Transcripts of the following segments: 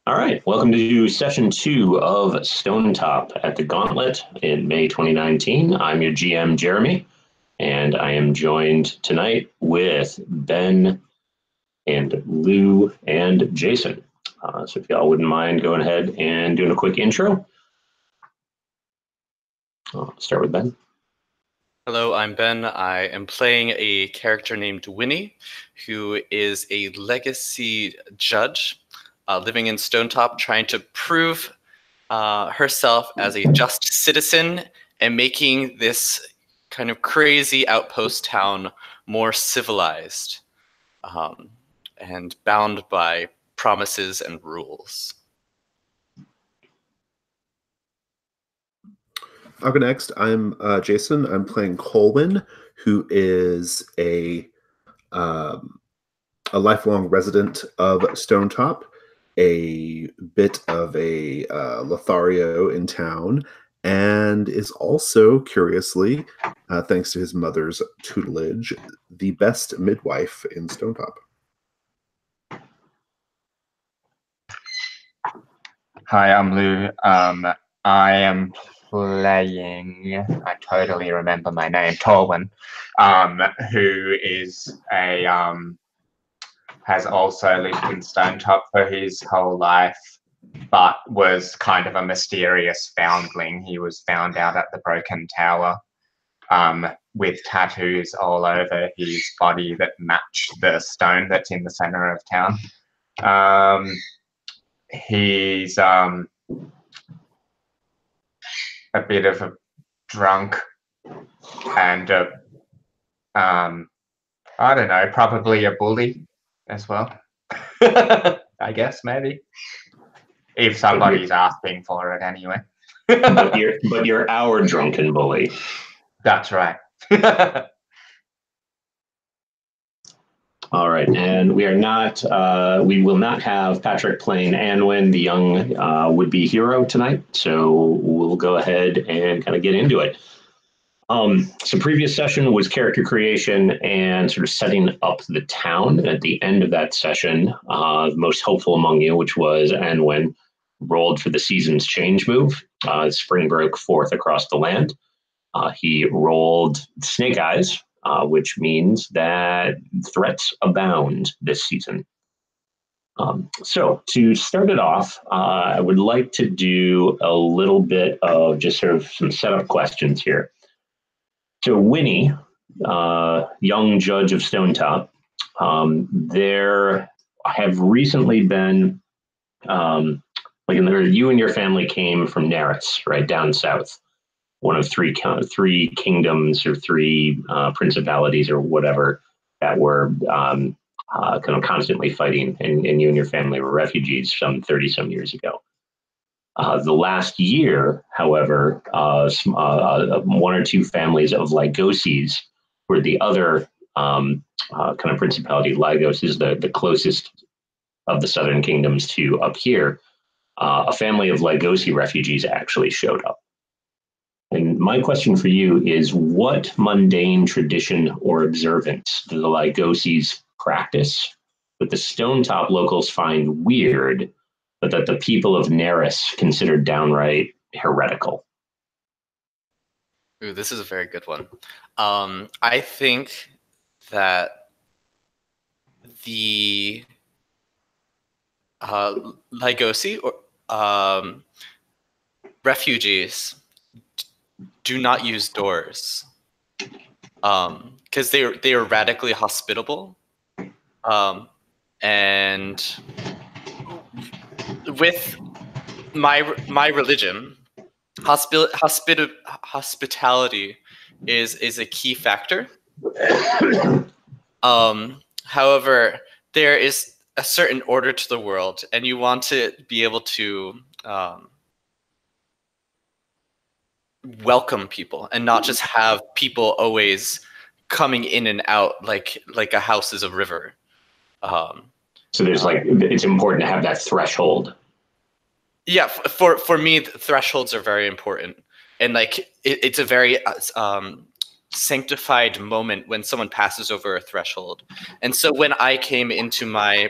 All right, welcome to session 2 of Stonetop at the Gauntlet in May 2019. I'm your GM, Jeremy, and I am joined tonight with Ben and Lou and Jason. So if y'all wouldn't mind going ahead and doing a quick intro. I'll start with Ben. Hello, I'm Ben. I am playing a character named Winnie, who is a legacy judge living in Stonetop, trying to prove herself as a just citizen and making this kind of crazy outpost town more civilized and bound by promises and rules. I'll go next. I'm Jason. I'm playing Colwyn, who is a lifelong resident of Stonetop, a bit of a Lothario in town, and is also, curiously, thanks to his mother's tutelage, the best midwife in Stonetop. Hi, I'm Lou. I am playing, I totally remember my name, Torwen, who is has also lived in Stonetop for his whole life, but was kind of a mysterious foundling. He was found out at the Broken Tower with tattoos all over his body that match the stone that's in the center of town. He's a bit of a drunk and I don't know, probably a bully as well. I guess, maybe. If somebody's asking for it anyway. but you're our drunken bully. That's right. All right, and we will not have Patrick playing Anwin, the young would-be hero tonight, so we'll go ahead and kind of get into it. So previous session was character creation and sort of setting up the town. At the end of that session, the most hopeful among you, which was Anwin, rolled for the season's change move. Spring broke forth across the land. He rolled Snake Eyes, which means that threats abound this season. So to start it off, I would like to do a little bit of just sort of some setup questions here. So Winnie, young judge of Stonetop, there have recently been, you and your family came from Neris, right down south. One of three kingdoms or three principalities or whatever that were kind of constantly fighting, and you and your family were refugees some 30-some years ago. The last year, however, one or two families of Lygoses were the other kind of principality. Lygos is the closest of the southern kingdoms to up here. A family of Lygosi refugees actually showed up. And my question for you is, what mundane tradition or observance do the Lygoses practice that the Stonetop locals find weird, but that the people of Neris consider downright heretical? Ooh, this is a very good one. I think that the Lygosi or refugees do not use doors because they are radically hospitable, and with my religion, hospitality is a key factor. However, there is a certain order to the world, and you want to be able to welcome people and not just have people always coming in and out like a house is a river. So there's it's important to have that threshold. Yeah, for me, the thresholds are very important, and it's a very sanctified moment when someone passes over a threshold. And so when I came into my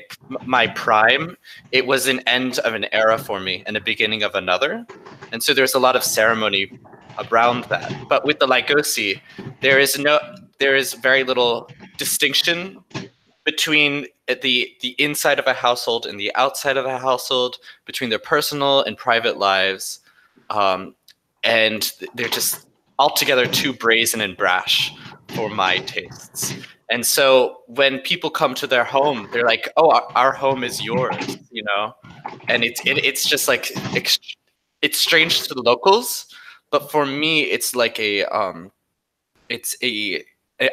prime, it was an end of an era for me and a beginning of another. And so there's a lot of ceremony around that. But with the Lygosi, there is very little distinction between the inside of a household and the outside of a household, between their personal and private lives. And they're just altogether too brazen and brash for my tastes. And so when people come to their home, they're like, "Oh, our home is yours," you know? And it's just like, it's strange to the locals, but for me, it's like it's a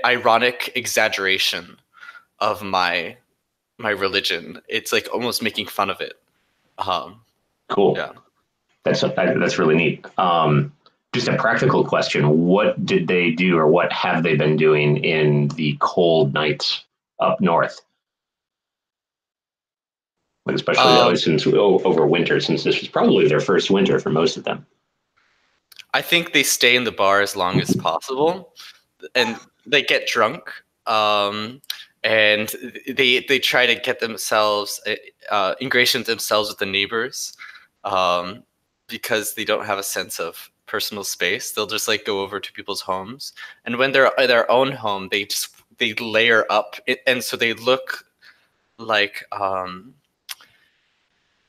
ironic exaggeration of my religion. It's like almost making fun of it. Cool. Yeah. That's really neat. Just a practical question: what did they do, or what have they been doing in the cold nights up north? Like especially since over winter, since this was probably their first winter for most of them. I think they stay in the bar as long as possible, and they get drunk. And they try to get themselves ingratiate themselves with the neighbors, because they don't have a sense of personal space. They'll just like go over to people's homes, and when they're at their own home, they layer up, and so they look like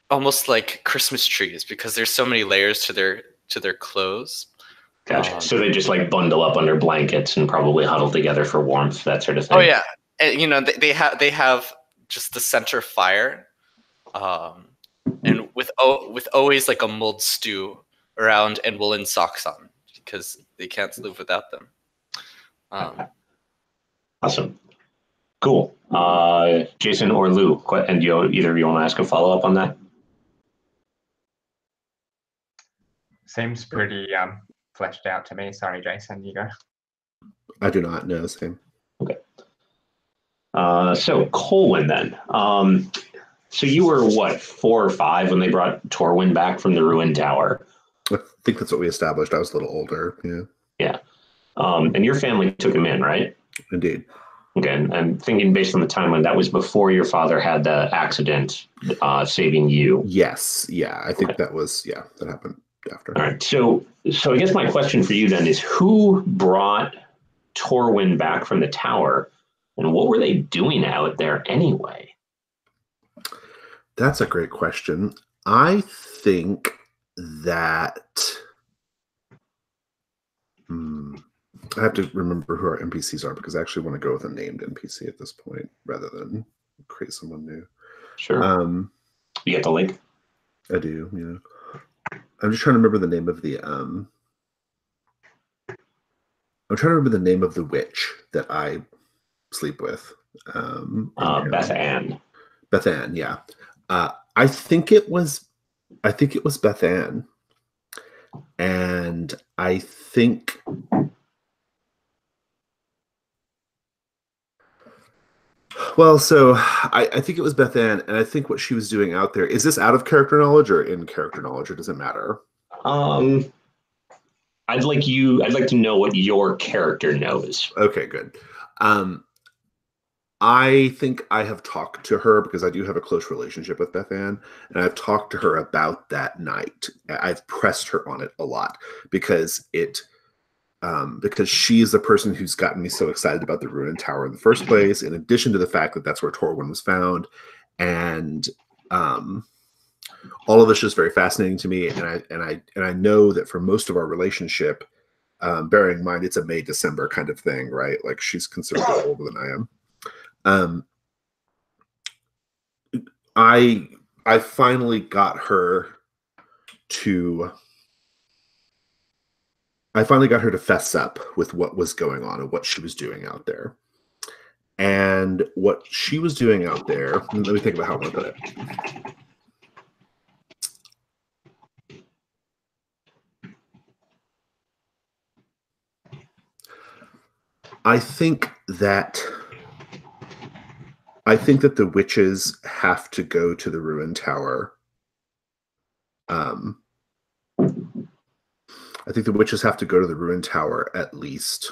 almost like Christmas trees, because there's so many layers to their clothes. Gotcha. So they just like bundle up under blankets and probably huddle together for warmth, that sort of thing. Oh yeah, and you know they have just the center fire, and with always like a mulled stew around and woolen socks on, because they can't live without them. Awesome. Cool. Jason or Lou, and either of you want to ask a follow-up on that? Seems pretty fleshed out to me. Sorry, Jason, you go. I do not know. Same. Okay. So Colwyn then. So you were what, 4 or 5 when they brought Torwen back from the ruined tower? I think that's what we established. I was a little older. Yeah. Yeah. And your family took him in, right? Indeed. Okay. And I'm thinking based on the timeline, that was before your father had the accident saving you. Yes. Yeah. I think that happened after. All right. So I guess my question for you then is, who brought Torwen back from the tower, and what were they doing out there anyway? That's a great question. I think that I have to remember who our NPCs are, because I actually want to go with a named NPC at this point rather than create someone new. Sure. You get the link? I do, yeah. I'm just trying to remember the name of the the witch that I sleep with. Bethan. Bethan, yeah. I think it was Bethan. And I think I think it was Bethan, and I think what she was doing out there, is this out of character knowledge or in character knowledge, or does it matter? I'd like to know what your character knows. Okay, good. I think I have talked to her, because I do have a close relationship with Bethan, and I've talked to her about that night. I've pressed her on it a lot, because she is the person who's gotten me so excited about the ruined tower in the first place, in addition to the fact that that's where Torwen was found. And all of this is very fascinating to me, and I know that for most of our relationship, bearing in mind it's a May-December kind of thing, right? Like, she's considerably older than I am. I finally got her to fess up with what was going on and what she was doing out there. And what she was doing out there, let me think about how I'm going to put it. I think that the witches have to go to the ruined tower. I think the witches have to go to the ruined tower at least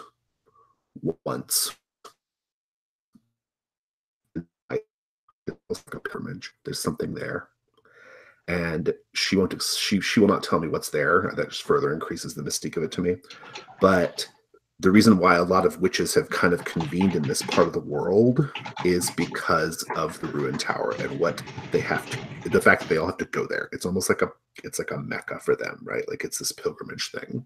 once. It looks like a pilgrimage. There's something there, and she won't. She will not tell me what's there. That just further increases the mystique of it to me. But the reason why a lot of witches have kind of convened in this part of the world is because of the ruined tower and what they have to. The fact that they all have to go there. It's almost like a mecca for them, right? Like it's this pilgrimage thing.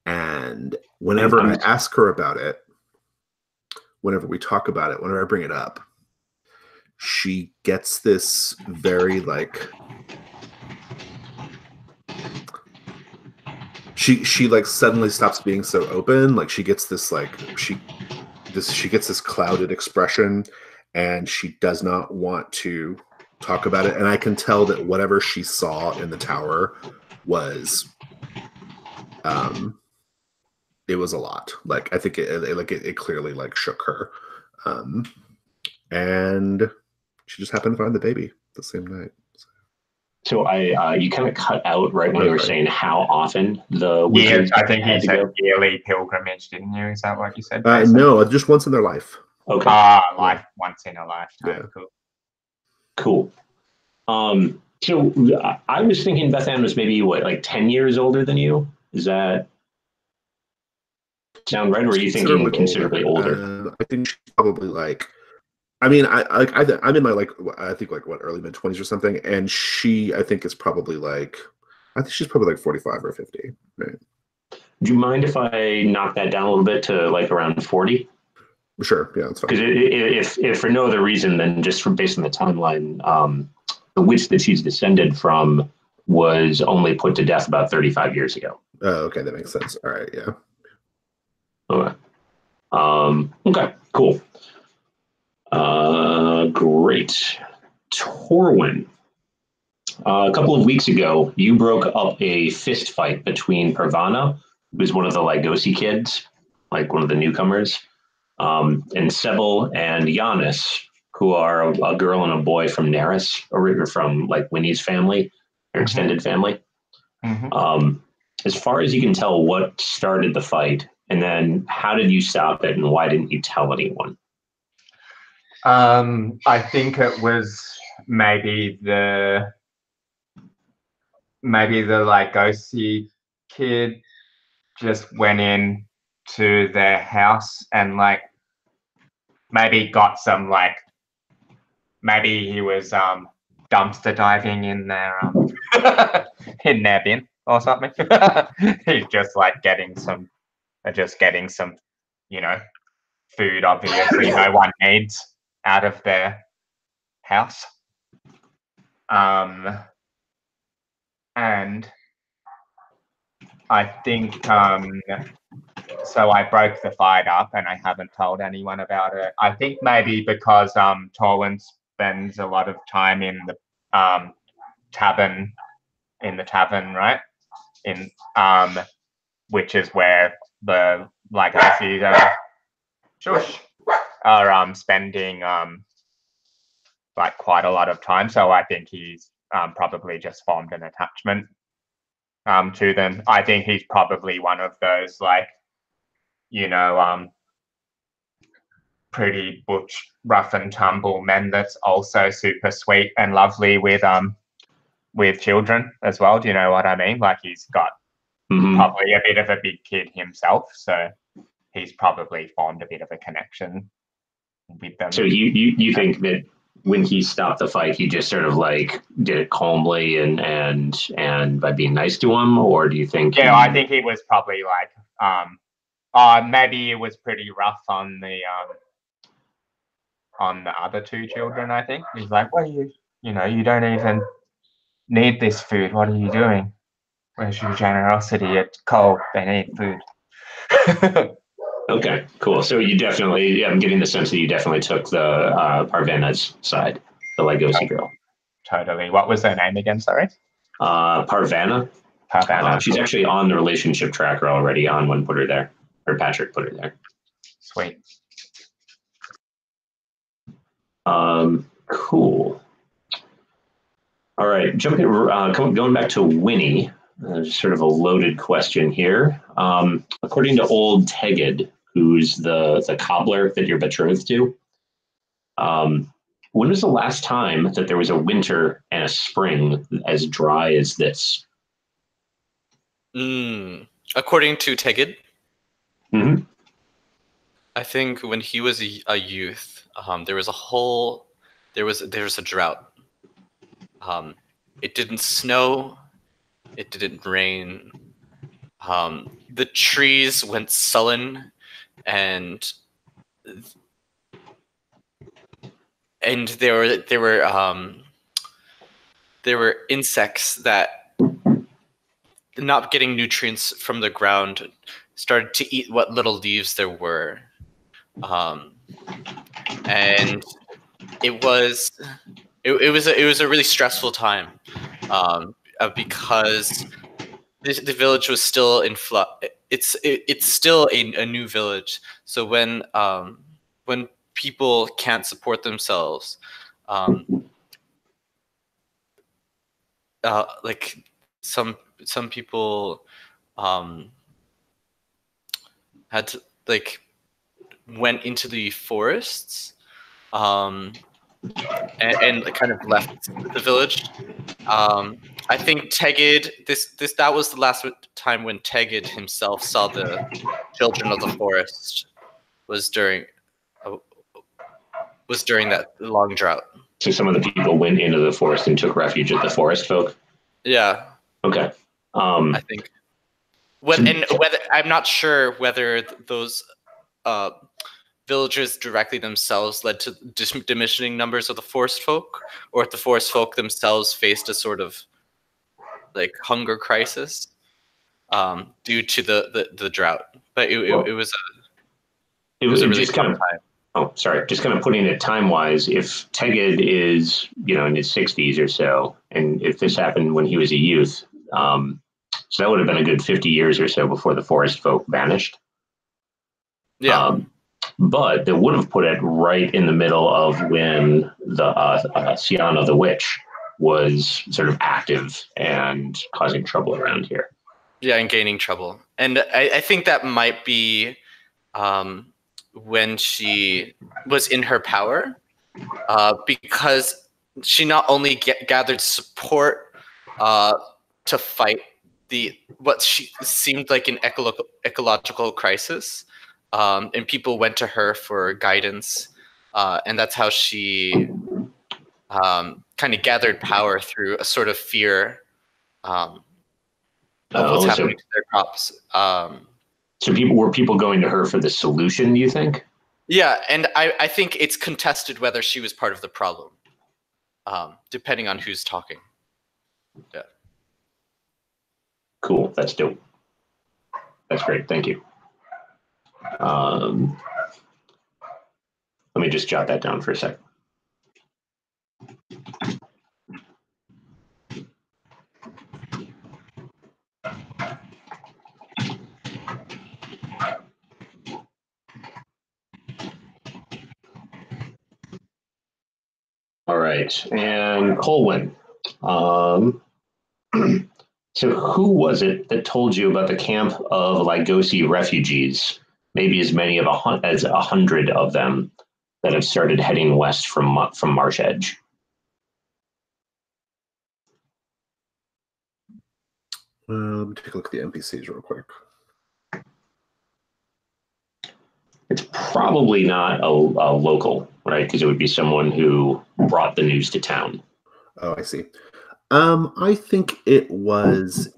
And whenever I ask her about it, whenever we talk about it, whenever I bring it up, she gets this very like she like suddenly stops being so open. Like she gets this like she gets this clouded expression, and she does not want to talk about it. And I can tell that whatever she saw in the tower was it was a lot. Like I think it clearly like shook her. And she just happened to find the baby the same night. So you kind of cut out right when you were saying how often the witches I think had you to said go. yearly pilgrimage, didn't you? Is that what you said? No, just once in their life. Okay. Once in a lifetime. Yeah. Cool. So I was thinking Bethan was maybe like 10 years older than you. Is that sound right, or are you thinking considerably older? I think she's probably like. I mean, I'm in my I think early mid-20s or something, and she I think is probably like I think she's probably like 45 or 50. Right? Do you mind if I knock that down a little bit to like around 40? Sure, yeah, that's fine. Because if for no other reason than just based on the timeline, the witch that she's descended from was only put to death about 35 years ago. Oh, okay, that makes sense. All right, yeah. Okay. Okay, cool. Great. Torwen. A couple of weeks ago, you broke up a fist fight between Parvana, who was one of the Lygosi kids, like one of the newcomers, and Sebel and Giannis, who are a girl and a boy from Neris, or from like Winnie's family, their extended family. Mm-hmm. As far as you can tell, what started the fight, and then how did you stop it, and why didn't you tell anyone? I think it was maybe the Lygosi kid just went in to their house and like maybe got some like maybe he was dumpster diving in their in their bin or something. He's just like getting some food obviously no one needs out of their house. And I think so I broke the fight up and I haven't told anyone about it. I think maybe because Torwen spends a lot of time in the tavern, right? In which is where the Lygosi are spending like quite a lot of time. So I think he's probably just formed an attachment to them. I think he's probably one of those like, pretty butch, rough and tumble men that's also super sweet and lovely with children as well. Do you know what I mean? Like he's got probably a bit of a big kid himself, so he's probably formed a bit of a connection with them. So you think that when he stopped the fight, he just sort of like did it calmly and by being nice to him, or do you think? Yeah, I think he was probably like, maybe it was pretty rough on the other two children. I think he's like, "What are you? You don't even need this food. What are you doing? Where's your generosity? It's cold. They need food." Okay, cool. So you definitely, I'm getting the sense that you definitely took the Parvana's side, the Lygosi girl. Totally. What was her name again? Sorry. Parvana. She's actually on the relationship tracker already. Onwin put her there, or Patrick put her there. Sweet. Cool. All right, going back to Winnie. Sort of a loaded question here. According to old Tegid, who's the cobbler that you're betrothed to. When was the last time that there was a winter and a spring as dry as this? According to Tegid, Mm-hmm. I think when he was a youth, there was a drought. It didn't snow, it didn't rain. The trees went sullen, and there were insects that, not getting nutrients from the ground, started to eat what little leaves there were, and it was a really stressful time, because the village was still in flux. It's still a new village. So when people can't support themselves, like some people had to, like, went into the forests, and kind of left the village. I think Tegid, that was the last time when Tegid himself saw the children of the forest, was during that long drought. So some of the people went into the forest and took refuge at the forest folk? Yeah. Okay. I think. I'm not sure whether those villagers directly themselves led to diminishing numbers of the forest folk, or if the forest folk themselves faced a sort of like hunger crisis due to the drought. But it was a really tough time. Oh, sorry. Just kind of putting it time-wise, if Tegid is, in his 60s or so, and if this happened when he was a youth, so that would have been a good 50 years or so before the forest folk vanished. Yeah. But that would have put it right in the middle of when the Siana the Witch was sort of active and causing trouble around here. Yeah, and gaining trouble. And I think that might be when she was in her power, because she not only gathered support to fight what she seemed like an ecological crisis, and people went to her for guidance, and that's how she kind of gathered power through a sort of fear of what's happening to their crops. So were people going to her for the solution, do you think? Yeah, and I think it's contested whether she was part of the problem, depending on who's talking. Yeah. Cool. That's dope. That's great. Thank you. Let me just jot that down for a second. All right, and Colwyn. So who was it that told you about the camp of Lygosi refugees? Maybe as many as 100 of them that have started heading west from Marsh Edge. Let me take a look at the NPCs real quick. It's probably not a local, right? Because it would be someone who brought the news to town. Oh, I see. I think it was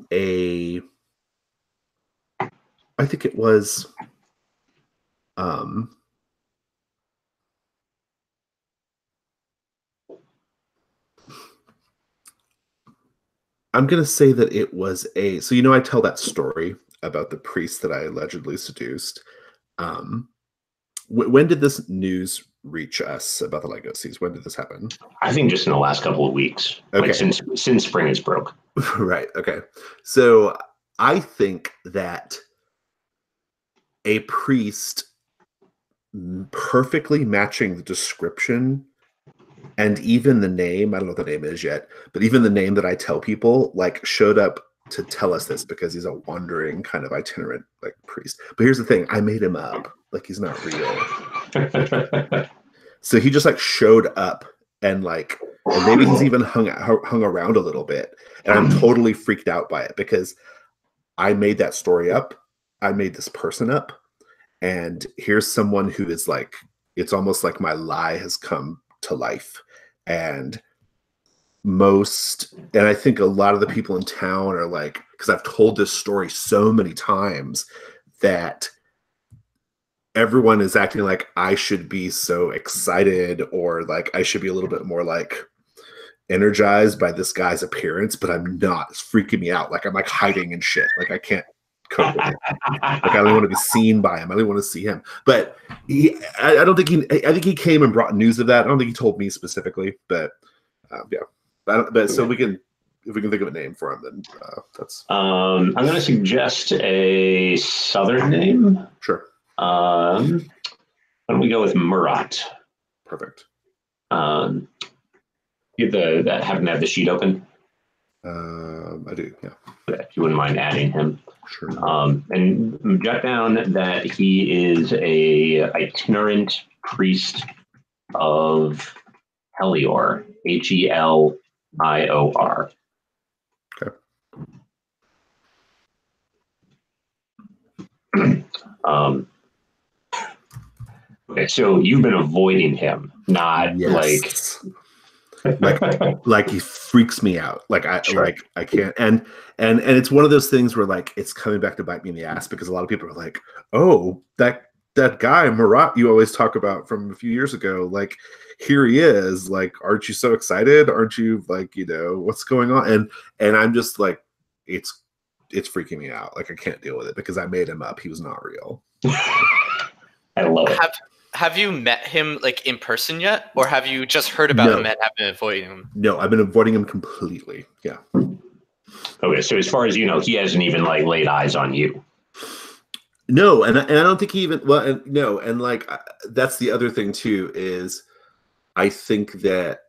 I'm going to say that it was so I tell that story about the priest that I allegedly seduced. When did this news reach us about the Lygosis? When did this happen? I think just in the last couple of weeks. Okay. Since spring is broke. Right. Okay. So I think that a priest perfectly matching the description and even the name, I don't know what the name is yet, but even the name that I tell people, showed up to tell us this because he's a wandering kind of itinerant like priest. But here's the thing: I made him up. Like he's not real. So he just like showed up and maybe he's even hung around a little bit. And I'm totally freaked out by it because I made that story up. I made this person up. And here's someone who is like, it's almost like my lie has come to life. And I think a lot of the people in town are like, because I've told this story so many times that everyone is acting like I should be so excited or like I should be a little bit more like energized by this guy's appearance, but I'm not. It's freaking me out. Like I'm like hiding and shit. Like I can't cope with it. Like I don't want to be seen by him. I don't want to see him. But I think he came and brought news of that. I don't think he told me specifically, but yeah. But so if we can think of a name for him, then that's. I'm going to suggest a southern name. Sure. Why don't we go with Murat? Perfect. You happen to have the sheet open? I do, yeah. If you wouldn't mind adding him. Sure. And jot down that he is a itinerant priest of Helior, Helior. Okay. Okay, so you've been avoiding him, not like he freaks me out. Like I can't. And it's one of those things where like it's coming back to bite me in the ass because a lot of people are like, oh, that guy Murat you always talk about from a few years ago, like here he is. Like, aren't you so excited? Aren't you like, what's going on? And I'm just like, it's freaking me out. Like I can't deal with it because I made him up. He was not real. I love it. Have you met him like in person yet, or have you just heard about him and have been avoiding him? No, I've been avoiding him completely. Yeah. Okay, so as far as you know, he hasn't even like laid eyes on you. No, and I don't think he even and like that's the other thing too is I think that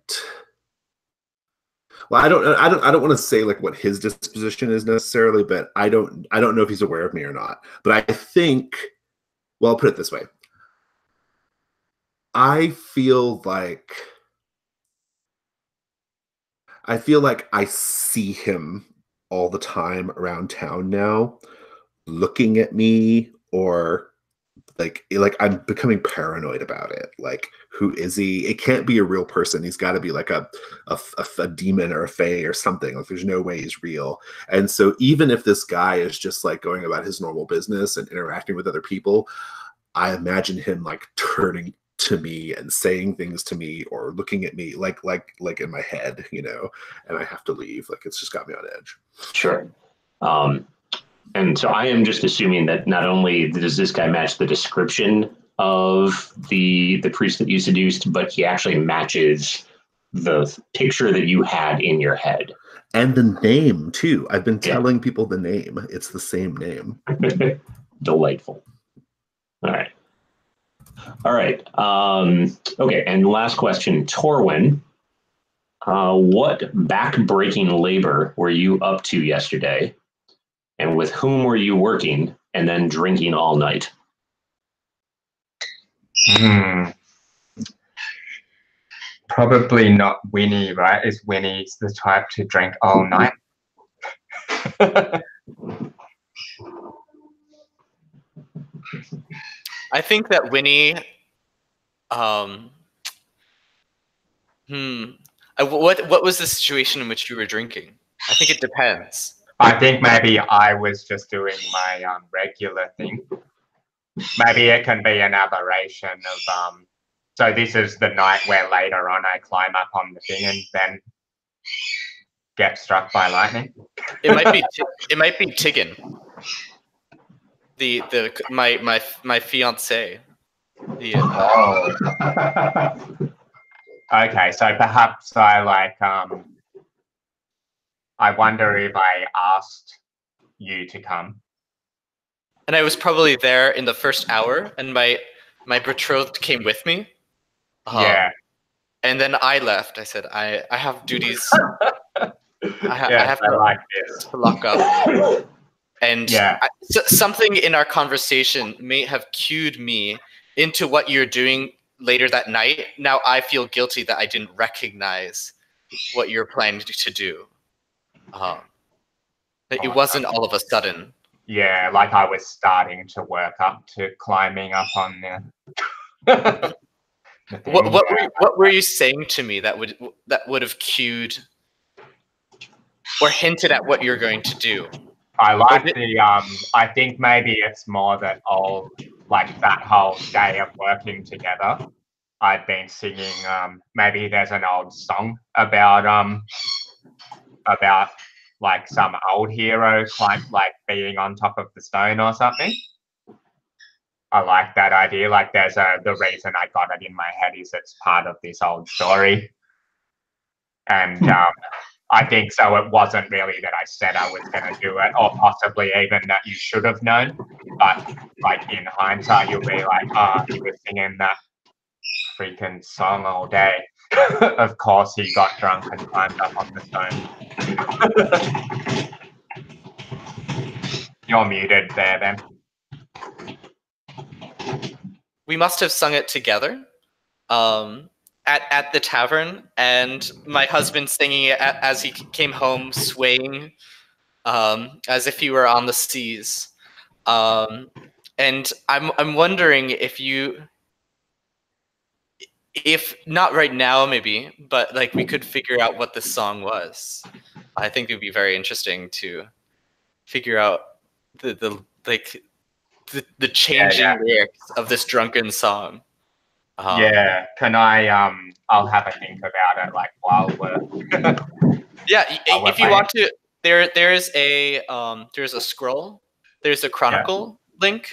I don't want to say like what his disposition is necessarily, but I don't know if he's aware of me or not. But I think, well, I'll put it this way. I feel like I see him all the time around town now, looking at me, or like I'm becoming paranoid about it. Like, who is he? It can't be a real person. He's got to be like a demon or a fae or something. Like, there's no way he's real. And so even if this guy is just like going about his normal business and interacting with other people, I imagine him like turning to me and saying things to me or looking at me like in my head, and I have to leave. Like, it's just got me on edge. Sure. And so I am just assuming that not only does this guy match the description of the priest that you seduced, but he actually matches the picture that you had in your head. And the name too. I've been telling people the name. It's the same name. Delightful. All right. Okay. And last question, Torwen. What back-breaking labor were you up to yesterday? And with whom were you working and then drinking all night? Probably not Winnie, right? Is Winnie the type to drink all night? I think that Winnie, what was the situation in which you were drinking? I think it depends. I think maybe I was just doing my regular thing. Maybe it can be an aberration of so this is the night where later on I climb up on the thing and then get struck by lightning. It might be Tiggin. My fiance. Okay, so perhaps I wonder if I asked you to come. And I was probably there in the first hour, and my betrothed came with me. Yeah. And then I left. I said, I have duties. I Yes, have I like this. to lock up. And Yeah. something in our conversation may have cued me into what you're doing later that night. Now I feel guilty that I didn't recognize what you're planning to do. It wasn't all of a sudden. Yeah, like I was starting to work up to climbing up on the. What were you saying to me that would have cued or hinted at what you're going to do? I like the I think maybe it's more that that whole day of working together. I'd been singing maybe there's an old song about like some old hero like being on top of the stone or something. I like that idea. Like there's the reason I got it in my head is it's part of this old story. And I think so. It wasn't really that I said I was going to do it, or possibly even that you should have known. But like in hindsight, you'll be like, "Oh, he was singing that freaking song all day." Of course, he got drunk and climbed up on the stone. You're muted there, then. We must have sung it together. At the tavern, and my husband singing it as he came home, swaying, as if he were on the seas. And I'm wondering if not right now, maybe, but like we could figure out what the song was. I think it would be very interesting to figure out the changing lyrics of this drunken song. Yeah, can I? I'll have a think about it. Like while we're. Yeah, if you want to, there's a scroll, there's a chronicle link.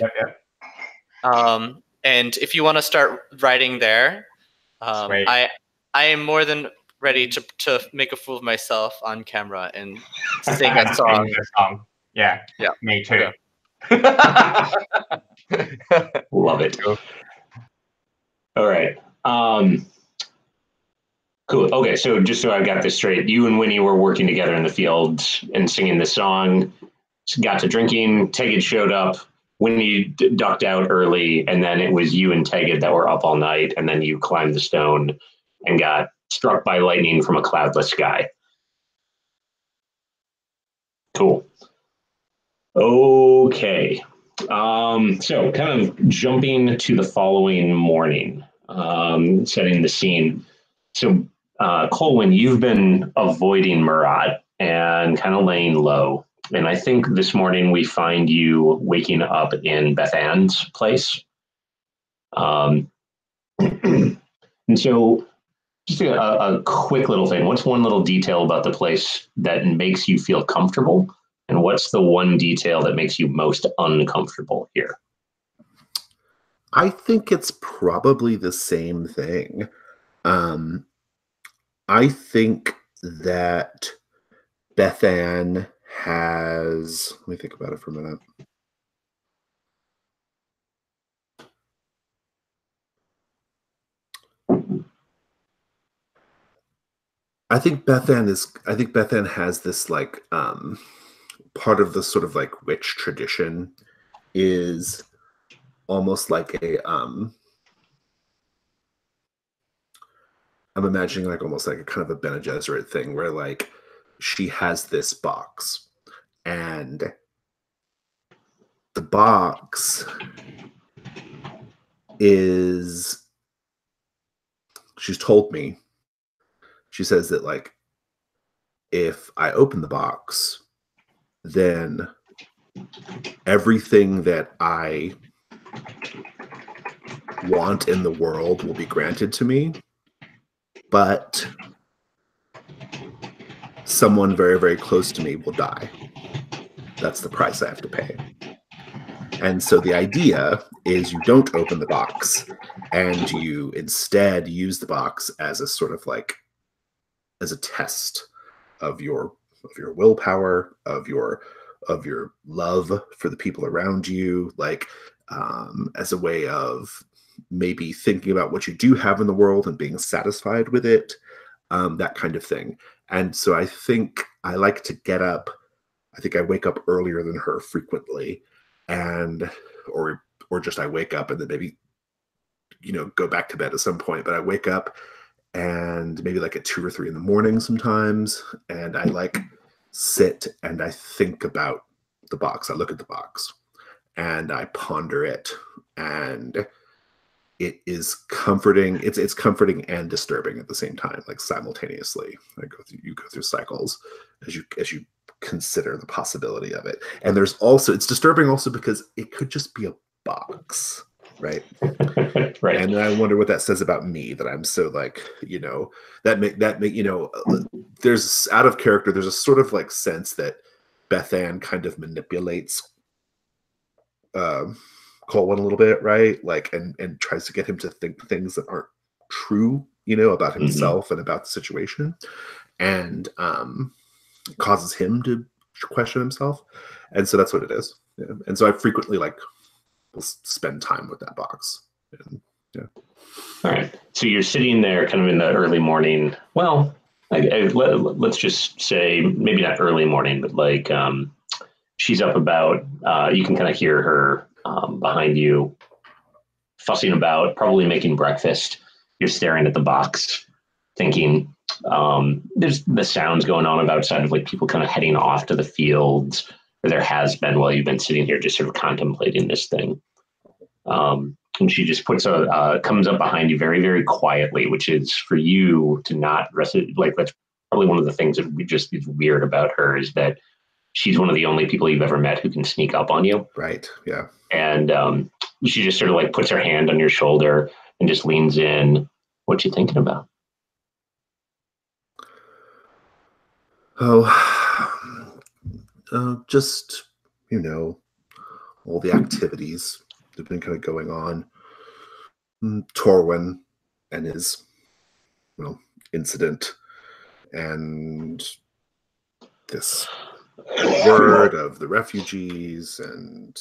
And if you want to start writing there, I am more than ready to make a fool of myself on camera and sing a song. Yeah, me too. Yeah. Love it. All right. Cool. Okay, so just so I've got this straight, you and Winnie were working together in the field and singing the song. Got to drinking. Tegged showed up. Winnie ducked out early, and then it was you and Tegged that were up all night, and then you climbed the stone and got struck by lightning from a cloudless sky. Cool. Okay. So kind of jumping to the following morning, setting the scene. So, Colwyn, you've been avoiding Murat and kind of laying low. And I think this morning we find you waking up in Bethan's place. And so just a quick little thing. What's one little detail about the place that makes you feel comfortable? And what's the one detail that makes you most uncomfortable here? I think it's probably the same thing. I think that Bethan has... Let me think about it for a minute. I think Bethan has this like part of the sort of like witch tradition is almost like a I'm imagining like almost like a kind of a Bene Gesserit thing where like she has this box and the box is, she's told me, she says that like if I open the box, then everything that I want in the world will be granted to me, but someone very, very close to me will die. That's the price I have to pay. And so the idea is you don't open the box and you instead use the box as a sort of like, as a test of your willpower, of your love for the people around you, like as a way of maybe thinking about what you do have in the world and being satisfied with it, that kind of thing. And so I think I like to get up. I think I wake up earlier than her frequently, and or just I wake up and then maybe go back to bed at some point. But I wake up and maybe like at 2 or 3 in the morning sometimes, and I like sit and I think about the box. I look at the box and I ponder it, and it is comforting. It's comforting and disturbing at the same time, like simultaneously. You go through cycles as you consider the possibility of it. And it's disturbing also because it could just be a box, right? Right. And then I wonder what that says about me, that I'm so like, there's out of character. There's a sort of like sense that Bethan kind of manipulates Colwyn a little bit, right? Like, and tries to get him to think things that aren't true, about himself and about the situation, and causes him to question himself. And so that's what it is. Yeah. And so I frequently will spend time with that box. And, yeah. All right. So you're sitting there kind of in the early morning. Well, let's just say maybe not early morning, but like she's up about, you can kind of hear her behind you fussing about, probably making breakfast. You're staring at the box, thinking, there's the sounds going on outside of like people kind of heading off to the fields, or there has been while you've been sitting here just sort of contemplating this thing. And she just comes up behind you very, very quietly, which is for you to not rest. Like, that's probably one of the things that is weird about her, is that she's one of the only people you've ever met who can sneak up on you. Right. Yeah. And she just sort of like puts her hand on your shoulder and just leans in. What you thinking about? Oh, just, all the activities that have been kind of going on. Torwen and his, incident, and this word of the refugees, and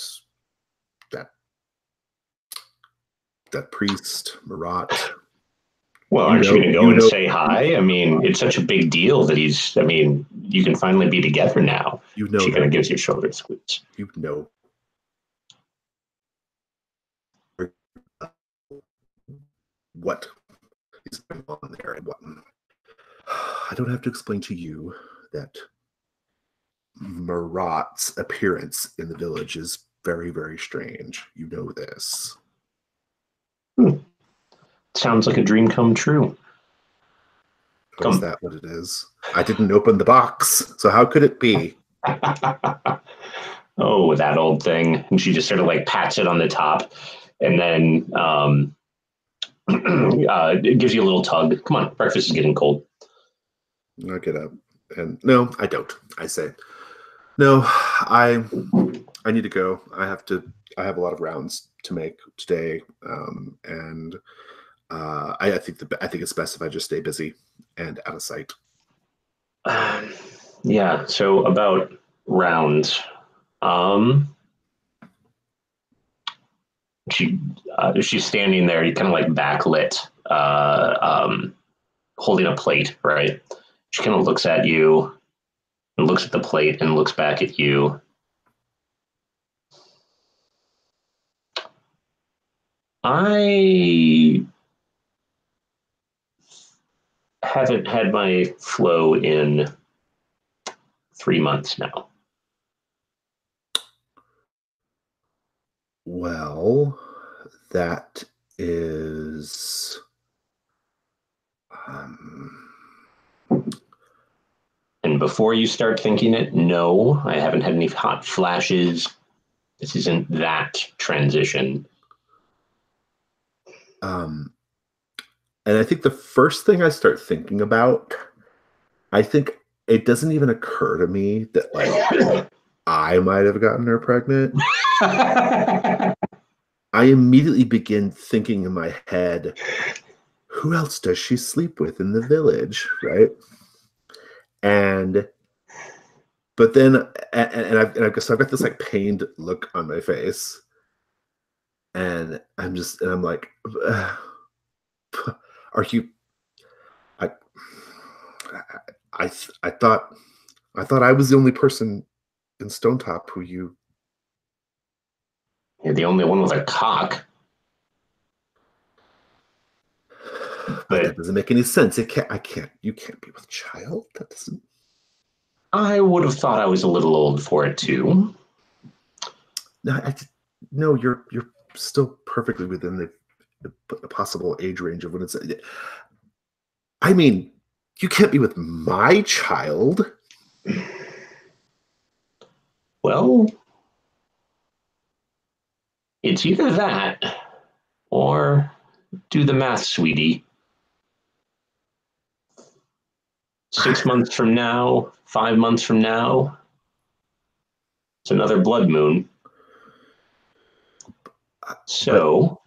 that priest, Marat. Well, aren't you going to go and say hi? I mean, it's such a big deal that you can finally be together now. She kind of gives you a shoulder squeeze. What is going on there, and what I don't have to explain to you that Marat's appearance in the village is very, very strange. You know this. Sounds like a dream come true. Is that what it is? I didn't open the box, so how could it be? Oh, that old thing. And she just sort of like pats it on the top, and then it gives you a little tug. Come on, breakfast is getting cold. I get up, and no, I don't. I say, no, I need to go. I have a lot of rounds to make today, and I think it's best if I just stay busy and out of sight. Yeah. So about rounds, she's standing there, kind of like backlit, holding a plate, right? She kind of looks at you and looks at the plate and looks back at you. I haven't had my flow in 3 months now. Well, that is and before you start thinking it, no, I haven't had any hot flashes. This isn't that transition. And I think the first thing I start thinking about, I think it doesn't even occur to me that like I might have gotten her pregnant. I immediately begin thinking in my head, who else does she sleep with in the village, right? But then, I've got this like pained look on my face, and I'm like, are you? I thought I thought I was the only person in Stonetop who you... You're the only one with a cock. But that doesn't make any sense. You can't be with child. That doesn't... I would have thought I was a little old for it too. No, you're still perfectly within the possible age range of when it's... I mean, you can't be with my child. Well, it's either that or do the math, sweetie. 6 months from now, 5 months from now, it's another blood moon. So,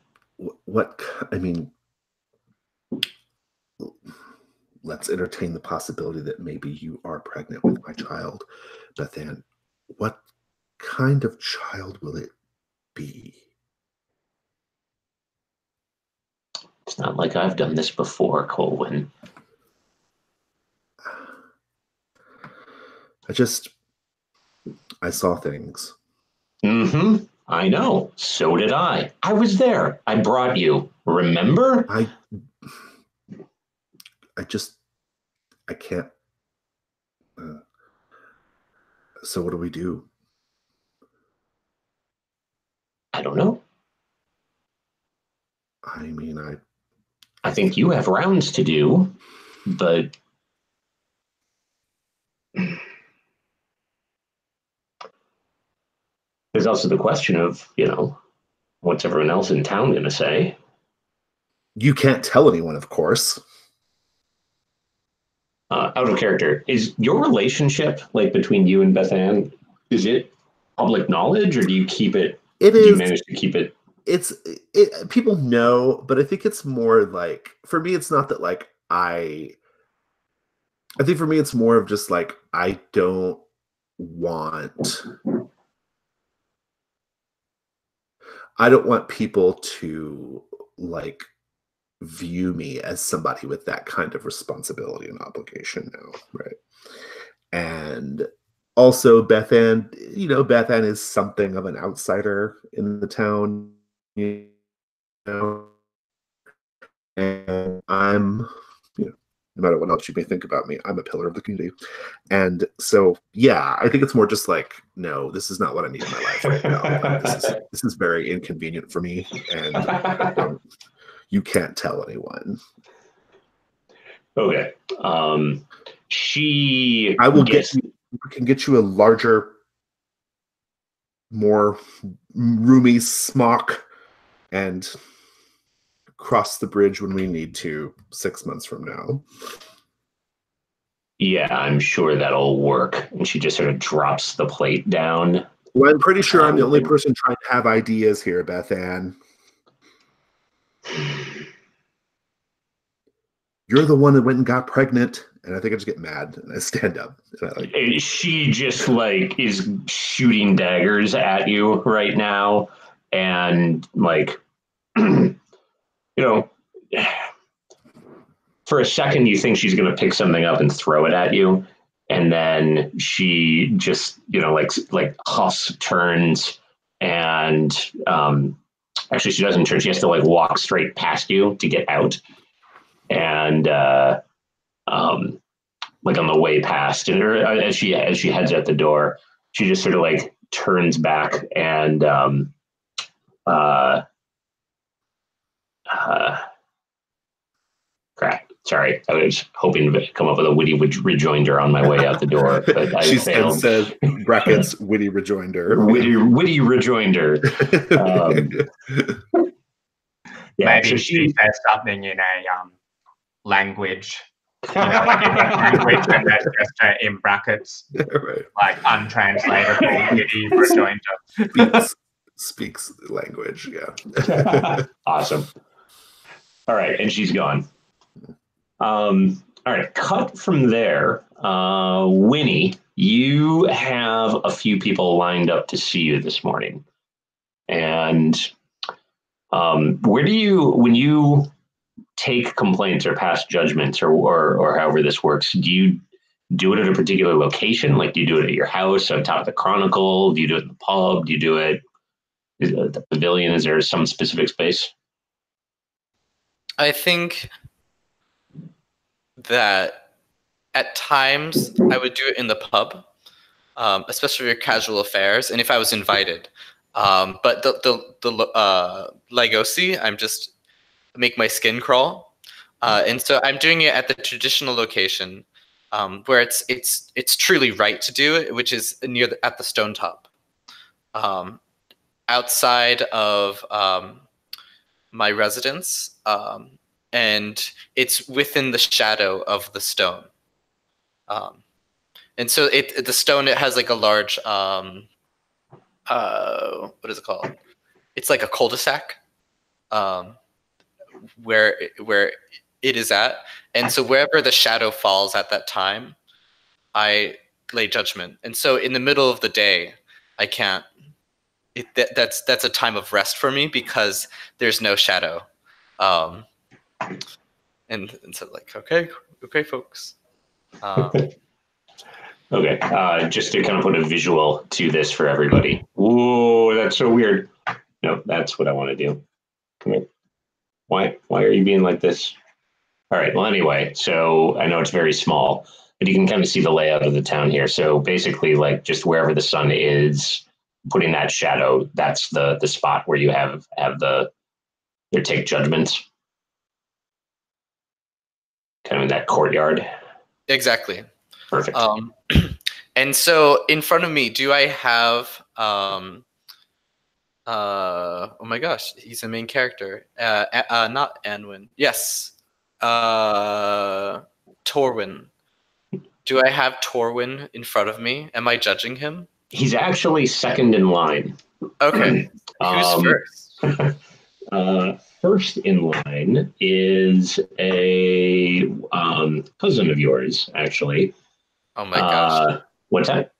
I mean, let's entertain the possibility that maybe you are pregnant with my child, Bethan. What kind of child will it be? it's not like I've done this before, Colwyn. I saw things. Mm-hmm. I know. So did I. I was there. I brought you. Remember? I can't. So what do we do? I don't know. I mean, I think you have rounds to do, but there's also the question of, what's everyone else in town going to say? You can't tell anyone, of course. Out of character, is your relationship between you and Bethan, is it public knowledge, or do you keep it? It is. Do you manage to keep it? People know, but I think it's more for me, it's not that I think for me, it's more of just I don't want people to view me as somebody with that kind of responsibility and obligation now, right? And also Bethan, Bethan is something of an outsider in the town, and I'm, no matter what else you may think about me, I'm a pillar of the community. And so, yeah, I think it's more just no, this is not what I need in my life right now. This is very inconvenient for me, and you can't tell anyone. Okay. I will can get you a larger, more roomy smock and cross the bridge when we need to 6 months from now. Yeah, I'm sure that'll work. And she just sort of drops the plate down. Well, I'm pretty sure I'm the only person trying to have ideas here, Bethan. You're the one that went and got pregnant, and I think I just get mad and I stand up. And she just is shooting daggers at you right now, and for a second you think she's going to pick something up and throw it at you, and then she just huffs, turns, and actually she doesn't turn. She has to walk straight past you to get out. And on the way past, and as she heads out the door, she just sort of turns back and crap. Sorry, I was hoping to come up with a witty rejoinder on my way out the door, but I failed. Says brackets witty rejoinder. Witty rejoinder. Yeah, maybe so she says something in a language, language, and that's just in brackets, right. Untranslatable witty rejoinder. Speaks language, yeah. Awesome. All right, and she's gone. All right, cut from there. Winnie, you have a few people lined up to see you this morning. And where do you, when you take complaints or pass judgments or however this works, do do it at a particular location? Like, do you do it at your house on top of the Chronicle? Do you do it in the pub? Do you do it at the pavilion? Is there some specific space? I think that at times I would do it in the pub, especially for casual affairs, and if I was invited. But the Legosi, I'm just make my skin crawl, and so I'm doing it at the traditional location, where it's truly right to do it, which is at the Stonetop, outside of my residence, and it's within the shadow of the stone. And so the stone, it has like a large what is it called? It's like a cul-de-sac, where it is at, and so wherever the shadow falls at that time, I lay judgment. And so in the middle of the day, I can't. That's a time of rest for me because there's no shadow, and so like okay, folks. Okay, just to kind of put a visual to this for everybody. Whoa, that's so weird. No, that's what I want to do. Come here. Why are you being like this? All right, well, anyway, so I know it's very small, but you can kind of see the layout of the town here. So basically, like, just wherever the sun is, putting that shadow, that's the spot where you have your take judgments. Kind of in that courtyard. Exactly. Perfect. And so in front of me, do I have oh my gosh, he's the main character. Not Anwin. Yes. Torwen. Do I have Torwen in front of me? Am I judging him? He's actually second in line. Okay. Who's first? First in line is a cousin of yours, actually. Oh my gosh! What's that?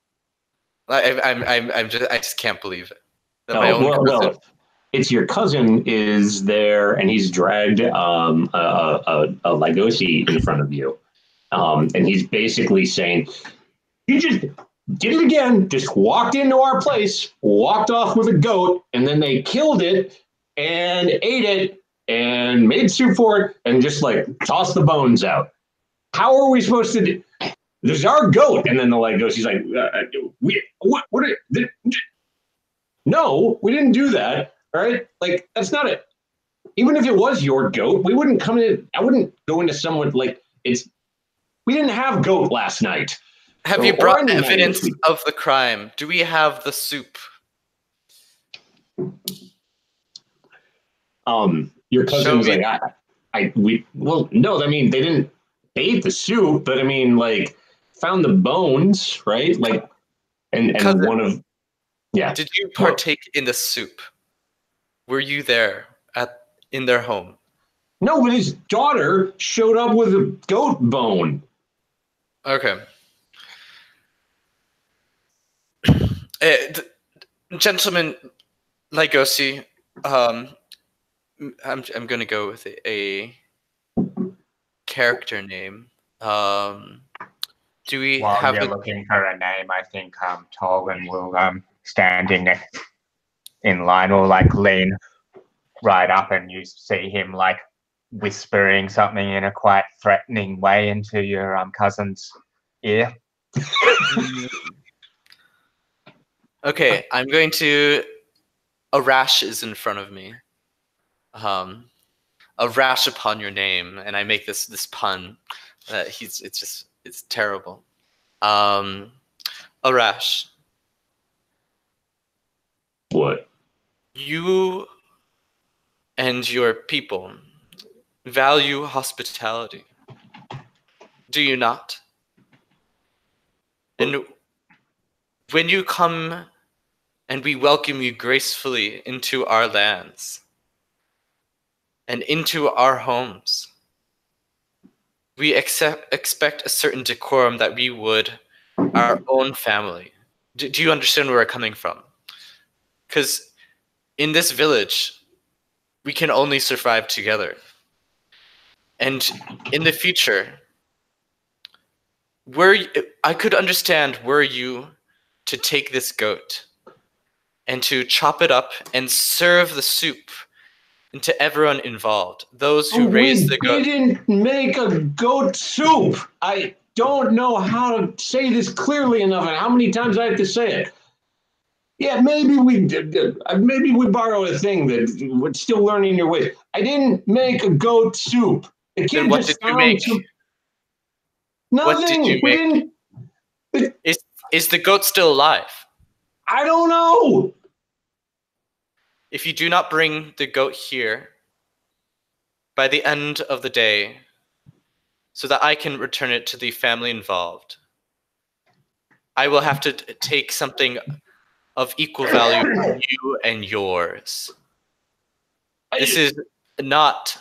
I just can't believe it. That my own cousin. Well, it's your cousin is there, and he's dragged a Legosi in front of you, and he's basically saying, "You just did it again. Just walked into our place, walked off with a goat, and then they killed it and ate it and made soup for it, and just like tossed the bones out. How are we supposed to do? There's our goat." And then the Legosi's like, no, we didn't do that. All right. Like, that's not it. Even if it was your goat, we wouldn't come in. I wouldn't go into someone like we didn't have goat last night. Have you brought evidence of the crime? Do we have the soup? Your cousin was like, no, I mean, they didn't ate the soup, but I mean, like, found the bones, right? Like, and cousin, one of, yeah. Did you partake in the soup? Were you there in their home? No, but his daughter showed up with a goat bone. Okay. Gentlemen, Legosi, I'm going to go with a character name. Do we While have you're looking for a name, I think Torwen will standing in line will like lean right up, and you see him like whispering something in a quite threatening way into your cousin's ear. Okay, I'm going to. A rash is in front of me. A rash upon your name, and I make this pun. It's terrible. A rash. What? You and your people value hospitality. Do you not? And when you come and we welcome you gracefully into our lands and into our homes, we expect a certain decorum that we would our own family. Do you understand where we're coming from? Because in this village, we can only survive together. And in the future, I could understand were you to take this goat and to chop it up and serve the soup to everyone involved. Those who raised the goat. We didn't make a goat soup. I don't know how to say this clearly enough and how many times I have to say it. Yeah, maybe we borrowed a thing that we're still learning your ways. I didn't make a goat soup. The kid Then what just did you found make? nothing. What did you We make? didn't. Is the goat still alive? I don't know. If you do not bring the goat here by the end of the day, so that I can return it to the family involved, I will have to take something of equal value from you and yours. This is not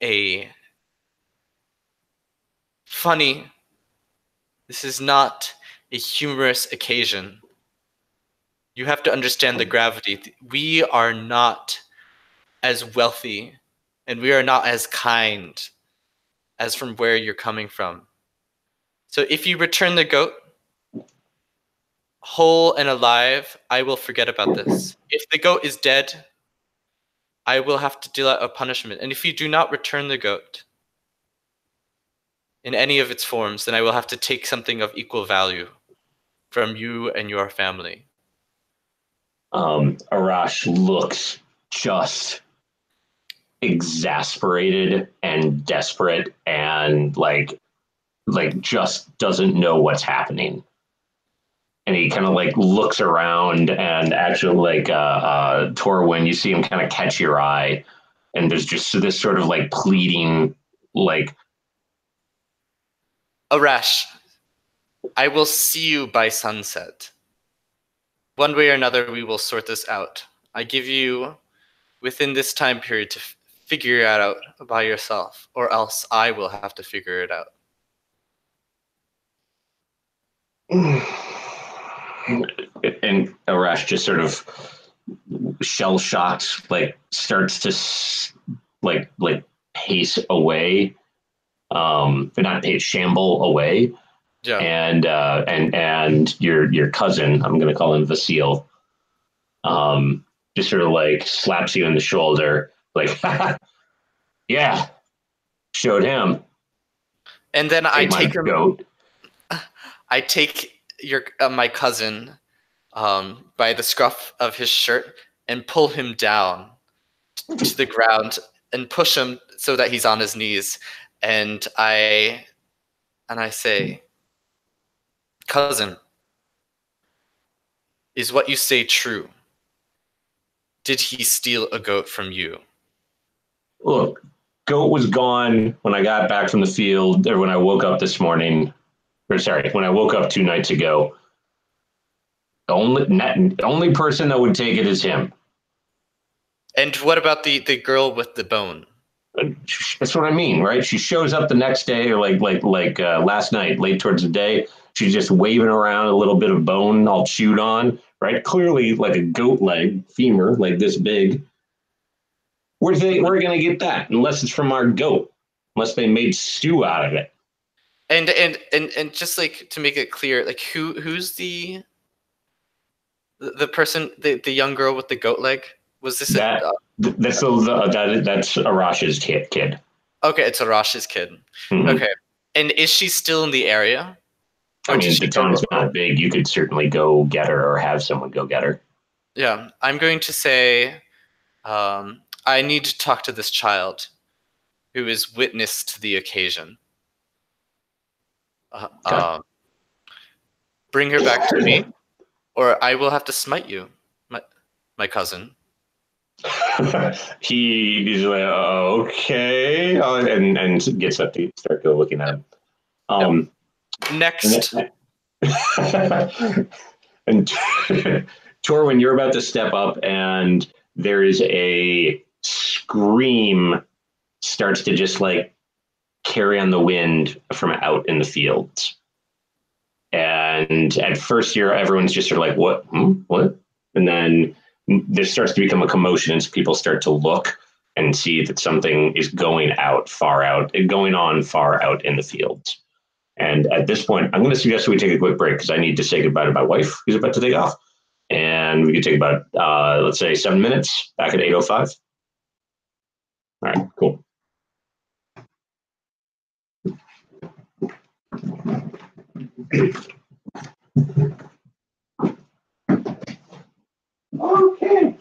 a funny, this is not a humorous occasion. You have to understand the gravity. We are not as wealthy and we are not as kind as from where you're coming from. So if you return the goat whole and alive, I will forget about this. If the goat is dead, I will have to deal out a punishment. And if you do not return the goat in any of its forms, then I will have to take something of equal value from you and your family. Arash looks just exasperated and desperate and like just doesn't know what's happening. And he kind of like looks around and actually like Torwen, you see him kind of catch your eye and there's just this sort of like pleading like, Arash, I will see you by sunset. One way or another, we will sort this out. I give you within this time period to figure it out by yourself, or else I will have to figure it out. And Arash just sort of shell shocked, like starts to like pace away, not pace, shamble away. Yeah. And your cousin, I'm gonna call him Vasil, just sort of like slaps you in the shoulder, like, yeah, showed him. And then I take goat. I take my cousin by the scruff of his shirt and pull him down to the ground and push him so that he's on his knees. And I say, cousin, is what you say true? Did he steal a goat from you? Look, goat was gone when I got back from the field, or when I woke up this morning. Or sorry, when I woke up 2 nights ago. The only person that would take it is him. And what about the girl with the bone? That's what I mean, right? She shows up the next day, or like last night, late towards the day. She's just waving around a little bit of bone all chewed on, right? Clearly like a goat leg, femur, like this big. We're gonna get that unless it's from our goat, unless they made stew out of it. And just like to make it clear, like who's the person, the young girl with the goat leg? Was this that's Arash's kid. Okay, it's Arash's kid. Mm-hmm. Okay, and is she still in the area? I mean, the town's not big. You could certainly go get her, or have someone go get her. Yeah, I'm going to say, I need to talk to this child, who is witness to the occasion. Okay. Bring her back to me, or I will have to smite you, my cousin. He's like, okay, and gets up to start looking at him. Next. And Torwen, you're about to step up, and there is a scream starts to just like carry on the wind from out in the fields. And at first everyone's just sort of like, what? What? And then there starts to become a commotion as people start to look and see that something is going on far out in the fields. And at this point, I'm going to suggest we take a quick break because I need to say goodbye to my wife who's about to take off. And we can take about, let's say, 7 minutes, back at 8:05. All right, cool. Okay.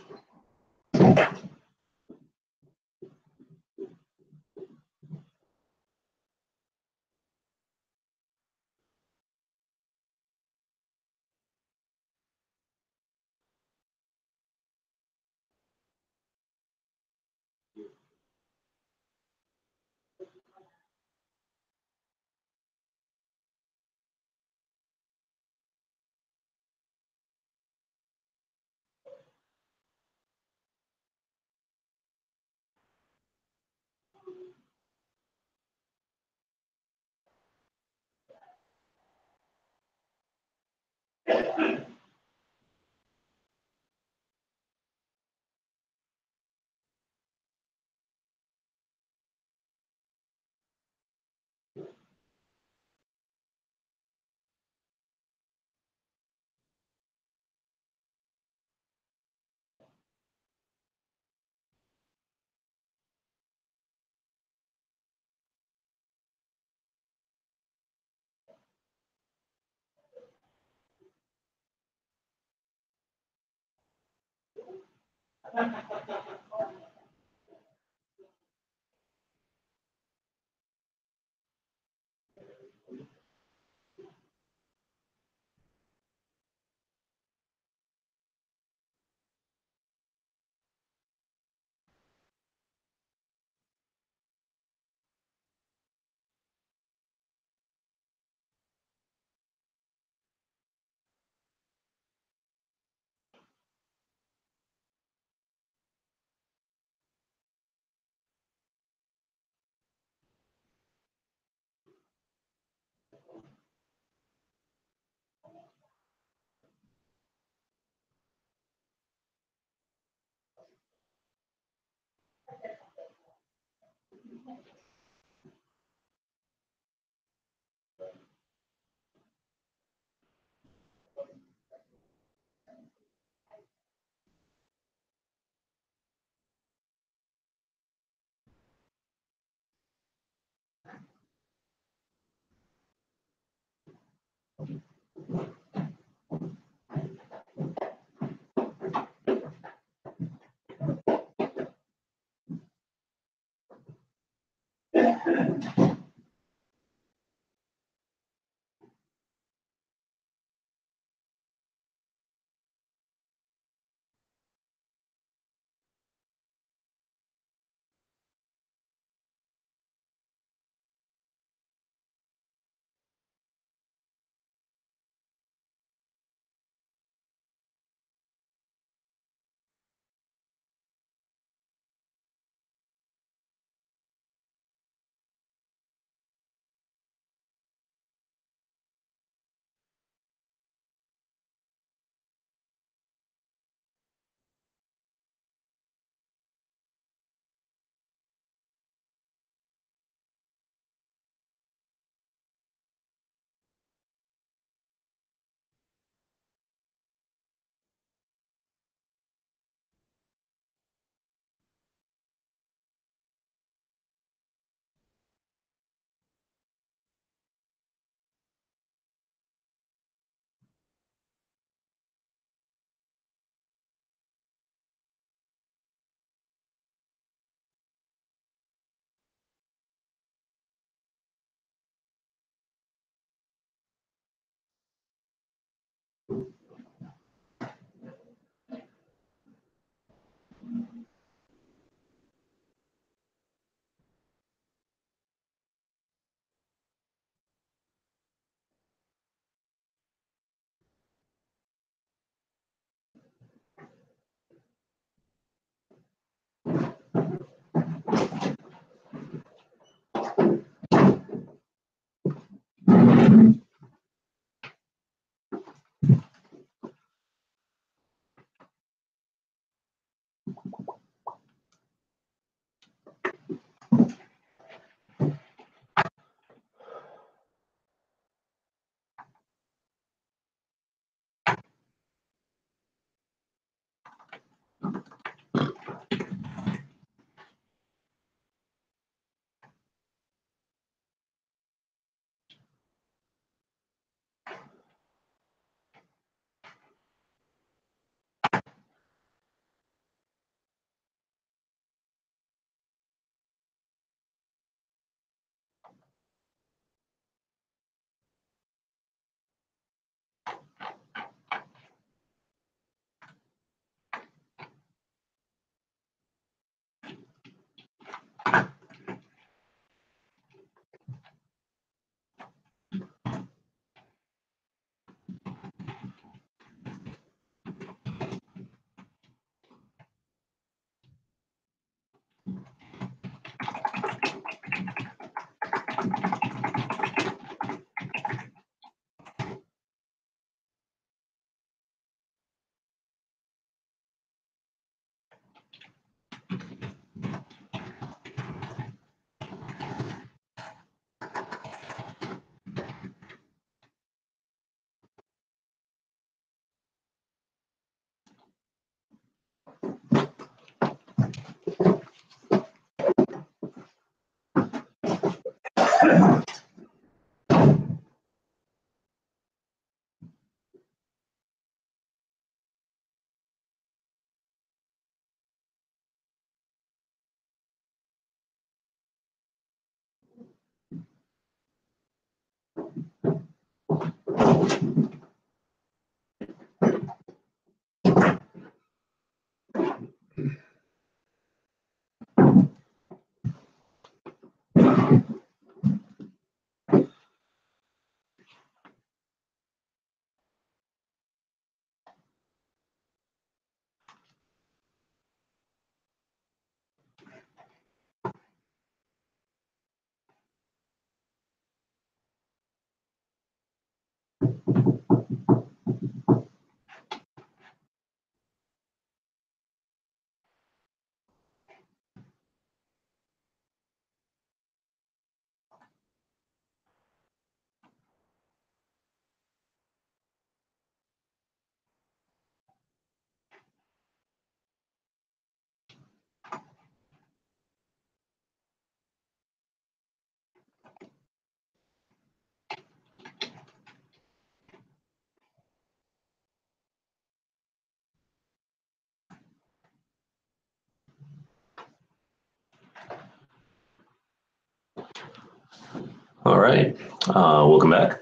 All right, welcome back.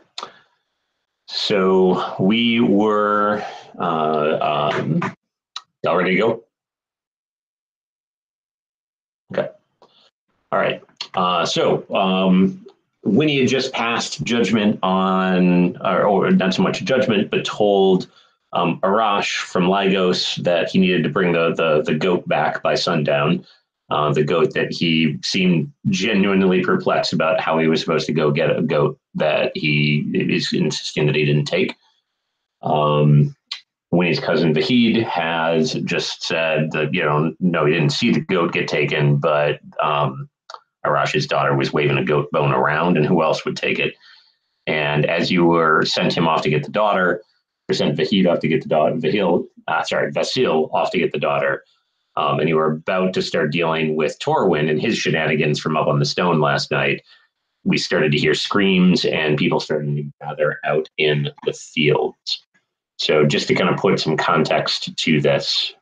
So we were y'all ready to go? Okay. All right. Winnie had just passed judgment on, or not so much judgment, but told Arash from Lygos that he needed to bring the goat back by sundown. The goat that he seemed genuinely perplexed about how he was supposed to go get a goat that he is insisting that he didn't take. Winnie's cousin Vahid has just said that, no, he didn't see the goat get taken, but Arash's daughter was waving a goat bone around, and who else would take it? And as you were sent him off to get the daughter, or sent Vahid off to get the daughter, Vasil off to get the daughter, and you were about to start dealing with Torwen and his shenanigans from up on the stone last night, we started to hear screams and people started to gather out in the fields. So just to kind of put some context to this,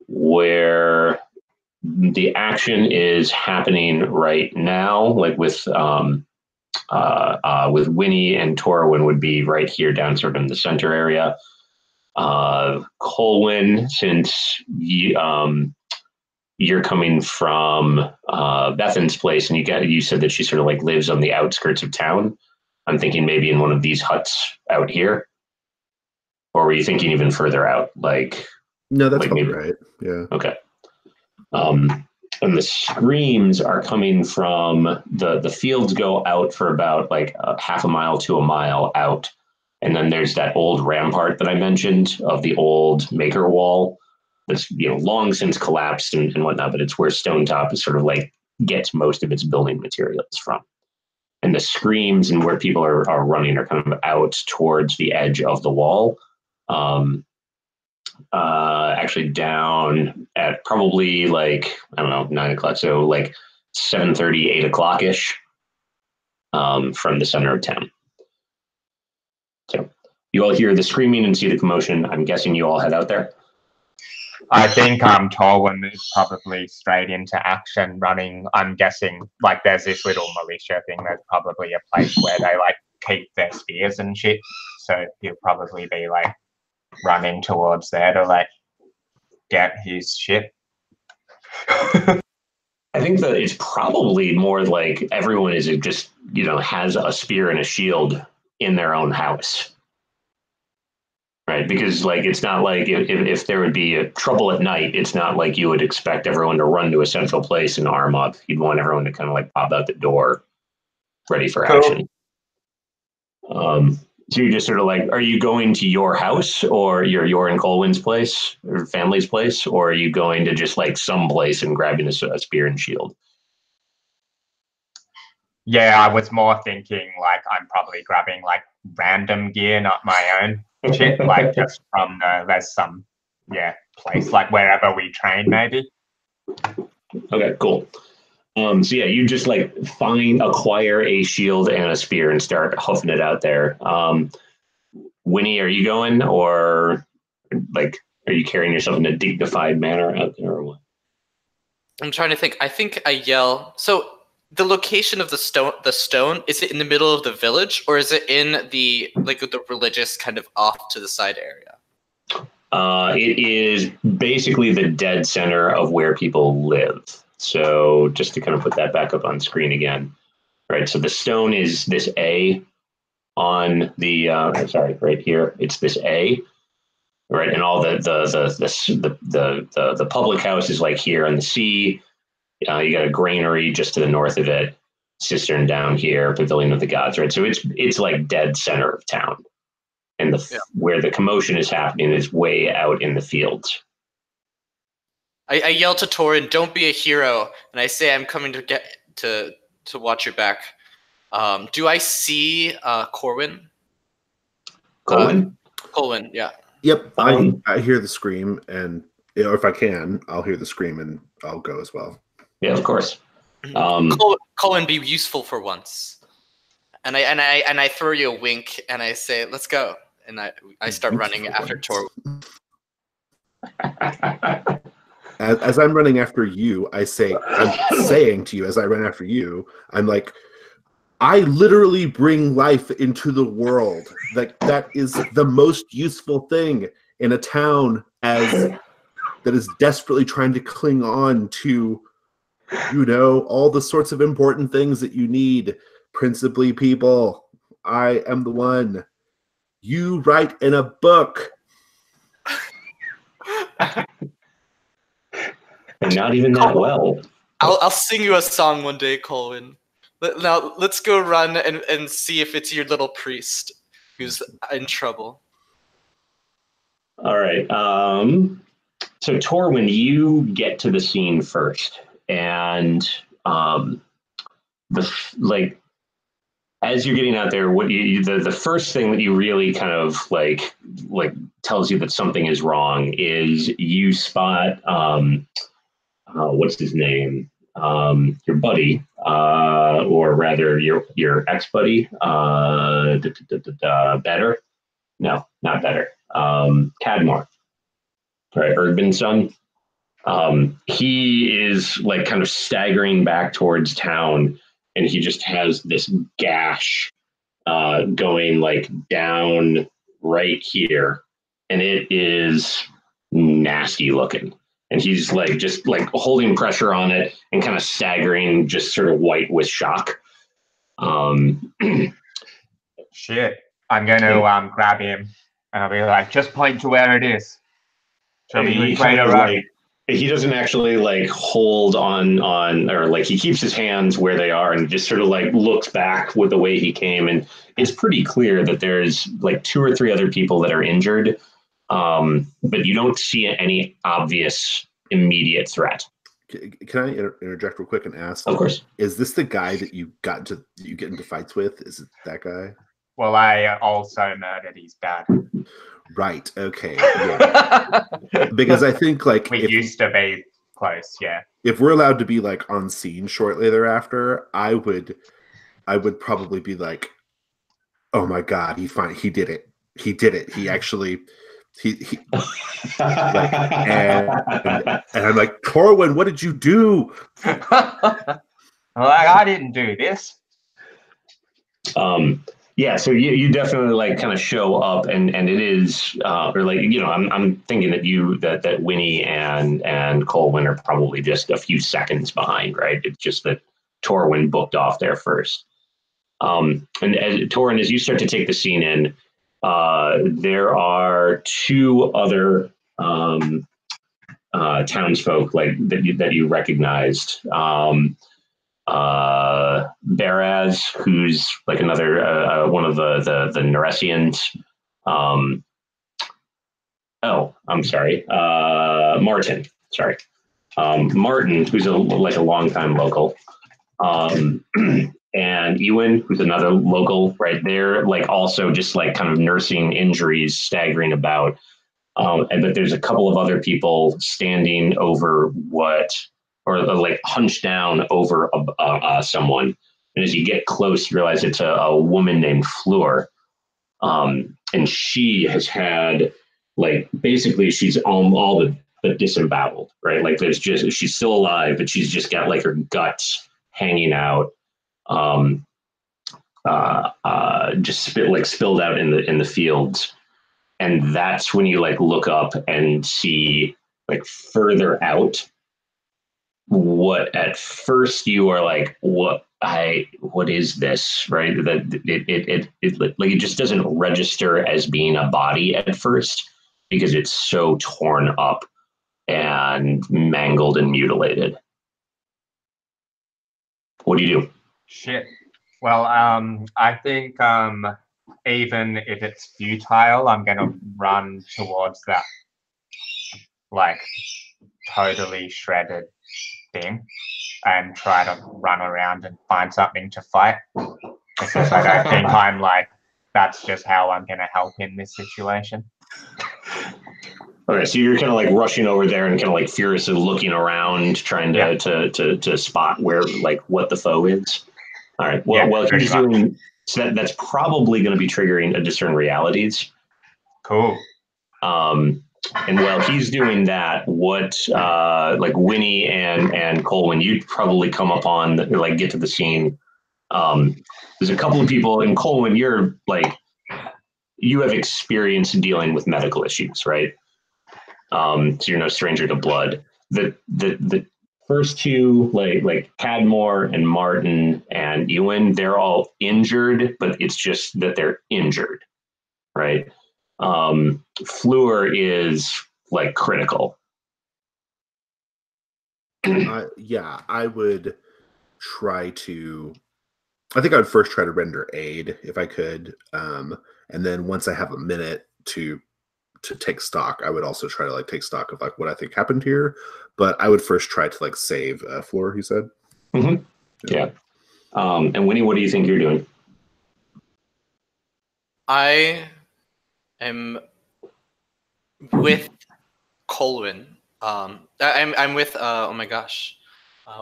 where the action is happening right now, like with Winnie and Torwen would be right here down sort of in the center area. Colwyn, since you're coming from Bethan's place, and you said that she sort of like lives on the outskirts of town. I'm thinking maybe in one of these huts out here. Or were you thinking even further out? No, that's probably right. Yeah. Okay. And the screams are coming from the fields go out for about like half a mile to a mile out. And then there's that old rampart that I mentioned of the old maker wall that's long since collapsed and whatnot, but it's where Stonetop is sort of like gets most of its building materials from. And the screams and where people are running are kind of out towards the edge of the wall. Actually down at probably like, I don't know, 9 o'clock. So like 7:30, 8 o'clock ish from the center of town. So you all hear the screaming and see the commotion. I'm guessing you all head out there. I think Torwen is probably straight into action running. I'm guessing like there's this little militia thing. There's probably a place where they like keep their spears and shit. So he'll probably be like running towards there to like get his shit. I think that it's probably more like everyone is just, has a spear and a shield in their own house. Right, because like it's not like if there would be a trouble at night, it's not like you would expect everyone to run to a central place and arm up. You'd want everyone to kind of like pop out the door, ready for action. So you're just sort of like, are you going to your house or you're in Colwyn's place or family's place, or are you going to just like some place and grabbing a spear and shield? Yeah, I was more thinking like I'm probably grabbing like random gear, not my own shit, like just from there's some place like wherever we train maybe. Okay, cool. So yeah, you just like acquire a shield and a spear and start hoofing it out there. Winnie, are you going, or like are you carrying yourself in a dignified manner out there, or what? I'm trying to think. I think I yell. So the location of the stone, is it in the middle of the village, or is it in the religious kind of off to the side area? It is basically the dead center of where people live. So just to kind of put that back up on screen again, right? So the stone is this A on the right here. It's this A, right? And all the public house is like here on the sea. You got a granary just to the north of it, cistern down here, pavilion of the gods, right? So it's like dead center of town, and where the commotion is happening is way out in the fields. I yell to Torwen, "Don't be a hero," and I say, "I'm coming to get to watch your back." Do I see Corwin? Colwyn? Colwyn, yeah. Yep, I hear the scream, and if I can, I'll hear the scream and I'll go as well. Yeah, of course. Colwyn, be useful for once. And I throw you a wink and I say, "Let's go." And I start running after Torwen. As I'm running after you, I'm saying to you as I run after you, I'm like, I literally bring life into the world. Like that is the most useful thing in a town that is desperately trying to cling on to, all the sorts of important things that you need, principally people. I am the one. You write in a book. And not even that well. I'll sing you a song one day, Colwyn. Now let's go run and see if it's your little priest who's in trouble. All right. So Torwen, you get to the scene first, and as you're getting out there, the first thing that you really kind of like tells you that something is wrong is you spot what's his name? Your buddy, or rather your ex-buddy, Better? No, not Better. Cadmore, right? Erdman's son. He is like kind of staggering back towards town, and he just has this gash going like down right here, and it is nasty looking. And he's like just like holding pressure on it and kind of staggering, just sort of white with shock. Shit. I'm going to grab him and I'll be like, just point to where it is. Show me which way to run. He doesn't actually like hold on, or like he keeps his hands where they are and just sort of like looks back with the way he came. And it's pretty clear that there's like 2 or 3 other people that are injured. But you don't see any obvious immediate threat. Can I interject real quick and ask? Of course. Is this the guy that you get into fights with? Is it that guy? Well, I also murdered his dad. Right. Okay. Yeah. Because I think like we used to be close. Yeah. If we're allowed to be like on scene shortly thereafter, I would probably be like, "Oh my God, he did it. He did it. He actually." Like, and I'm like, Torwen, what did you do? Like, I didn't do this. Yeah, so you definitely like kind of show up, and it is or like I'm thinking that Winnie and Colwyn are probably just a few seconds behind, right? It's just that Torwen booked off there first. And Torwen, as you start to take the scene in, there are 2 other townsfolk like that you recognized. Baraz, who's like another one of the Neresians. I'm sorry. Martin. Sorry. Martin, who's a longtime local. And Ewan, who's another local, right there, like also just like kind of nursing injuries, staggering about. But there's a couple of other people standing over what or like hunched down over someone. And as you get close, you realize it's a woman named Fleur. And she has had, like, basically she's all but disemboweled, right? Like she's still alive, but she's just got like her guts hanging out, just spilled out in the fields. And that's when you like look up and see like further out what at first you are like, what is this, right? That it just doesn't register as being a body at first because it's so torn up and mangled and mutilated. What do you do? Shit. Well, I think even if it's futile, I'm gonna run towards that like totally shredded thing and try to run around and find something to fight. Because I don't think I'm like, that's just how I'm gonna help in this situation. Okay, so you're kind of like rushing over there and kind of like furiously looking around, trying to spot where, like, what the foe is. All right. Well, he's doing. So that's probably going to be triggering a discern realities. Cool. And while he's doing that, what like Winnie and Colwyn, you'd probably come up on like get to the scene. There's a couple of people, and Colwyn, you're like, you have experience dealing with medical issues, right? So you're no stranger to blood. The first two, like Cadmore and Martin and Ewan, they're all injured, but it's just that they're injured, right? Fleur is like critical. Yeah, I would try to. I think I would first try to render aid if I could, and then once I have a minute to take stock, I would also try to like take stock of like what I think happened here. But I would first try to like save Fleur. He said. Mm-hmm. Yeah. And Winnie, what do you think you're doing? I am with Colwyn. I'm with oh my gosh,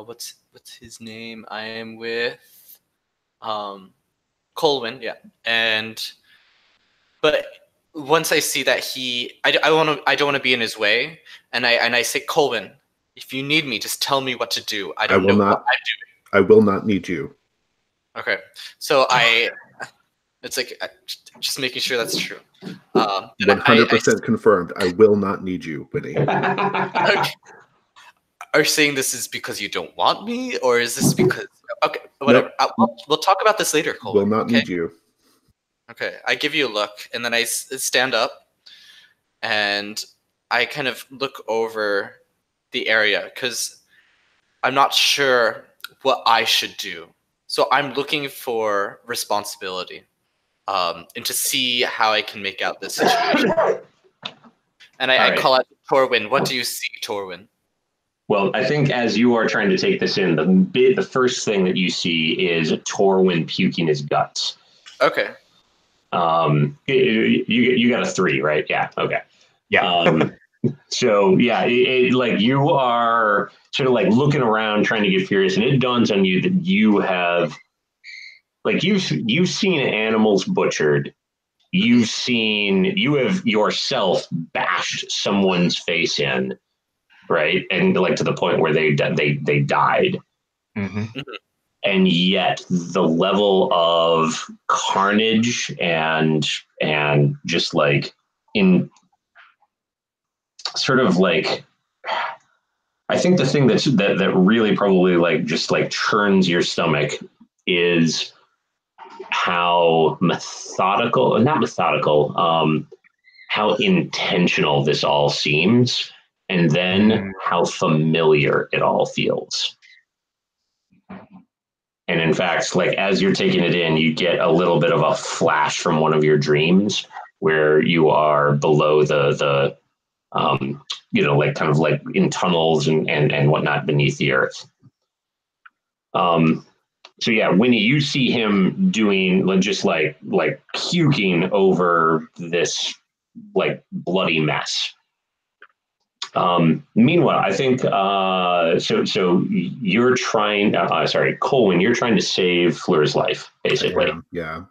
what's his name? I am with Colwyn, yeah. But once I see that I don't want to be in his way, and I say, Colwyn, if you need me, just tell me what to do. I don't know what I'm doing. I will not need you. Okay, so it's like just making sure that's true. 100% confirmed. I will not need you, Winnie. Okay. Are you saying this is because you don't want me, or is this because? Okay, whatever. Nope. We'll talk about this later, Colwyn. Will not need you. Okay, I give you a look, and then I stand up, and I kind of look over the area because I'm not sure what I should do. So I'm looking for responsibility, and to see how I can make out this situation. And I call out Torwen. What do you see, Torwen? Well, I think as you are trying to take this in, the first thing that you see is Torwen puking his guts. Okay. You got a 3, right? Yeah. Okay. Yeah. So yeah, like you are sort of like looking around trying to get furious, and it dawns on you that you have, like, you've seen animals butchered. You have yourself bashed someone's face in, right? And like to the point where they died. Mm-hmm. And yet the level of carnage and just like in sort of like, I think the thing that really probably like just like churns your stomach is how how intentional this all seems, and then how familiar it all feels. And in fact, like as you're taking it in, you get a little bit of a flash from one of your dreams where you are below the like kind of like in tunnels and whatnot beneath the earth. So yeah, Winnie, you see him doing just like puking over this like bloody mess. Meanwhile, I think so you're trying. Sorry, Colwyn, you're trying to save Fleur's life, basically. Yeah.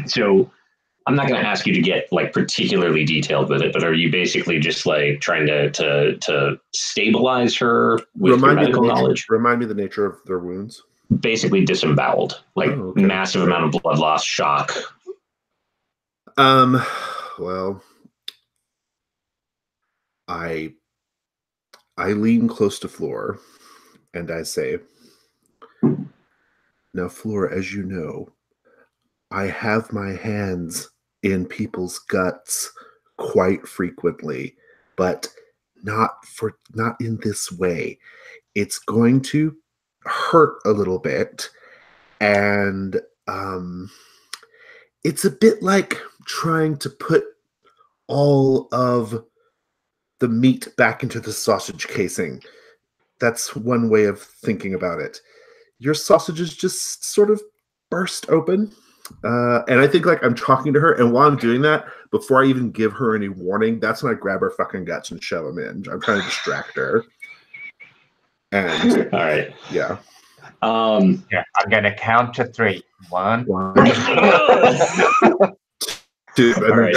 So I'm not going to ask you to get like particularly detailed with it, but are you basically just like trying to stabilize her with your medical knowledge? Remind me the nature of their wounds. Basically disemboweled, like massive amount of blood loss, shock. Well, I lean close to Fleur and I say, now, Fleur, as you know, I have my hands in people's guts quite frequently, but not in this way. It's going to hurt a little bit, and it's a bit like trying to put all of the meat back into the sausage casing. That's one way of thinking about it. Your sausages just sort of burst open. And I think like I'm talking to her, and while I'm doing that, before I even give her any warning, that's when I grab her fucking guts and shove them in. I'm trying to distract her. And all right. Yeah. I'm gonna count to 3. 1. 2. All right.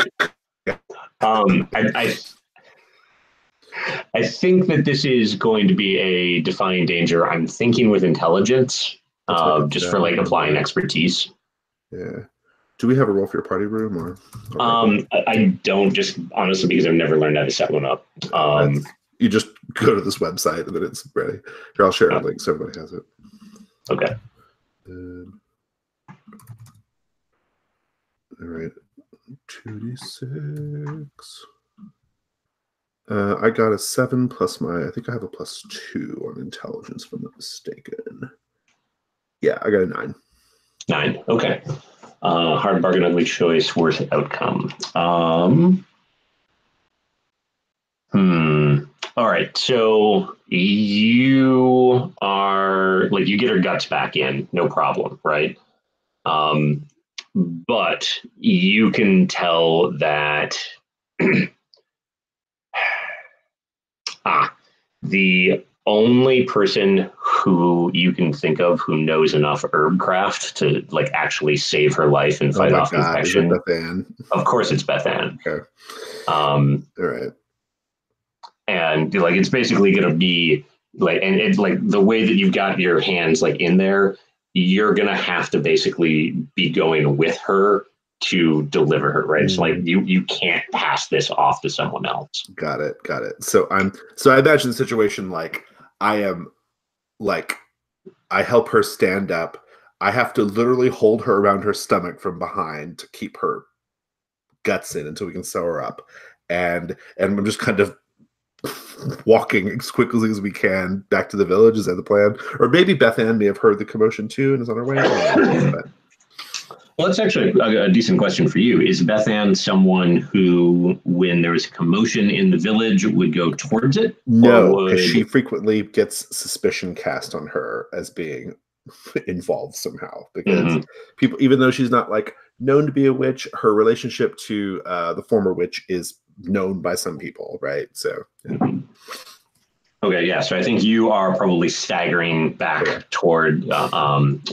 I think that this is going to be a defying danger. I'm thinking with intelligence, just for like applying expertise. Yeah. Do we have a roll for your party room, or? I don't, just honestly because I've never learned how to set one up. You just go to this website and then it's ready. Here, I'll share a link so everybody has it. Okay. All right. 2d6. I got a 7 plus I think I have a +2 on intelligence, if I'm not mistaken. Yeah, I got a 9. 9. Okay. Hard bargain, ugly choice, worst outcome. All right. So you are like, you get her guts back in, no problem, right? But you can tell that the only person who you can think of who knows enough herbcraft to like actually save her life and fight off infection. Is it Bethan? Of course it's Bethan. Okay. All right. And like, it's basically going to be like, and it's like the way that you've got your hands like in there, you're going to have to basically be going with her to deliver her, right? It's like you can't pass this off to someone else. Got it. So I imagine the situation like I help her stand up. I have to literally hold her around her stomach from behind to keep her guts in until we can sew her up. And I'm just kind of walking as quickly as we can back to the village. Is that the plan? Or maybe Bethan may have heard the commotion too and is on her way. Well, that's actually a decent question for you. Is Bethan someone who, when there was a commotion in the village, would go towards it? No, because she frequently gets suspicion cast on her as being involved somehow. Because people, even though she's not like known to be a witch, her relationship to the former witch is known by some people, right? So. Yeah. Okay, yeah. So I think you are probably staggering back towards them.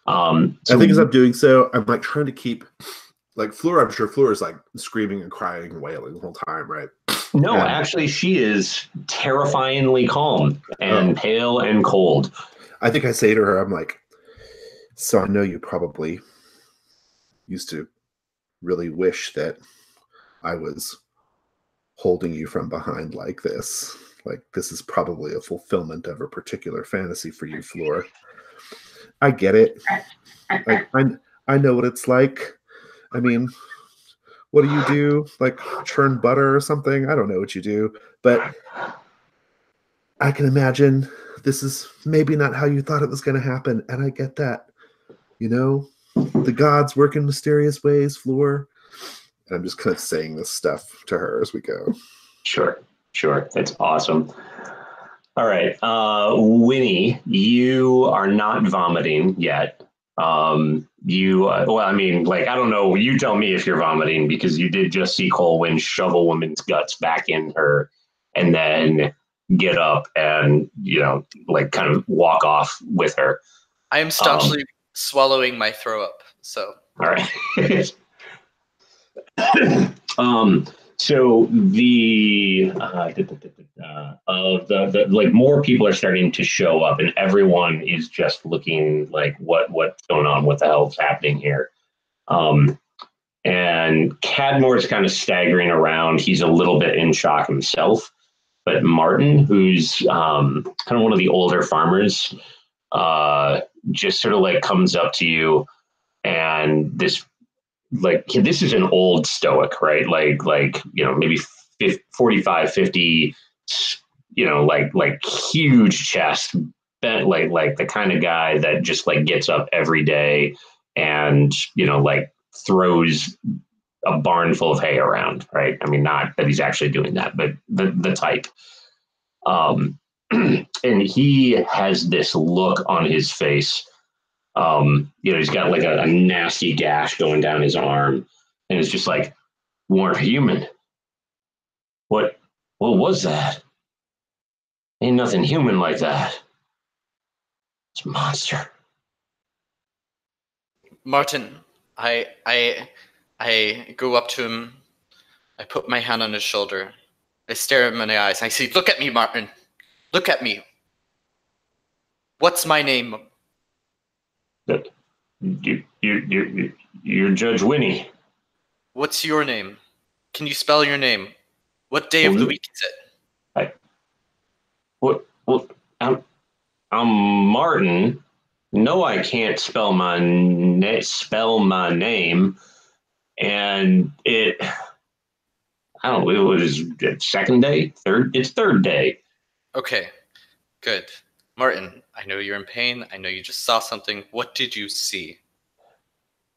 I think as I'm doing so, I'm like trying to keep like Fleur. I'm sure Fleur is like screaming and crying and wailing the whole time, right? No, actually, she is terrifyingly calm and pale and cold. I think I say to her, I'm like, so I know you probably used to really wish that I was holding you from behind like this. Like, this is probably a fulfillment of a particular fantasy for you, Fleur. I get it. Like, I know what it's like. I mean, what do? Like, churn butter or something? I don't know what you do. But I can imagine this is maybe not how you thought it was going to happen. And I get that. You know, the gods work in mysterious ways, Fleur. And I'm just kind of saying this stuff to her as we go. Sure. That's awesome. All right. Winnie, you are not vomiting yet. Well, I mean, like, I don't know. You tell me if you're vomiting because you did just see Colwyn shove a woman's guts back in her and then get up and, like kind of walk off with her. I am staunchly swallowing my throw up. So. All right. So the like more people are starting to show up, and everyone is just looking like what's going on, what the hell's happening here. And Cadmore's kind of staggering around. He's a little bit in shock himself. But Martin, who's kind of one of the older farmers, just sort of like comes up to you, and this is an old stoic, right? Like maybe 45, 50, like huge chest, bent like the kind of guy that just like gets up every day and like throws a barn full of hay around, right? I mean, not that he's actually doing that, but the type. And he has this look on his face. He's got like a nasty gash going down his arm, and it's just like, more human. What was that? Ain't nothing human like that. It's a monster. Martin, I go up to him. I put my hand on his shoulder. I stare him in the eyes. I say, "Look at me, Martin. Look at me. What's my name?" You're Judge Winnie. What's your name? Can you spell your name? What day of the week is it? I'm Martin. No, I can't spell my name, and it. I don't know. It was second day, third. It's third day. Okay, good. Martin, I know you're in pain. I know you just saw something. What did you see?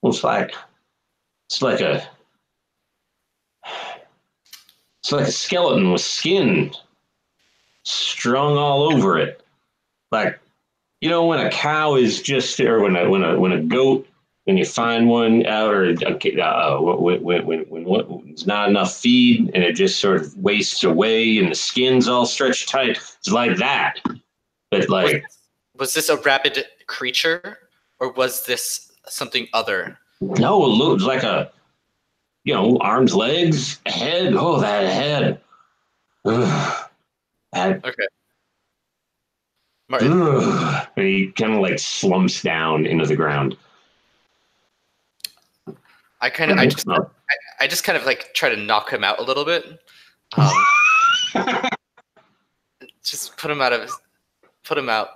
Well, it's like a skeleton with skin strung all over it. Like, when a cow is just, or when a goat, when you find one out, or when there's not enough feed and it just sort of wastes away and the skin's all stretched tight. It's like that. But like, was this a rabid creature, or was this something other? No, it looks like a, arms, legs, head. Oh, that head. Okay. Martin. And he kind of like slumps down into the ground. I just kind of like try to knock him out a little bit. Just put him out.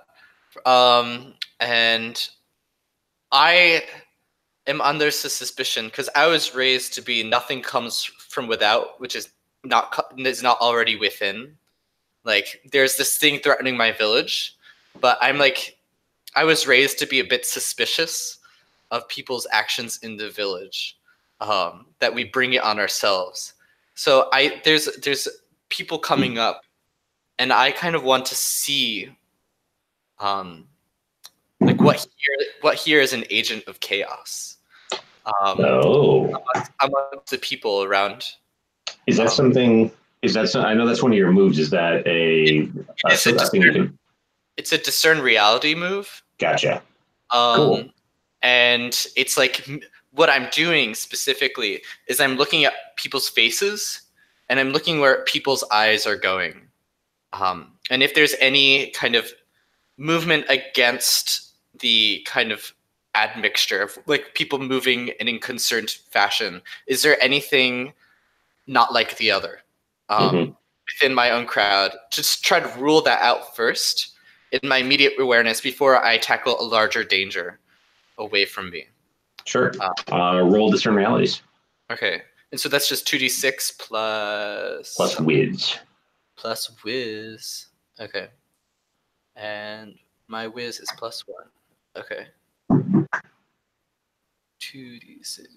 And I am under suspicion because I was raised to be nothing comes from without, which is not already within. Like, there's this thing threatening my village, but I was raised to be a bit suspicious of people's actions in the village, that we bring it on ourselves. So there's people coming up, and I kind of want to see, like what here is an agent of chaos. Amongst the people around. Is that something? I know that's one of your moves. Is that it's a discern reality move. Gotcha. Cool. And it's like what I'm doing specifically is I'm looking at people's faces and I'm looking where people's eyes are going. And if there's any kind of movement against the kind of admixture of like people moving in a concerned fashion, is there anything not like the other within my own crowd? Just try to rule that out first in my immediate awareness before I tackle a larger danger away from me. Sure. Roll discern realities. Okay. And so that's just 2d6 plus whiz. Plus whiz. Okay. And my whiz is +1. Okay. 2d6.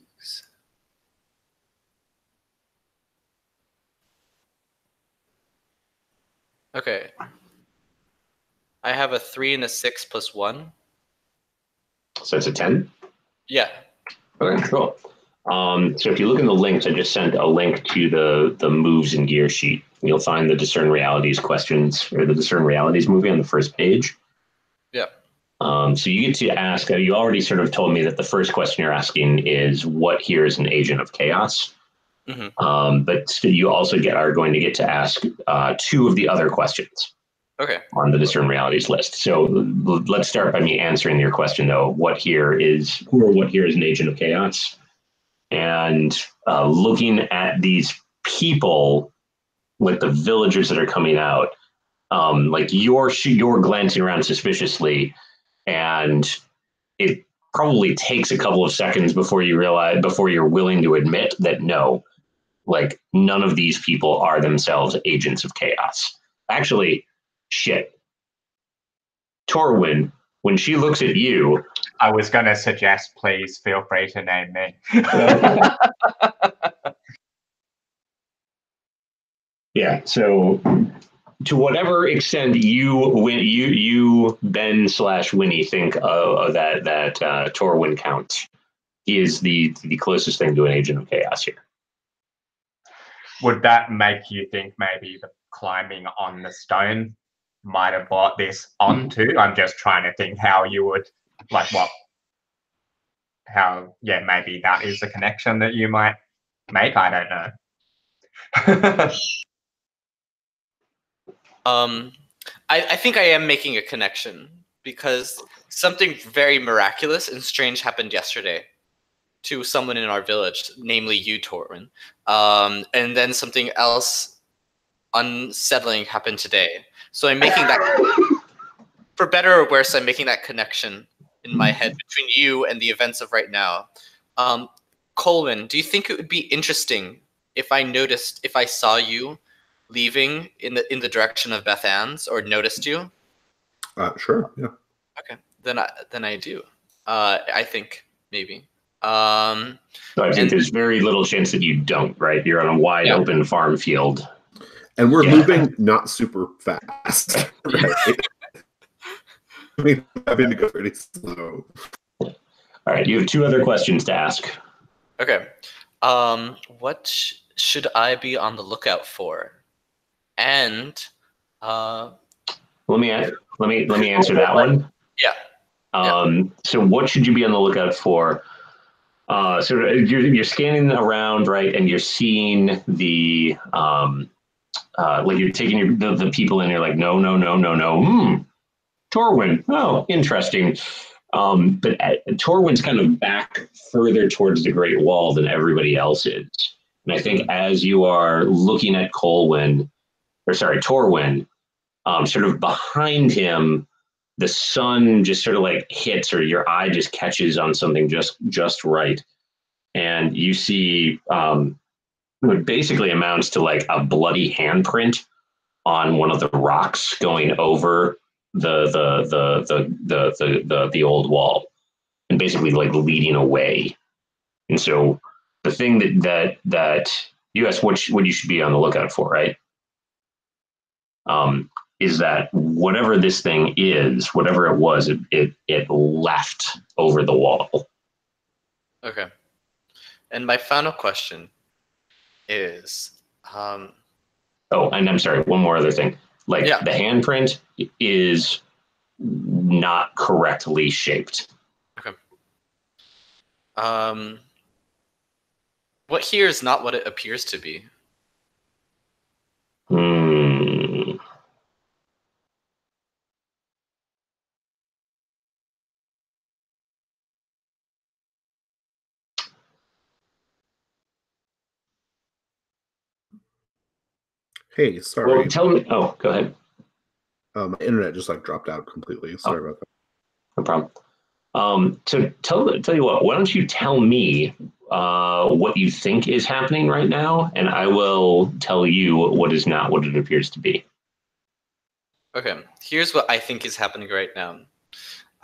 Okay. I have a 3 and a 6 +1. So it's a 10? Yeah. Okay, cool. So if you look in the links, I just sent a link to the moves and gear sheet. You'll find the Discern Realities questions, or the Discern Realities movie on the first page. Yeah. So you get to ask, you already sort of told me that the first question you're asking is what here is an agent of chaos. But you also are going to get to ask 2 of the other questions on the Discern Realities list. So let's start by me answering your question, though. What here is an agent of chaos? And looking at these people with the villagers that are coming out, like you're glancing around suspiciously, and it probably takes a couple of seconds before you're willing to admit that no, like none of these people are themselves agents of chaos. Actually, shit. Torwen, when she looks at you, I was going to suggest, please feel free to name me. Yeah. So, to whatever extent you Ben/Winnie think that Torwen counts, he is the closest thing to an agent of chaos here. Would that make you think maybe the climbing on the stone might have brought this on too? I'm just trying to think how you would, like what, how, yeah, maybe that is a connection that you might make. I don't know. I think I am making a connection because something very miraculous and strange happened yesterday to someone in our village, namely you, Torwen. And then something else unsettling happened today. So I'm making that, for better or worse, I'm making that connection in my head between you and the events of right now. Colwyn, do you think it would be interesting if I saw you leaving in the direction of Bethan's, or noticed you? Sure. Yeah. Okay, then I do. I think maybe. So I think there's very little chance that you don't. Right, you're on a wide open farm field, and we're moving not super fast. Right? I mean, having to go pretty slow. All right, you have 2 other questions to ask. Okay. What should I be on the lookout for? And let me answer that one. Yeah. So what should you be on the lookout for? So you're scanning around, right, and you're seeing the like you're taking the people in. You're like, no. Torwen. Oh, interesting. But Torwen's kind of back further towards the Great Wall than everybody else is. And I think as you are looking at Torwen, sort of behind him, the sun just sort of like hits, or your eye just catches on something just right. And you see what basically amounts to like a bloody handprint on one of the rocks going over the old wall, and basically like leading away. And so the thing that you asked what you should be on the lookout for, right? Is that whatever this thing is, whatever it was, it left over the wall. Okay. And my final question is, oh, and I'm sorry, one more other thing. Like the handprint is not correctly shaped. Okay. What here is not what it appears to be. Hey, sorry. Well, tell me. Oh, go ahead. My internet just like dropped out completely. Sorry about that. No problem. So tell you what. Why don't you tell me what you think is happening right now, and I will tell you what is not what it appears to be. Okay. Here's what I think is happening right now.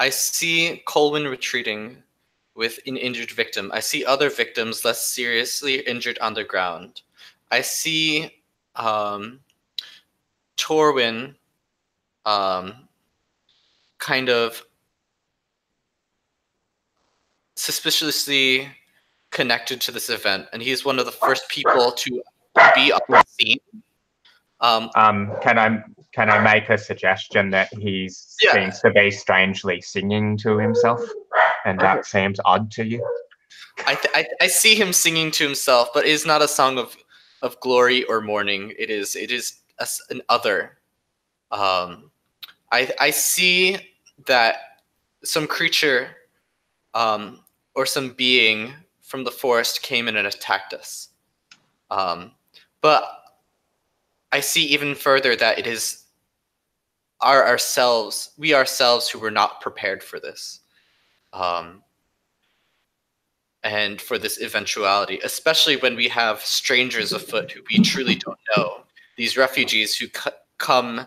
I see Colwyn retreating with an injured victim. I see other victims less seriously injured on the ground. I see Torwen kind of suspiciously connected to this event, and he's one of the first people to be on the scene. Can I make a suggestion that he seems to be strangely singing to himself, and that seems odd to you? I see him singing to himself, but it is not a song of glory or mourning. It is an other. I see that some creature or some being from the forest came in and attacked us. But I see even further that it is we ourselves who were not prepared for this. And for this eventuality, especially when we have strangers afoot who we truly don't know. These refugees who come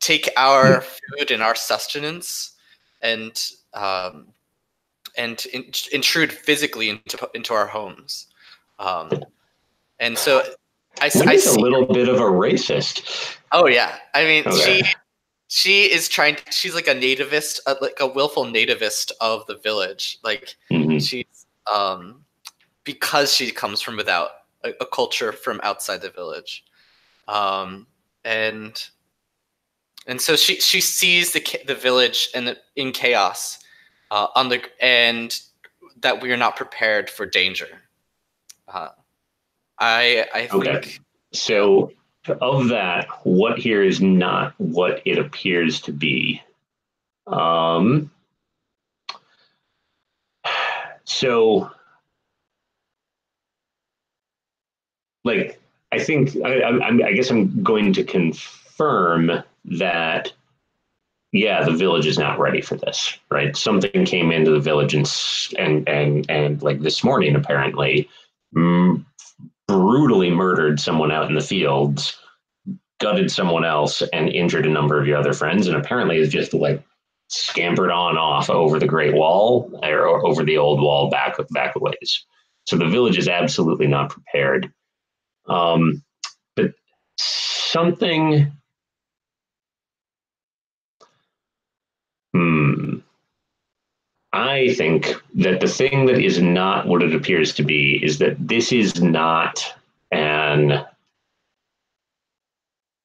take our food and our sustenance and intrude physically into our homes. And so I see a little bit of a racist. Oh yeah, I mean Okay. she is trying. She's like a nativist, like a willful nativist of the village. Like she's because she comes from without a culture from outside the village, and so she sees the village and in chaos, and that we are not prepared for danger. I think so. Of that, what here is not what it appears to be. So, like, I think I guess I'm going to confirm that. Yeah, the village is not ready for this, right? Something came into the village and like this morning apparently. Brutally murdered someone out in the fields, gutted someone else, and injured a number of your other friends, and apparently is just like scampered on off over the Great Wall or over the old wall back a ways. So the village is absolutely not prepared. But something. I think that the thing that is not what it appears to be is that this is not and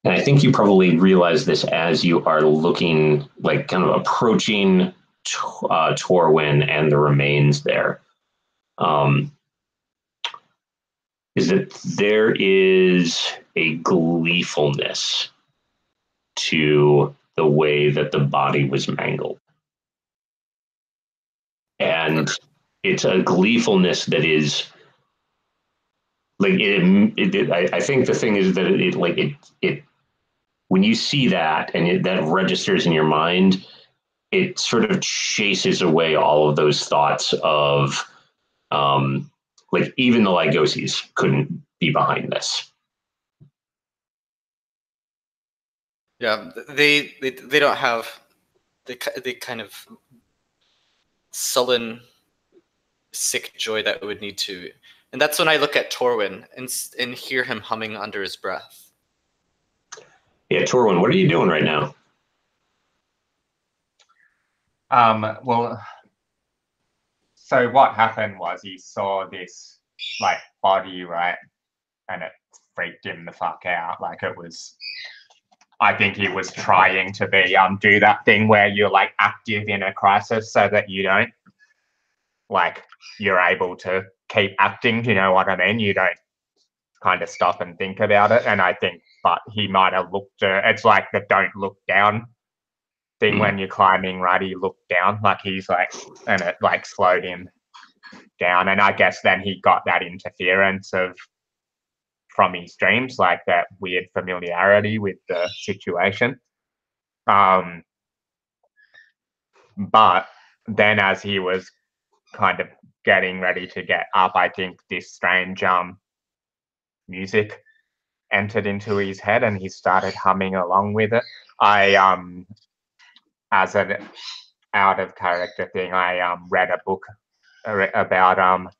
I think you probably realize this as you are looking, like kind of approaching Torwen and the remains there, is that there is a gleefulness to the way that the body was mangled. And it's a gleefulness that is like I think the thing is that it when you see that and that registers in your mind, it sort of chases away all of those thoughts of like even the Lygoses couldn't be behind this. Yeah, they don't have the kind of sullen, sick joy that would need to. And that's when I look at Torwen and hear him humming under his breath. Yeah, Torwen, what are you doing right now? Well, so what happened was he saw this like body, right, and it freaked him the fuck out. Like it was, I think he was trying to be do that thing where you're like active in a crisis so that you don't like you're able to keep acting. You know what I mean? You don't kind of stop and think about it. And I think, but he might have looked. It's like the don't look down thing when you're climbing, right? He looked down, like he's like, and it like slowed him down. And I guess then he got that interference from his dreams, like that weird familiarity with the situation. But then as he was kind of getting ready to get up, I think this strange music entered into his head and he started humming along with it. As an out of character thing, I read a book about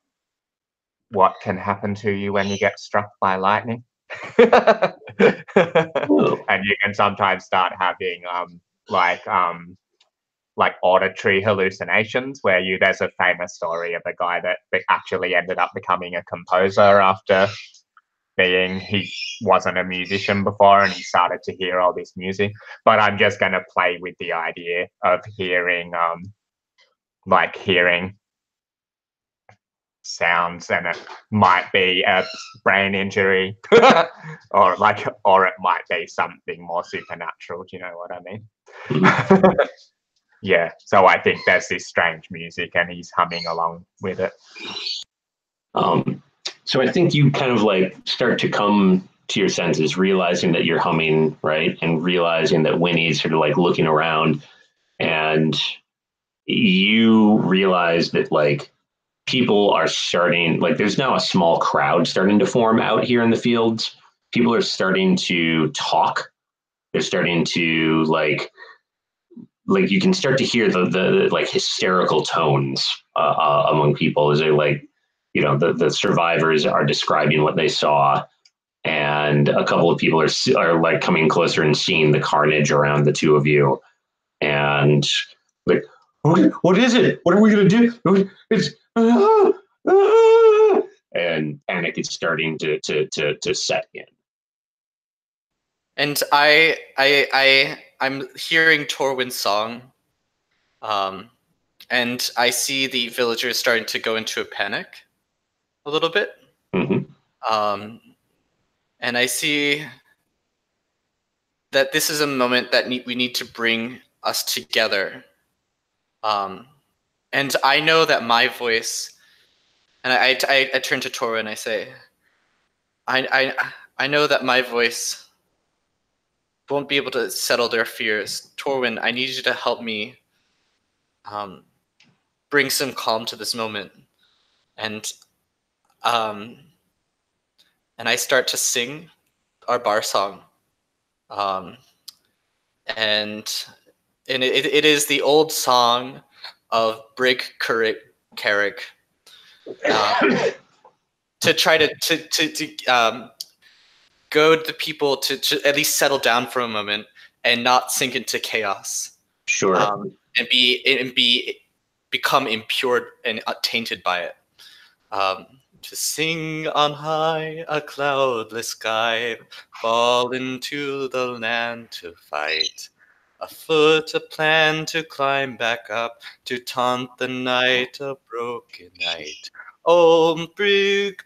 what can happen to you when you get struck by lightning. And you can sometimes start having like auditory hallucinations, where there's a famous story of a guy that actually ended up becoming a composer after he wasn't a musician before and he started to hear all this music. But I'm just going to play with the idea of hearing sounds, and it might be a brain injury or it might be something more supernatural. Do you know what I mean? Yeah, so I think there's this strange music and he's humming along with it. So I think you kind of like start to come to your senses, realizing that you're humming, right? And realizing that Winnie's sort of like looking around, and you realize that like people are starting, like there's now a small crowd starting to form out here in the fields. People are starting to talk. They're starting to like you can start to hear the like hysterical tones among people as they like, you know, the survivors are describing what they saw, and a couple of people are like coming closer and seeing the carnage around the two of you, and like, what is it? What are we gonna do? It's and panic is starting to set in. And I'm hearing Torwen's song, and I see the villagers starting to go into a panic a little bit. Mm-hmm. And I see that this is a moment that we need to bring us together. And I know that my voice, and I turn to Torwen and I say, I know that my voice won't be able to settle their fears. Torwen, I need you to help me bring some calm to this moment. And I start to sing our bar song. And it is the old song of Brig Carrick to try to goad the people to at least settle down for a moment and not sink into chaos. Sure. And become impure and tainted by it. To sing on high a cloudless sky, fall into the land to fight. Afoot a plan to climb back up, to taunt the night, a broken night. Old Brig,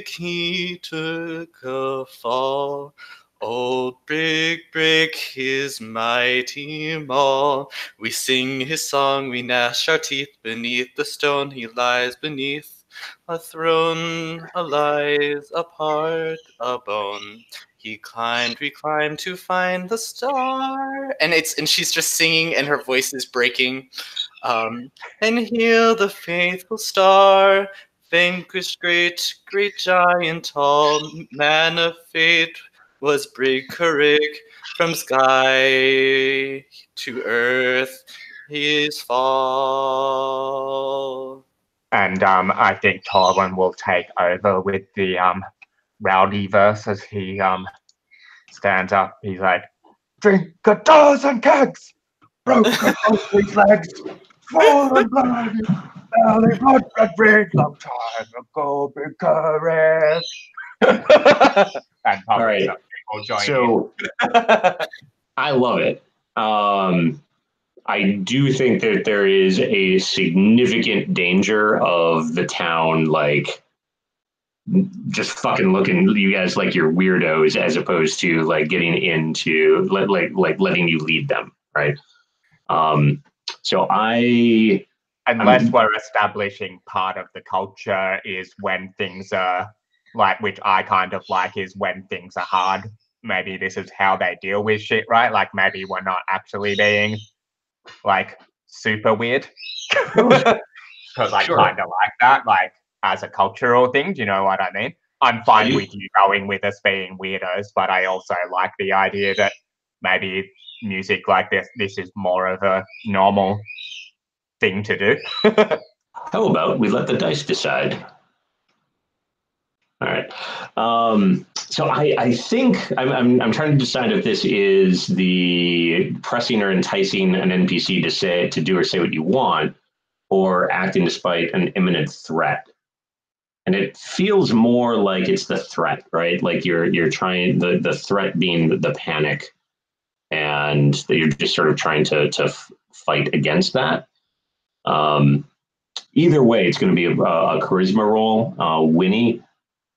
he took a fall. Old Brig, his mighty maul. We sing his song, we gnash our teeth beneath the stone he lies beneath. A throne, a lies, a part, a bone. We climbed to find the star. And she's just singing and her voice is breaking. And heal the faithful star. Vanquish great giant tall. Man of fate was Brig Carrick. From sky to earth his fall. And I think Torwen will take over with the rowdy verse as he stands up. He's like, drink a dozen kegs, broken his legs, swollen blood, belly blood red ring, long time ago, big courage. And all right. So I love it. I do think that there is a significant danger of the town, like, just fucking looking at you guys like you're weirdos, as opposed to like getting into like letting you lead them, right? So unless we're establishing part of the culture is when things are like, which I kind of like, is when things are hard. Maybe this is how they deal with shit, right? Like maybe we're not actually being like super weird, because I kind of like that, like as a cultural thing. Do you know what I mean? I'm fine with you going with us being weirdos, but I also like the idea that maybe music like this is more of a normal thing to do. How about we let the dice decide? All right. So I think I'm trying to decide if this is the pressing or enticing an NPC to do or say what you want, or acting despite an imminent threat. And it feels more like it's the threat, right? Like you're trying the threat being the panic, and that you're just sort of trying to fight against that. Either way, it's going to be a charisma roll, Winnie,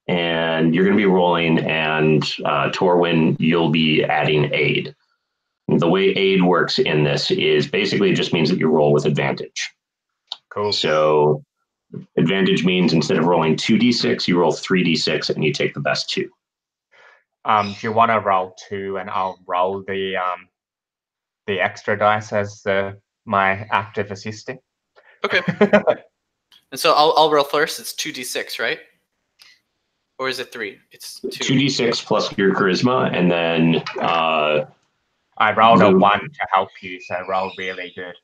and you're going to be rolling, and Torwen, you'll be adding aid. The way aid works in this is basically it just means that you roll with advantage. Cool. So advantage means instead of rolling 2d6, you roll 3d6 and you take the best two. Do you want to roll 2 and I'll roll the extra dice as my active assisting? Okay. And so I'll roll first. It's 2d6, right? Or is it 3? It's 2. 2d6 plus your charisma, and then I rolled a 1 to help you, so roll really good.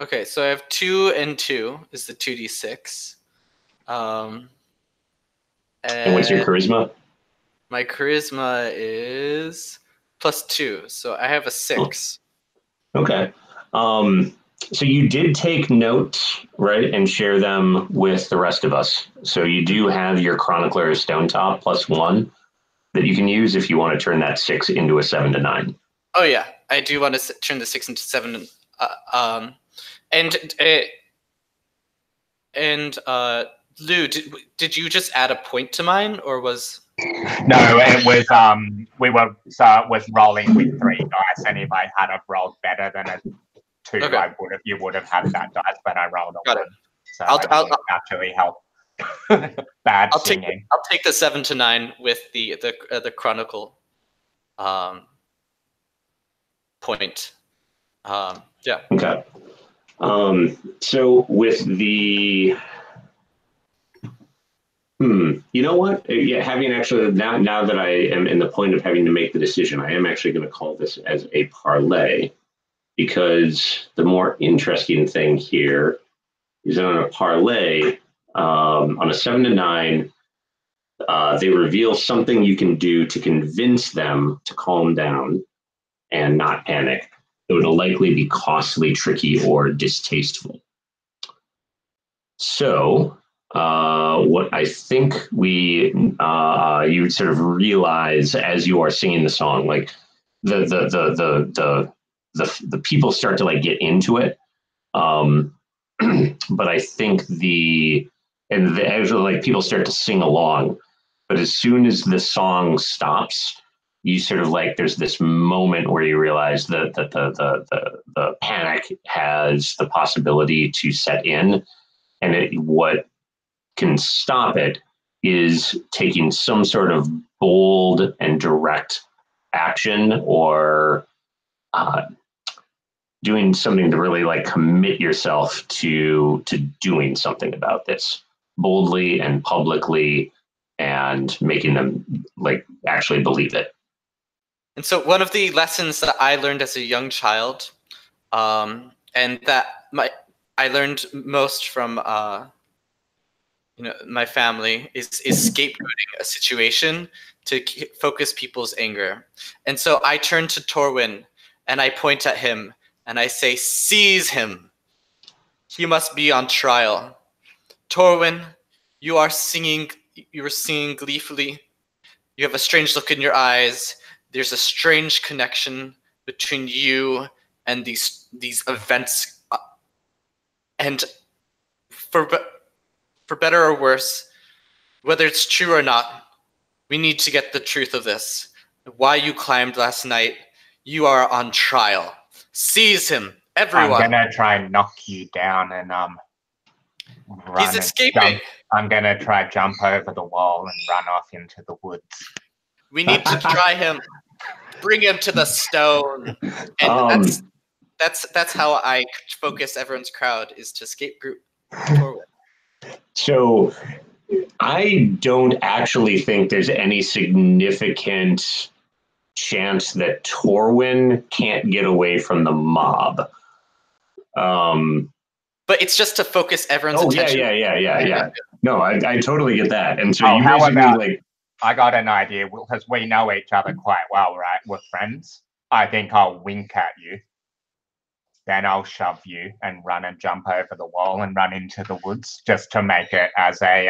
Okay, so I have 2 and 2 is the 2d6. And what's your charisma? My charisma is +2, so I have a 6. Okay. So you did take notes, right, and share them with the rest of us. So you do have your Chronicler Stonetop +1 that you can use if you want to turn that 6 into a 7 to 9. Oh yeah, I do want to turn the 6 into 7. Lou, did you just add a point to mine, or was? No, it was it was rolling with 3 dice, and if I had have rolled better than a 2, Okay. you would have had that dice, but I rolled a 1. So I'll actually help. Bad singing. I'll take the 7 to 9 with the Chronicle point. Yeah. Okay. So with the you know what? Yeah, having actually now that I am in the point of having to make the decision, I am actually going to call this as a parlay, because the more interesting thing here is that on a parlay, on a 7 to 9, they reveal something you can do to convince them to calm down and not panic. It would likely be costly, tricky, or distasteful. So what I think you sort of realize as you are singing the song, like the people start to like get into it, but I think actually like people start to sing along, but as soon as the song stops, you sort of like there's this moment where you realize that the panic has the possibility to set in, and what can stop it is taking some sort of bold and direct action, or doing something to really like commit yourself to doing something about this boldly and publicly, and making them like actually believe it. And so one of the lessons that I learned as a young child, and that I learned most from my family, is scapegoating a situation to focus people's anger. And so I turn to Torwen and I point at him and I say, "Seize him. He must be on trial." Torwen, you are singing gleefully. You have a strange look in your eyes. There's a strange connection between you and these events. And for better or worse, whether it's true or not, we need to get the truth of this. Why you climbed last night, you are on trial. Seize him, everyone. I'm gonna try and knock you down and run. He's escaping. I'm gonna try jump over the wall and run off into the woods. We need to try him. Bring him to the stone. And that's how I focus everyone's crowd, is to escape group forward. So I don't actually think there's any significant chance that Torwen can't get away from the mob. but it's just to focus everyone's Oh, attention. yeah. No, I totally get that. And so Oh, you how basically about- like, I got an idea because we know each other quite well, right? We're friends. I think I'll wink at you. Then I'll shove you and run and jump over the wall and run into the woods just to make it as a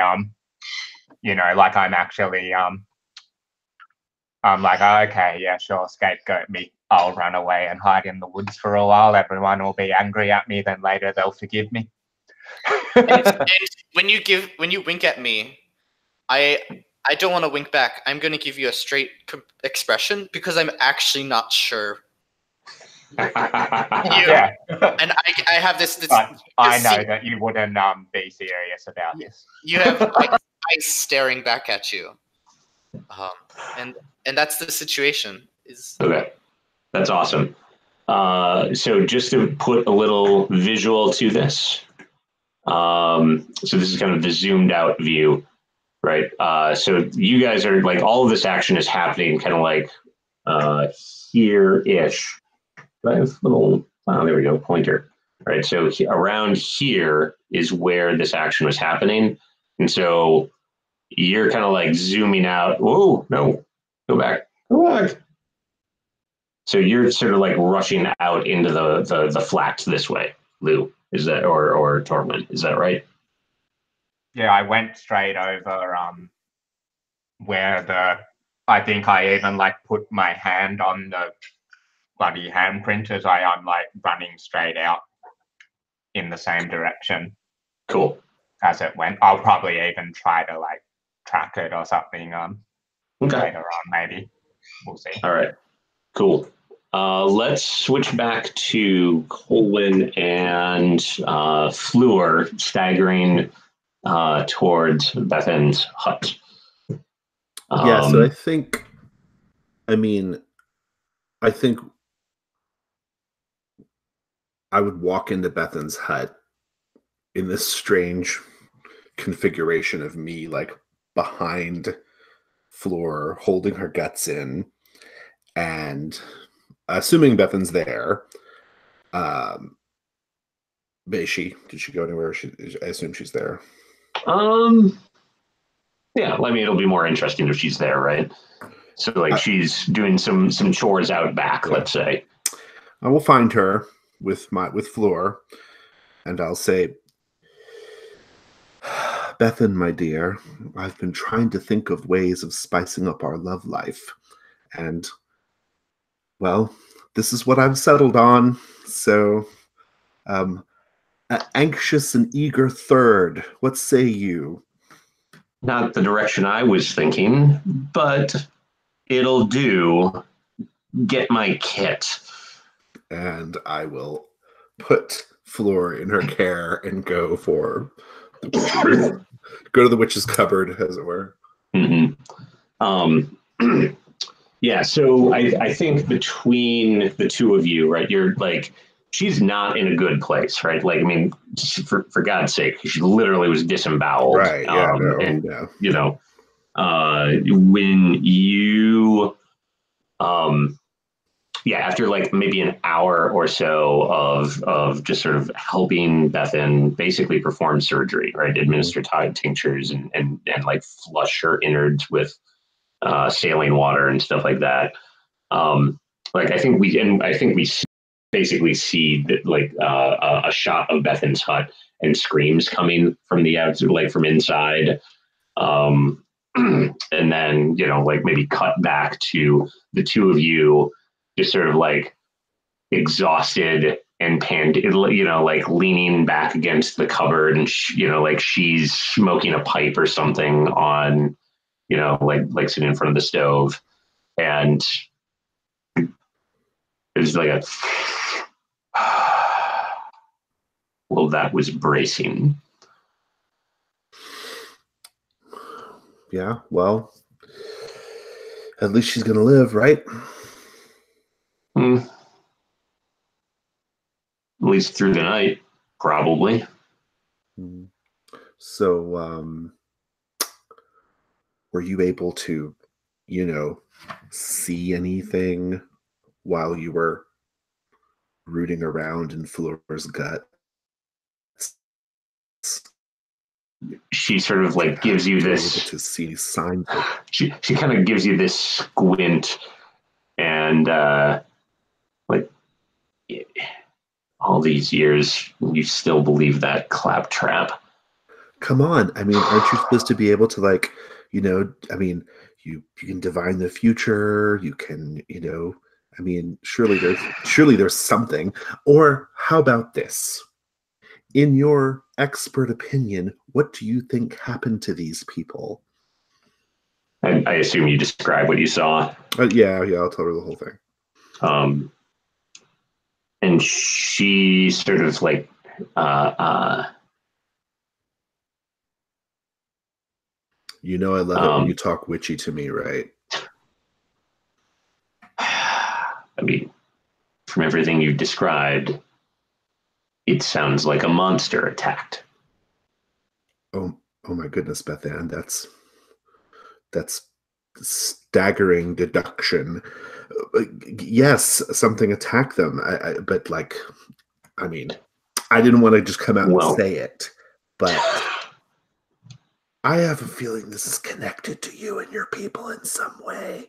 like I'm actually I'm like, oh, okay, yeah, sure, scapegoat me. I'll run away and hide in the woods for a while. Everyone will be angry at me, then later they'll forgive me. And when you wink at me, I don't want to wink back. I'm going to give you a straight expression because I'm actually not sure. Yeah. And I have this But I know that you wouldn't be serious about this. You have eyes staring back at you, and that's the situation. okay, that's awesome. So just to put a little visual to this, so this is kind of the zoomed out view, right? So you guys are like, all of this action is happening kind of like here-ish. Little, oh, there we go, pointer. Right, so around here is where this action was happening, and so you're kind of like zooming out. Whoa, no, go back. So you're sort of like rushing out into the flats this way, Lou. Is that or Torwen? Is that right? Yeah, I went straight over where I think I even like put my hand on the bloody handprint as I'm like running straight out in the same direction. Cool. As it went. I'll probably even try to like track it or something Okay. later on, maybe. We'll see. All right. Cool. Let's switch back to Colwyn and Fleur staggering towards Bethan's hut. Yeah, so I think I would walk into Bethan's hut in this strange configuration of me, like behind Fleur, holding her guts in, and assuming Bethan's there. But did she go anywhere? I assume she's there. Yeah, I mean, it'll be more interesting if she's there, right? So, like, she's doing some chores out back, let's say. I will find her with Fleur, and I'll say, Bethan, my dear, I've been trying to think of ways of spicing up our love life, and well, this is what I've settled on. So, an anxious and eager third. What say you? Not the direction I was thinking, but it'll do. Get my kit. And I will put Fleur in her care and go for go to the witch's cupboard, as it were. Mm-hmm. Yeah, so I think between the two of you, right, you're like, she's not in a good place, right? Like, I mean, for God's sake, she literally was disemboweled. Right, yeah, you know, when you, after like maybe an hour or so of just sort of helping Bethan basically perform surgery, right? Administer tinctures and like flush her innards with saline water and stuff like that. I think we basically see that like a shot of Bethan's hut and screams coming from the outside, like from inside. And then, like maybe cut back to the two of you just sort of like exhausted and like leaning back against the cupboard and, like she's smoking a pipe or something on, like sitting in front of the stove. And there's like a, well, that was bracing. Yeah, well, at least she's going to live, right? At least through the night, probably. So, were you able to, see anything while you were rooting around in Fleur's gut? she sort of like gives you this. Able to see signs. She kind of gives you this squint, and like all these years, you still believe that claptrap. Come on, I mean, aren't you supposed to be able to, like, I mean, you can divine the future, you can, I mean, surely there's something. Or how about this? In your expert opinion, what do you think happened to these people? I assume you describe what you saw. Yeah, I'll tell her the whole thing. And she sort of like I love it when you talk witchy to me, right? I mean, from everything you've described, it sounds like a monster attacked. Oh my goodness, Bethan, that's staggering deduction. Yes, something attacked them. But like, I mean, I didn't want to just come out and say it, but I have a feeling this is connected to you and your people in some way.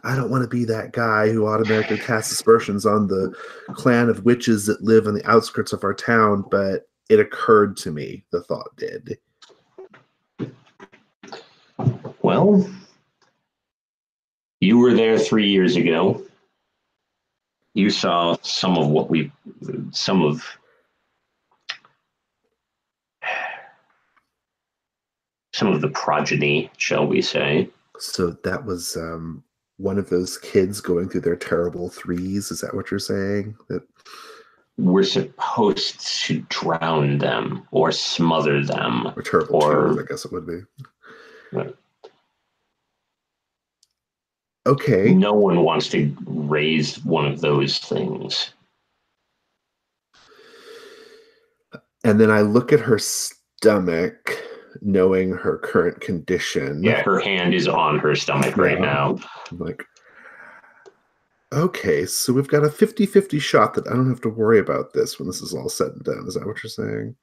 I don't want to be that guy who automatically casts aspersions on the clan of witches that live on the outskirts of our town, but it occurred to me, the thought did. Well, you were there 3 years ago. You saw some of the progeny, shall we say. So that was one of those kids going through their terrible threes. Is that what you're saying? That we're supposed to drown them or smother them. Or terrible twos, I guess it would be. Okay. No one wants to raise one of those things. And then I look at her stomach, knowing her current condition. Yeah, her hand is on her stomach right now. I'm like, okay, so we've got a 50-50 shot that I don't have to worry about this when this is all said and done. Is that what you're saying?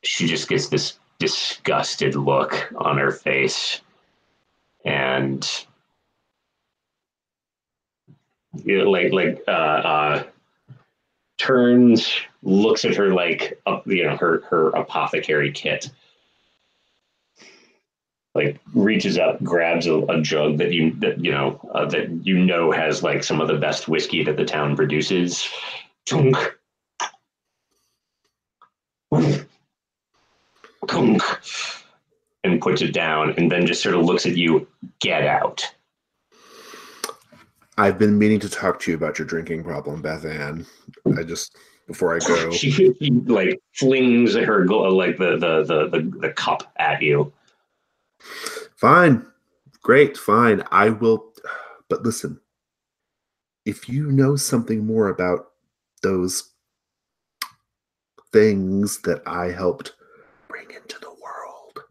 She just gets this disgusted look on her face. And turns, looks at her like her apothecary kit, like reaches up, grabs a jug that has like some of the best whiskey that the town produces, and puts it down, and then just sort of looks at you. Get out. I've been meaning to talk to you about your drinking problem, Bethan. Before I go, she like flings her the cup at you. Fine, great, fine. I will. But listen, if you know something more about those things that I helped bring into the world,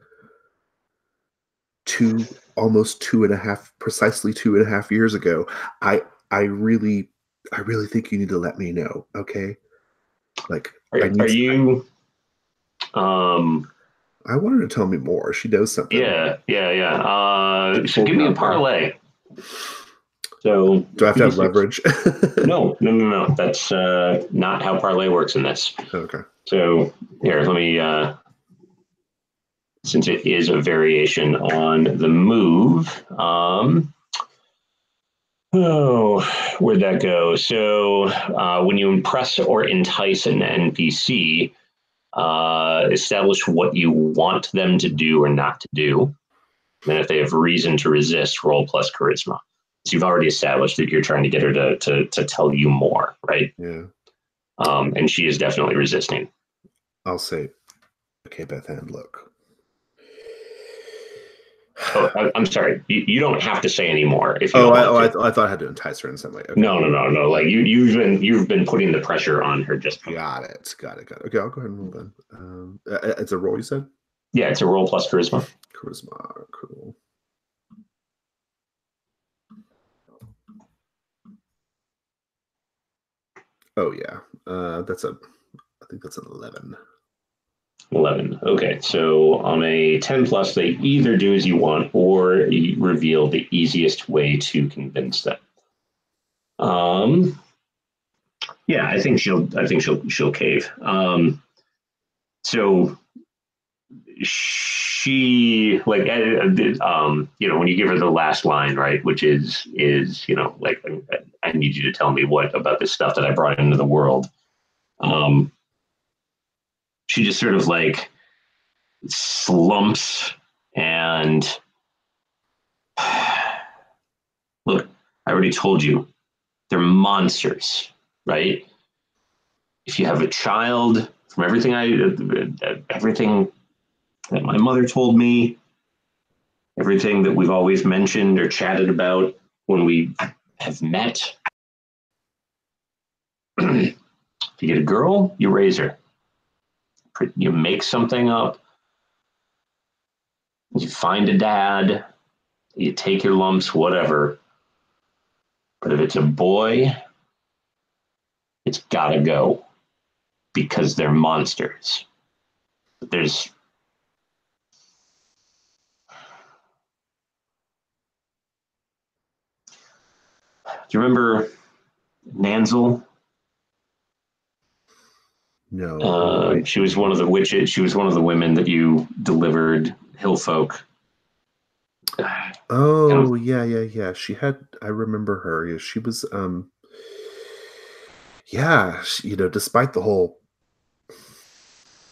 precisely 2.5 years ago, I really think you need to let me know. Okay, like, are you? I want her to tell me more. She knows something. Yeah. So give me a parlay. So do I have to have leverage? No. That's not how parlay works in this. Okay. So here, let me. Since it is a variation on the move. Where'd that go? So when you impress or entice an NPC, establish what you want them to do or not to do. And if they have reason to resist, roll plus charisma. So you've already established that you're trying to get her to tell you more, right? Yeah. And she is definitely resisting. I'll say, okay, Bethan, look. Oh, I'm sorry. You don't have to say any more. If you I thought I had to entice her in some way. Okay. No. Like you've been putting the pressure on her. Just got it. Okay, I'll go ahead and roll then. It's a roll, you said? Yeah, it's a roll plus charisma. Charisma, cool. Oh yeah, I think that's an 11. 11. Okay, so on a 10 plus, they either do as you want or you reveal the easiest way to convince them. Yeah, I think she'll cave. So she like when you give her the last line, right, which is like I need you to tell me what about this stuff that I brought into the world. She just sort of like slumps and look, I already told you they're monsters, right? If you have a child, from everything that my mother told me, everything that we've always mentioned or chatted about when we have met, if you get a girl, you raise her. You make something up. You find a dad. You take your lumps, whatever. But if it's a boy, it's gotta go because they're monsters. There's do you remember Nanzel? No. She was one of the witches. She was one of the women that you delivered Hillfolk. Oh, yeah. She had. I remember her. Yeah, she was. Yeah, despite the whole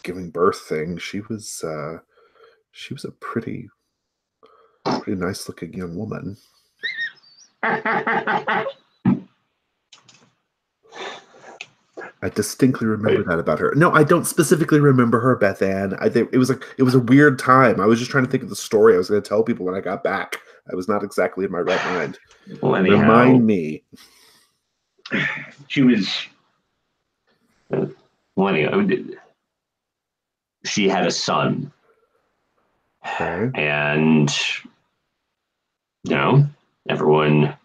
giving birth thing, she was a pretty nice looking young woman. I distinctly remember that about her. No, I don't specifically remember her, Bethan. I think it was a weird time. I was just trying to think of the story I was going to tell people when I got back. I was not exactly in my right mind. Well, anyhow, remind me. She was. Well, anyway, she had a son. Okay. And everyone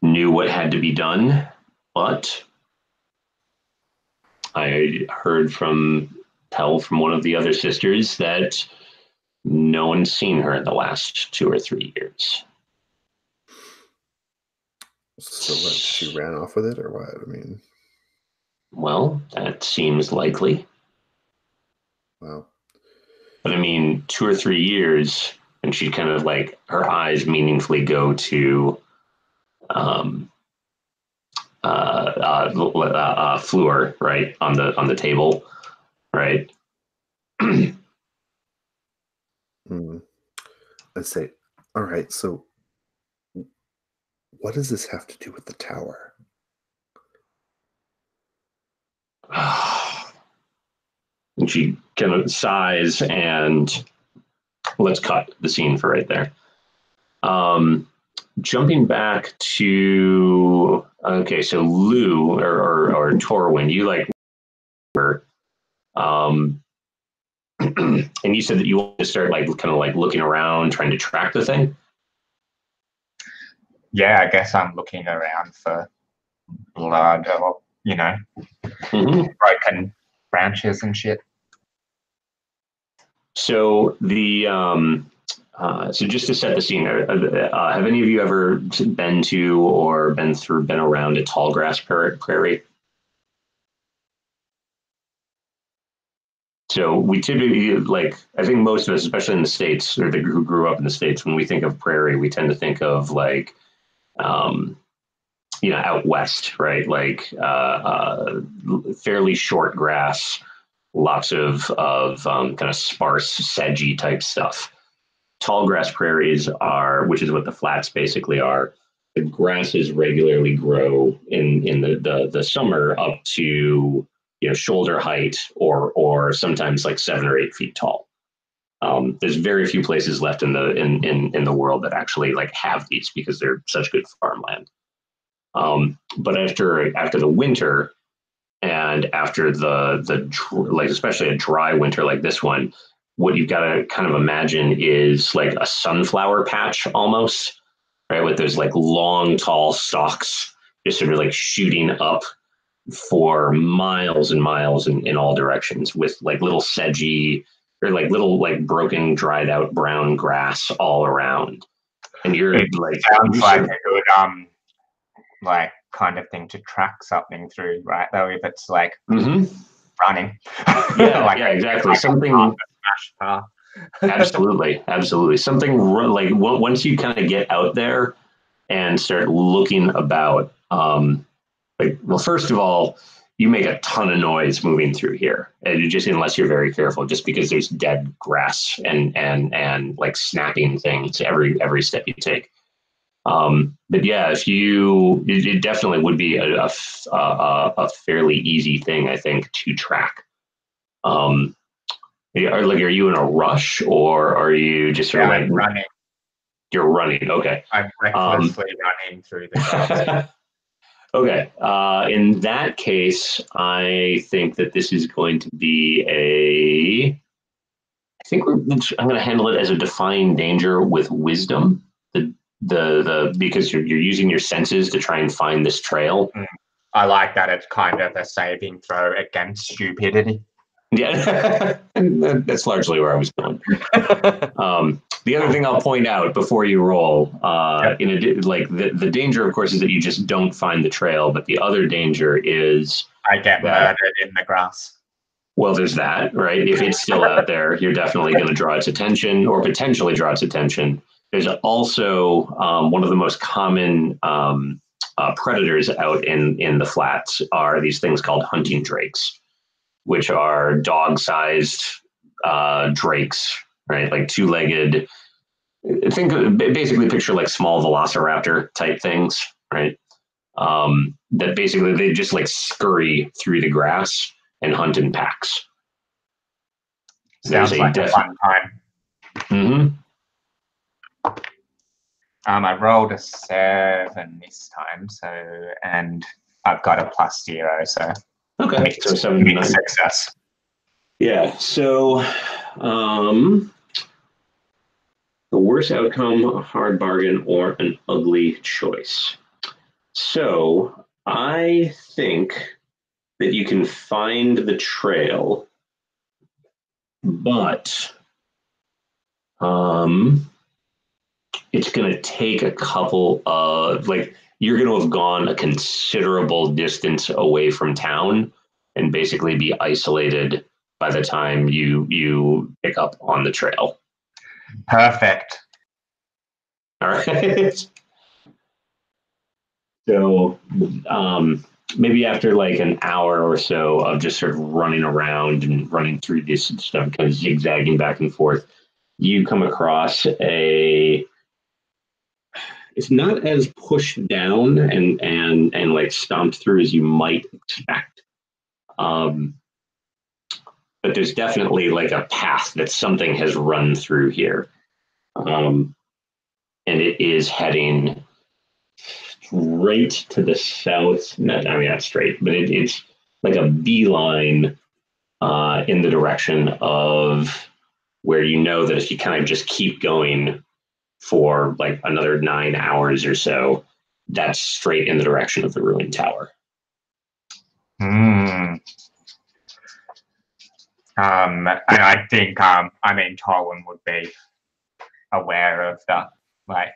knew what had to be done, but I heard from one of the other sisters that no one's seen her in the last 2 or 3 years. So what? She ran off with it, or what? I mean, well, that seems likely. Wow. But I mean, 2 or 3 years, and she kind of like her eyes meaningfully go to Fleur, right, on the table, right. I say, all right, so what does this have to do with the tower? And she kind of sighs, and let's cut the scene for right there. Jumping back to so Lou or Torwen, you like her, and you said that you want to start like kind of like looking around, trying to track the thing. Yeah, I guess I'm looking around for blood or broken branches and shit. So the so just to set the scene, have any of you ever been to or been around a tall grass prairie? So we typically, like, I think most of us, especially in the States, or who grew up in the States, when we think of prairie, we tend to think of like, out west, right? Like fairly short grass, lots of kind of sparse, sedgy type stuff. Tall grass prairies are, which is what the flats basically are. The grasses regularly grow in the summer up to shoulder height or sometimes like 7 or 8 feet tall. There's very few places left in the world that actually like have these because they're such good farmland. But after the winter and after like especially a dry winter like this one, what you've got to kind of imagine is like a sunflower patch almost, right? With those like long, tall stalks just sort of like shooting up for miles and miles in all directions, with like little sedgy or like little like broken, dried out brown grass all around. And you're It like, sounds you're like sort of- a good like kind of thing to track something through, right? Though if it's like Mhm. running, Yeah, like yeah, exactly. like Something. a smash path. Absolutely, absolutely. Something like once you kind of get out there and start looking about, like, well, first of all, you make a ton of noise moving through here, and you just, unless you're very careful, just because there's dead grass and like snapping things every step you take. But yeah, if you, it definitely would be a fairly easy thing, I think, to track. Um, are you in a rush, or are you just sort Yeah, of I'm like running. you're running? Okay. I'm recklessly running through the grass. Okay. In that case, I think that this is going to be I think I'm going to handle it as a defying danger with wisdom. Because you're using your senses to try and find this trail. I like that it's kind of a saving throw against stupidity. Yeah, that's largely where I was going. The other thing I'll point out before you roll, like the danger, of course, is that you just don't find the trail. But the other danger is I get murdered in the grass. well, there's that, right? If it's still out there, you're definitely going to draw its attention, or potentially draw its attention. There's also one of the most common predators out in the flats are these things called hunting drakes, which are dog-sized drakes, right? Like two-legged. Basically picture like small velociraptor type things, right? That basically they just like scurry through the grass and hunt in packs. Sounds like a fun time. Mm-hmm. I rolled a 7 this time, and I've got a +0, so Okay, so 7 success. Yeah, so the worst outcome, a hard bargain, or an ugly choice. So I think that you can find the trail, but it's going to take a couple of, like, you're going to have gone a considerable distance away from town and basically be isolated by the time you pick up on the trail. Perfect. All right. So maybe after like an hour or so of just sort of running around and running through this stuff, kind of zigzagging back and forth, you come across it's not as pushed down and like stomped through as you might expect. But there's definitely like a path that something has run through here. And it is heading straight to the south. Not straight, but it's like a beeline in the direction of where you know that if you kind of just keep going for like another 9 hours or so, that's straight in the direction of the ruined tower. And I think Torwen would be aware of that. Like,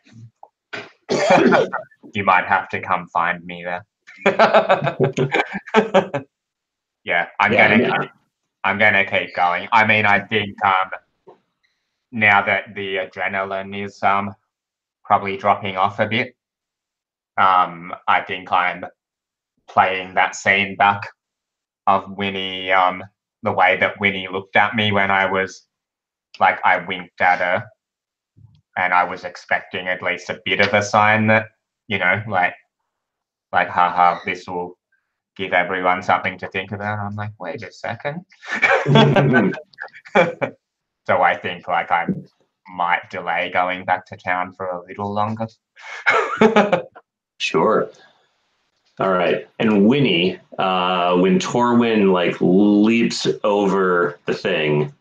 you might have to come find me there. Yeah, I'm gonna keep going. I mean, I think now that the adrenaline is probably dropping off a bit, I think I'm playing that scene back of Winnie, the way that Winnie looked at me when I was like, I winked at her, and I was expecting at least a bit of a sign that, like haha, this will give everyone something to think about. I'm like, wait a second. So I think like I might delay going back to town for a little longer. Sure. All right. And Winnie, when Torwen like leaps over the thing,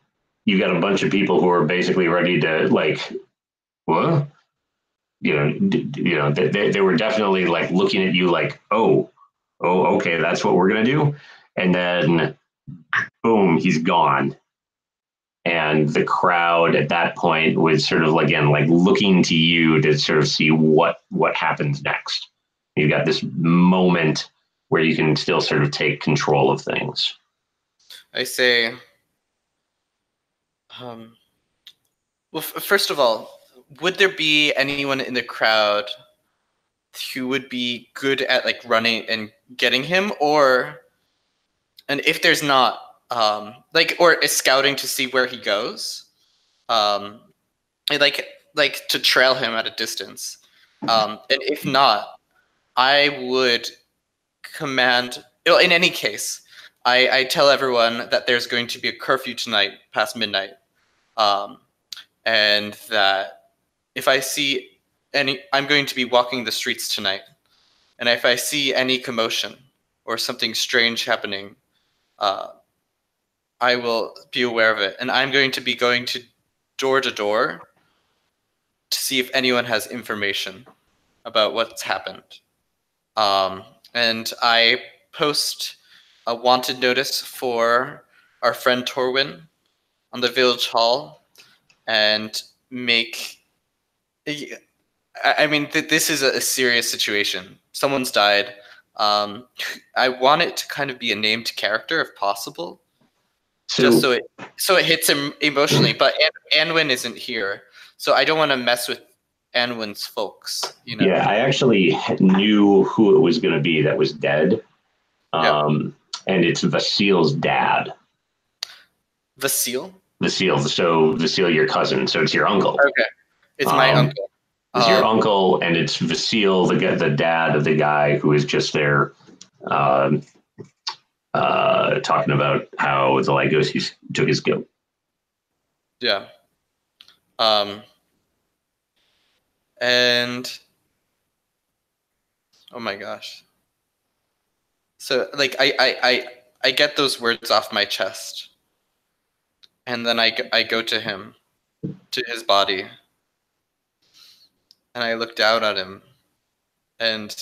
you got a bunch of people who are basically ready to like, what? They were definitely like looking at you like, oh, oh, okay, that's what we're gonna do. And then, boom, he's gone. And the crowd at that point was sort of again like looking to you to sort of see what happens next. You got this moment where you can still sort of take control of things. I say, well, first of all, would there be anyone in the crowd who would be good at like running and getting him, and if there's not, or is scouting to see where he goes, I'd like to trail him at a distance, and if not, I would command. In any case, I tell everyone that there's going to be a curfew tonight past midnight, and that if I see I'm going to be walking the streets tonight, and if I see any commotion or something strange happening, I will be aware of it, and I'm going to be going to door to see if anyone has information about what's happened. And I post a wanted notice for our friend Torwen on the village hall, and make. I mean, this is a serious situation. Someone's died. I want it to kind of be a named character if possible, just so it hits him emotionally. But Anwin isn't here, so I don't want to mess with Anwin's folks. Yeah, I actually knew who it was going to be that was dead, and it's Vasil's dad. Vasil? Vasil, so Vasil, your cousin, so it's your uncle. Okay, it's my uncle. It's your uncle, and it's Vasil, the dad of the guy who is just there, talking about how the light goes. He took his guilt. Yeah. And oh my gosh. So like I get those words off my chest, and then I go to him, to his body, and I look down at him, and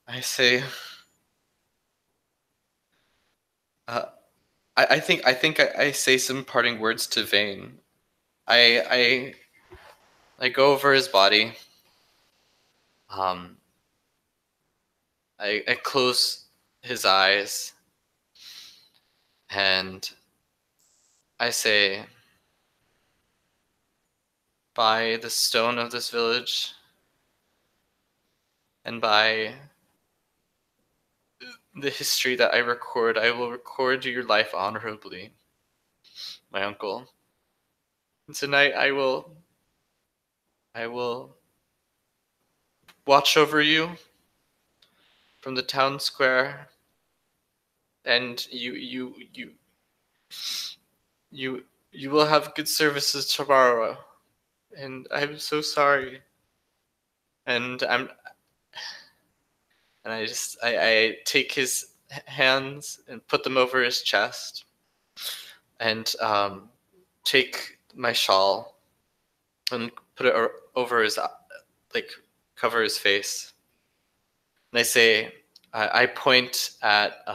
I say, I think I say some parting words to Vane. I go over his body. I close his eyes, and I say, by the stone of this village, and by the history that I record, I will record your life honorably, my uncle. And tonight I will watch over you from the town square, and you will have good services tomorrow. And I'm so sorry. And I take his hands and put them over his chest, and take my shawl and put it over his, cover his face. And I say, I point at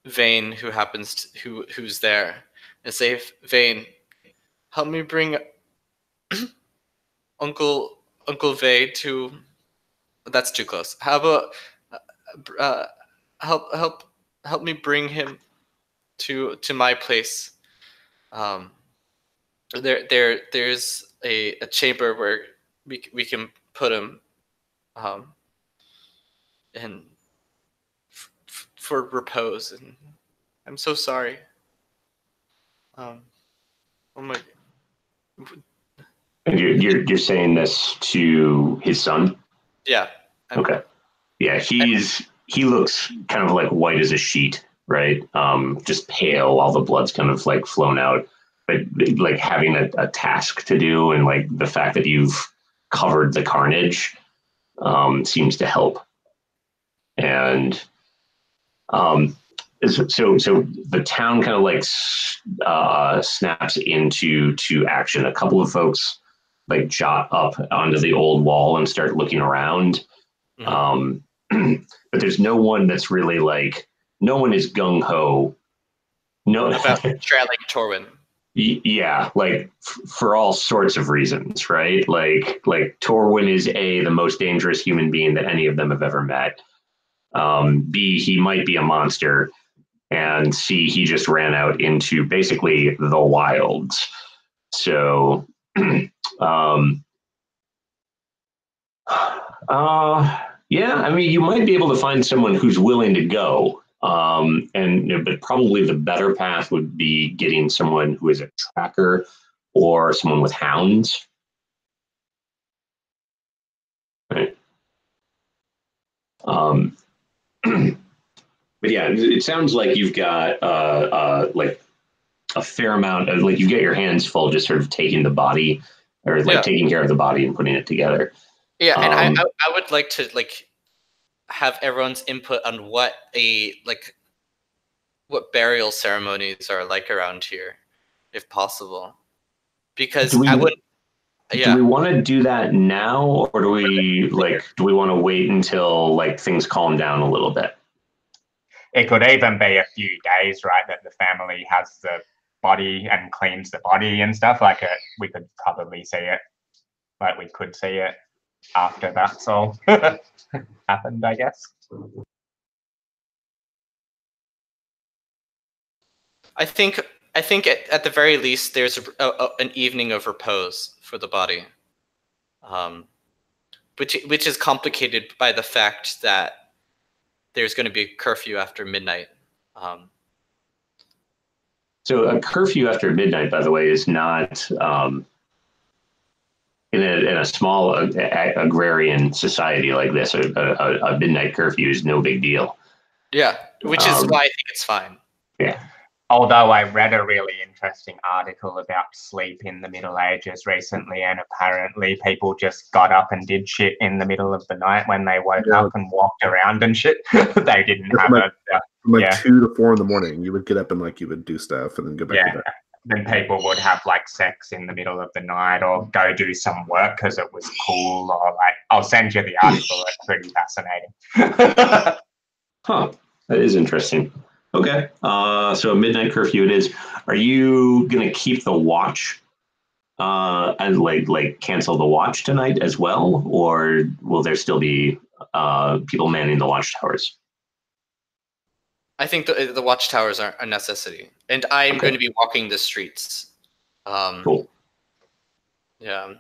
Vane, who's there, and say, Vane, help me bring Uncle Vay to. That's too close. How about help me bring him to my place. There's a chamber where we can put him, and for repose. And I'm so sorry. Oh my. And you're saying this to his son? Yeah. Okay. Yeah, he looks kind of like white as a sheet, right? Just pale. All the blood's kind of like flown out. But like having a task to do, and like the fact that you've covered the carnage seems to help. And so the town kind of like snaps into action. A couple of folks like jot up onto the old wall and start looking around. Mhm. But there's no one that's really like, no one is gung ho. No, About trailing Torwen. yeah, like for all sorts of reasons, right? Like Torwen is the most dangerous human being that any of them have ever met. B, he might be a monster, and C, he just ran out into basically the wilds. So, um, yeah, I mean, you might be able to find someone who's willing to go. But probably the better path would be getting someone who is a tracker or someone with hounds. Right. But yeah, it sounds like you've got like a fair amount of like you get your hands full just sort of taking the body or like taking care of the body and putting it together. Yeah, and I would like to like have everyone's input on what burial ceremonies are like around here, if possible. Because do we I would do we want to do that now, or do we want to wait until like things calm down a little bit? It could even be a few days, right, that the family has the body and cleans the body and stuff. Like we could probably see it. Like we could see it after that's all happened, I guess. I think at the very least there's an evening of repose for the body, which is complicated by the fact that there's going to be a curfew after midnight. So a curfew after midnight, by the way, is not in a small agrarian society like this. A midnight curfew is no big deal. Yeah, which is why I think it's fine. Yeah. Although I read a really interesting article about sleep in the Middle Ages recently, and apparently people just got up and did shit in the middle of the night when they woke up and walked around and shit. They didn't have from 2 to 4 in the morning. You would get up and like you would do stuff and then go back to bed. Then people would have like sex in the middle of the night or go do some work because it was cool, or like I'll send you the article. It's pretty fascinating. Huh. That is interesting. Okay. So a midnight curfew it is. Are you gonna keep the watch and like cancel the watch tonight as well, or will there still be people manning the watchtowers? I think the watchtowers are a necessity, and I'm going to be walking the streets. Cool. Yeah,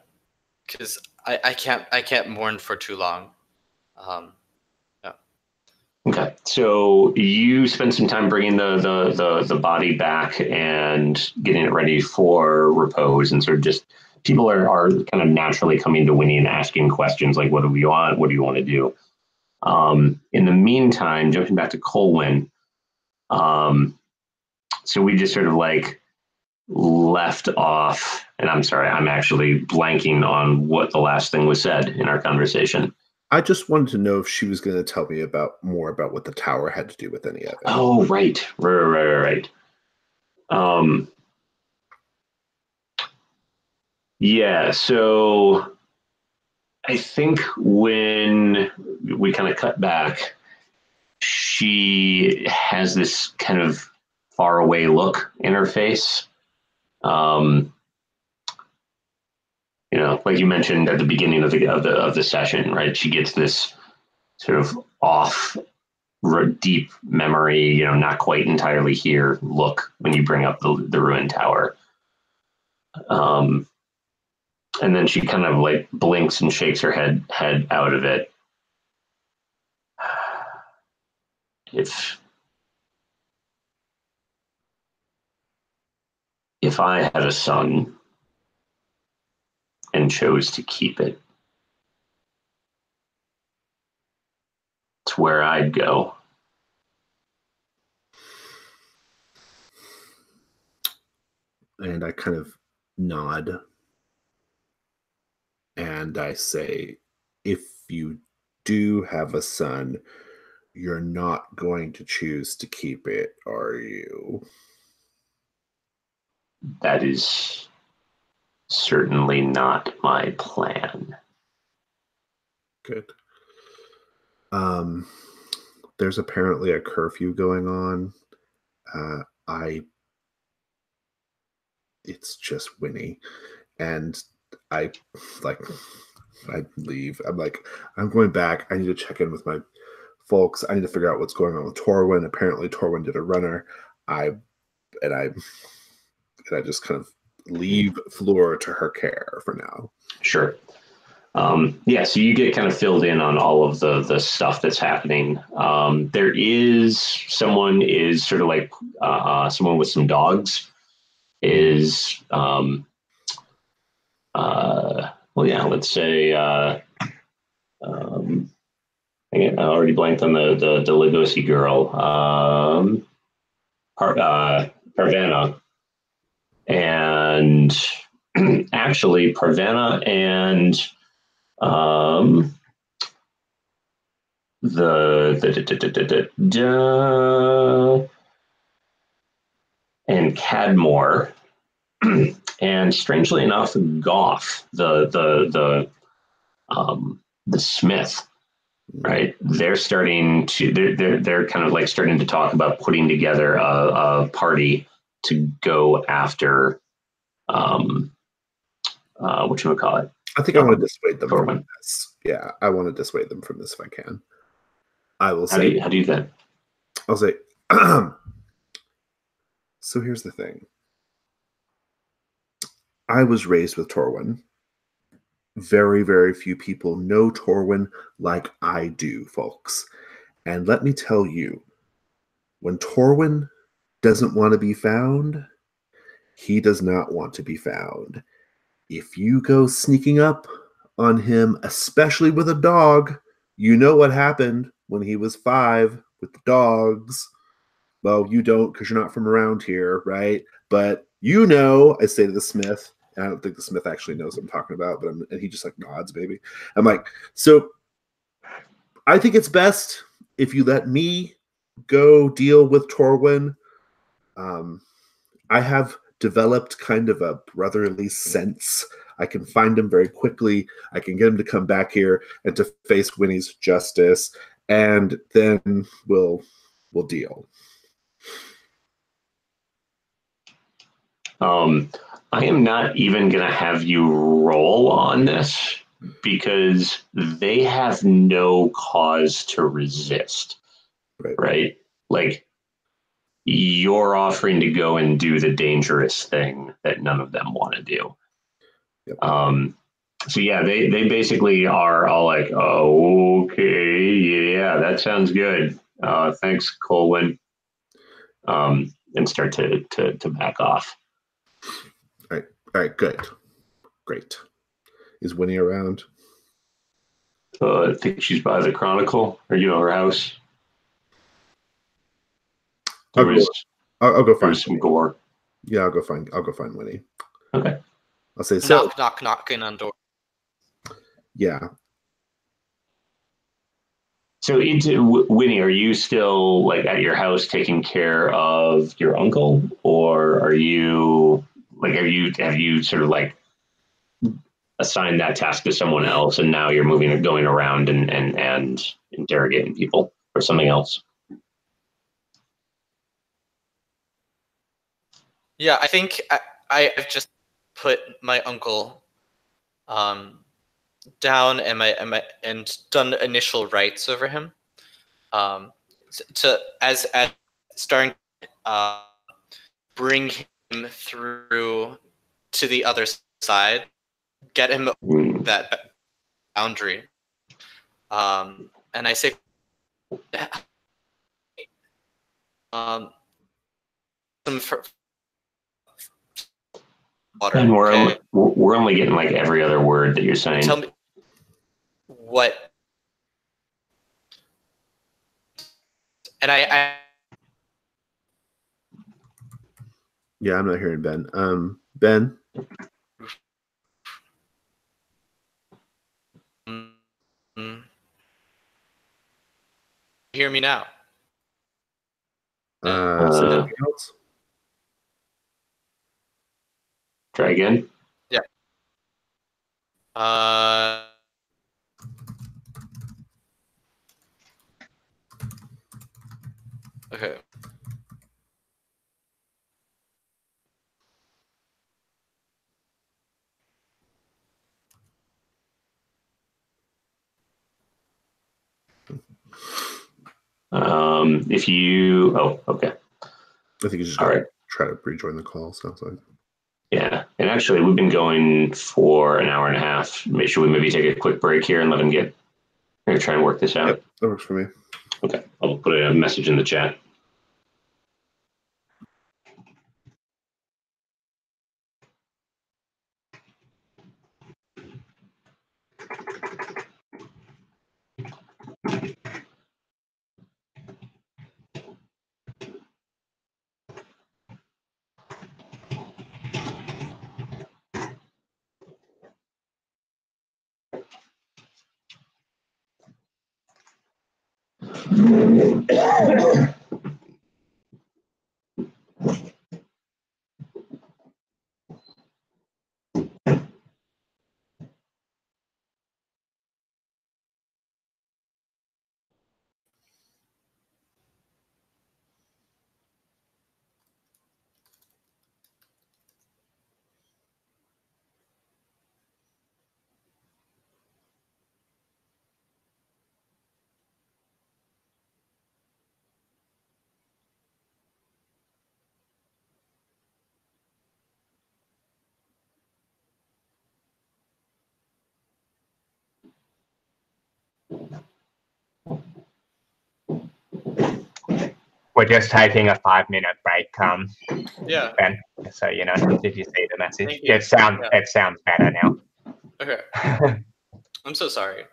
because I can't mourn for too long. Okay, so you spend some time bringing the body back and getting it ready for repose, and sort of just people are kind of naturally coming to Winnie and asking questions like, "What do we want? What do you want to do?" In the meantime, jumping back to Colwyn, so we just sort of like left off, and I'm sorry, I'm actually blanking on what the last thing was said in our conversation. I just wanted to know if she was going to tell me more about what the tower had to do with any of it. Oh, right. Yeah, so I think when we kind of cut back, she has this kind of faraway look in her face. Like you mentioned at the beginning of the session, right? She gets this sort of off deep memory, not quite entirely here look when you bring up the ruined tower. And then she kind of like blinks and shakes her head out of it. If I had a son and chose to keep it, it's where I'd go. And I kind of nod and I say, if you do have a son, you're not going to choose to keep it, are you? That is certainly not my plan. Good. There's apparently a curfew going on. It's just Winnie, and I leave. I'm like, I'm going back. I need to check in with my folks. I need to figure out what's going on with Torwen. Apparently, Torwen did a runner. I just kind of leave Fleur to her care for now. Sure. Yeah, so you get kind of filled in on all of the stuff that's happening. There is someone is sort of like someone with some dogs is well, yeah, let's say I already blanked on the Lugosi girl, Parvana, and actually Parvana and and Cadmore, and strangely enough, Goff, the Smith, right? They're starting to they're kind of like starting to talk about putting together a party to go after whatchamacallit. I think I want to dissuade them Torwen. from this. Yeah, I want to dissuade them from this if I can. I will say. How do you think? I'll say. So here's the thing. I was raised with Torwen. Very, very few people know Torwen like I do, folks. And let me tell you, when Torwen doesn't want to be found, he does not want to be found. If you go sneaking up on him, especially with a dog, you know what happened when he was 5 with the dogs. Well, you don't because you're not from around here, right? But you know, I say to the Smith, and I don't think the Smith actually knows what I'm talking about, but and he just like nods, baby. I'm like, so I think it's best if you let me go deal with Torwen. I have developed kind of a brotherly sense. I can find him very quickly. I can get him to come back here and to face Winnie's justice, and then we'll deal. I am not even going to have you roll on this because they have no cause to resist, right? Like, you're offering to go and do the dangerous thing that none of them want to do. Yep. So yeah, they basically are all like, oh, okay, yeah, that sounds good. Thanks, Colwyn. And start to back off. All right, good. Great. Is Winnie around? I think she's by the Chronicle, or her house. I'll go find some gore. Yeah, I'll go find Winnie. Okay. I'll say so. Knocking on door. Yeah. So, Winnie, are you still like at your house taking care of your uncle, or are you like have you sort of like assigned that task to someone else, and now you're going around and interrogating people, or something else? Yeah, I think I've just put my uncle down and done initial rites over him. As starting bring him through to the other side, get him that boundary. And I say some water. And we're only getting like every other word that you're saying. Tell me what. And I Yeah, I'm not hearing Ben. Ben? Hear me now? Something else? Try again? Yeah. Uh, okay. If you, oh, okay. I think you just All gotta right. try to rejoin the call, sounds like. Yeah, and actually, we've been going for an hour and a half. Should we maybe take a quick break here and let him get? I'm gonna try and work this out. Yep, that works for me. Okay, I'll put a message in the chat. We're just taking a 5-minute break, Yeah. Ben. So you know, did you see the message? Thank you. It sounds better now. Okay. I'm so sorry.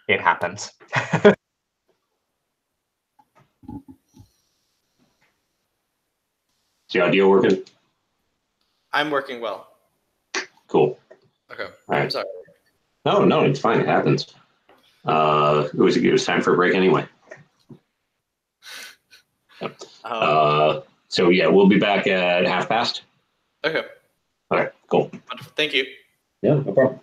It happens. Is the audio working? I'm working well. Cool. Okay. right. I'm sorry. No, it's fine. It happens. It was time for a break anyway. So yeah, we'll be back at past. Okay. All right, cool. Wonderful. Thank you. Yeah, no problem.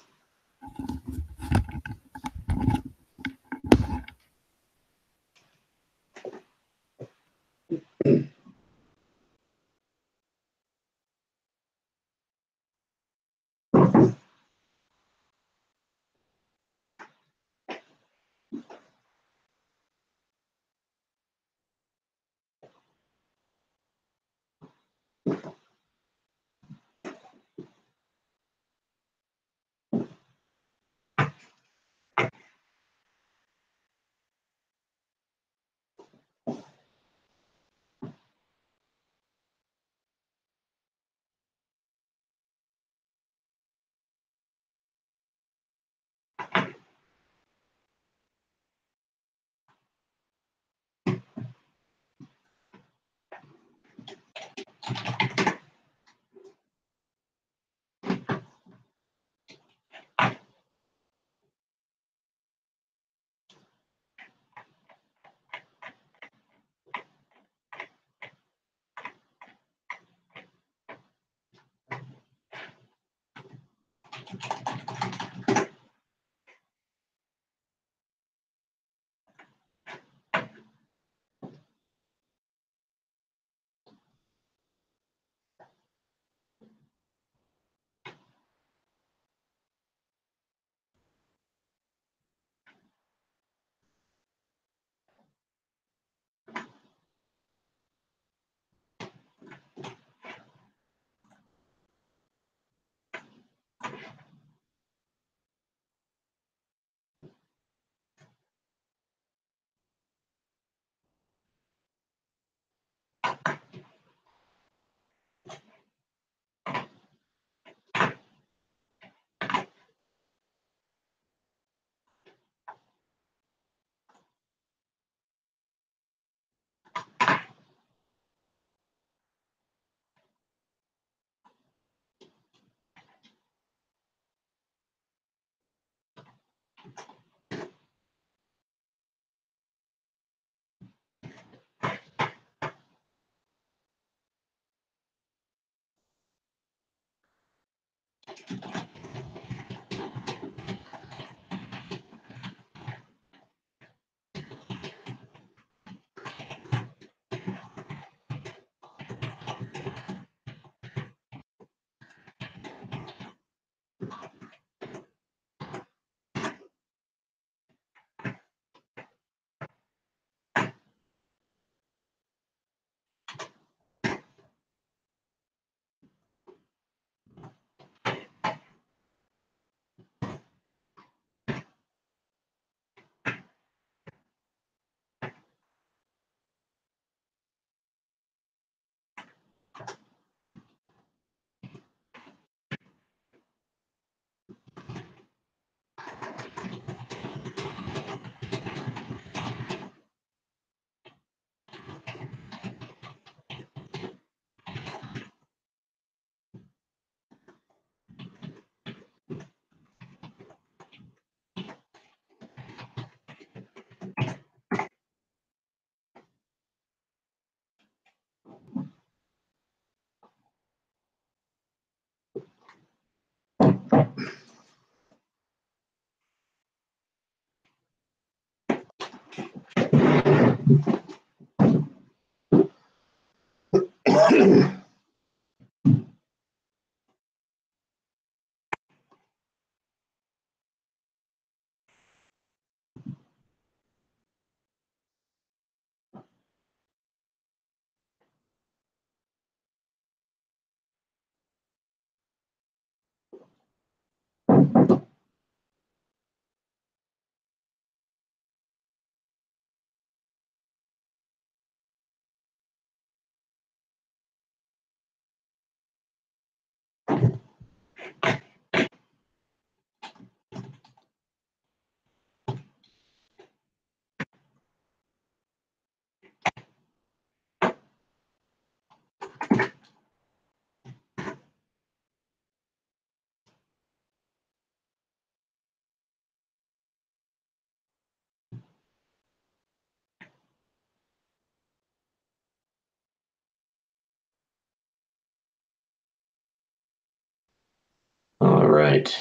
All right.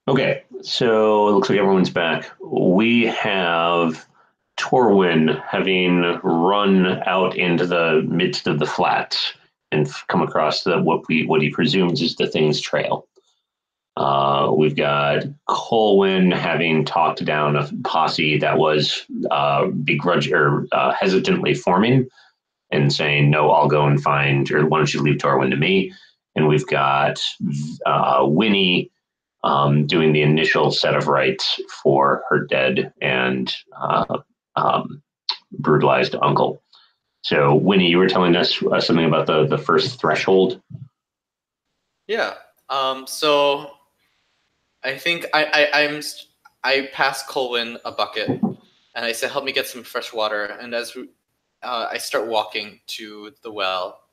Okay, so it looks like everyone's back. We have Torwen having run out into the midst of the flats and come across what he presumes is the Thing's trail. We've got Colwyn having talked down a posse that was hesitantly forming and saying, "No, I'll go and find," or "Why don't you leave Torwen to me?" And we've got Winnie doing the initial set of rites for her dead and brutalized uncle. So, Winnie, you were telling us something about the first threshold. Yeah. So I think I pass Colwyn a bucket, and I say, "Help me get some fresh water." And as I start walking to the well,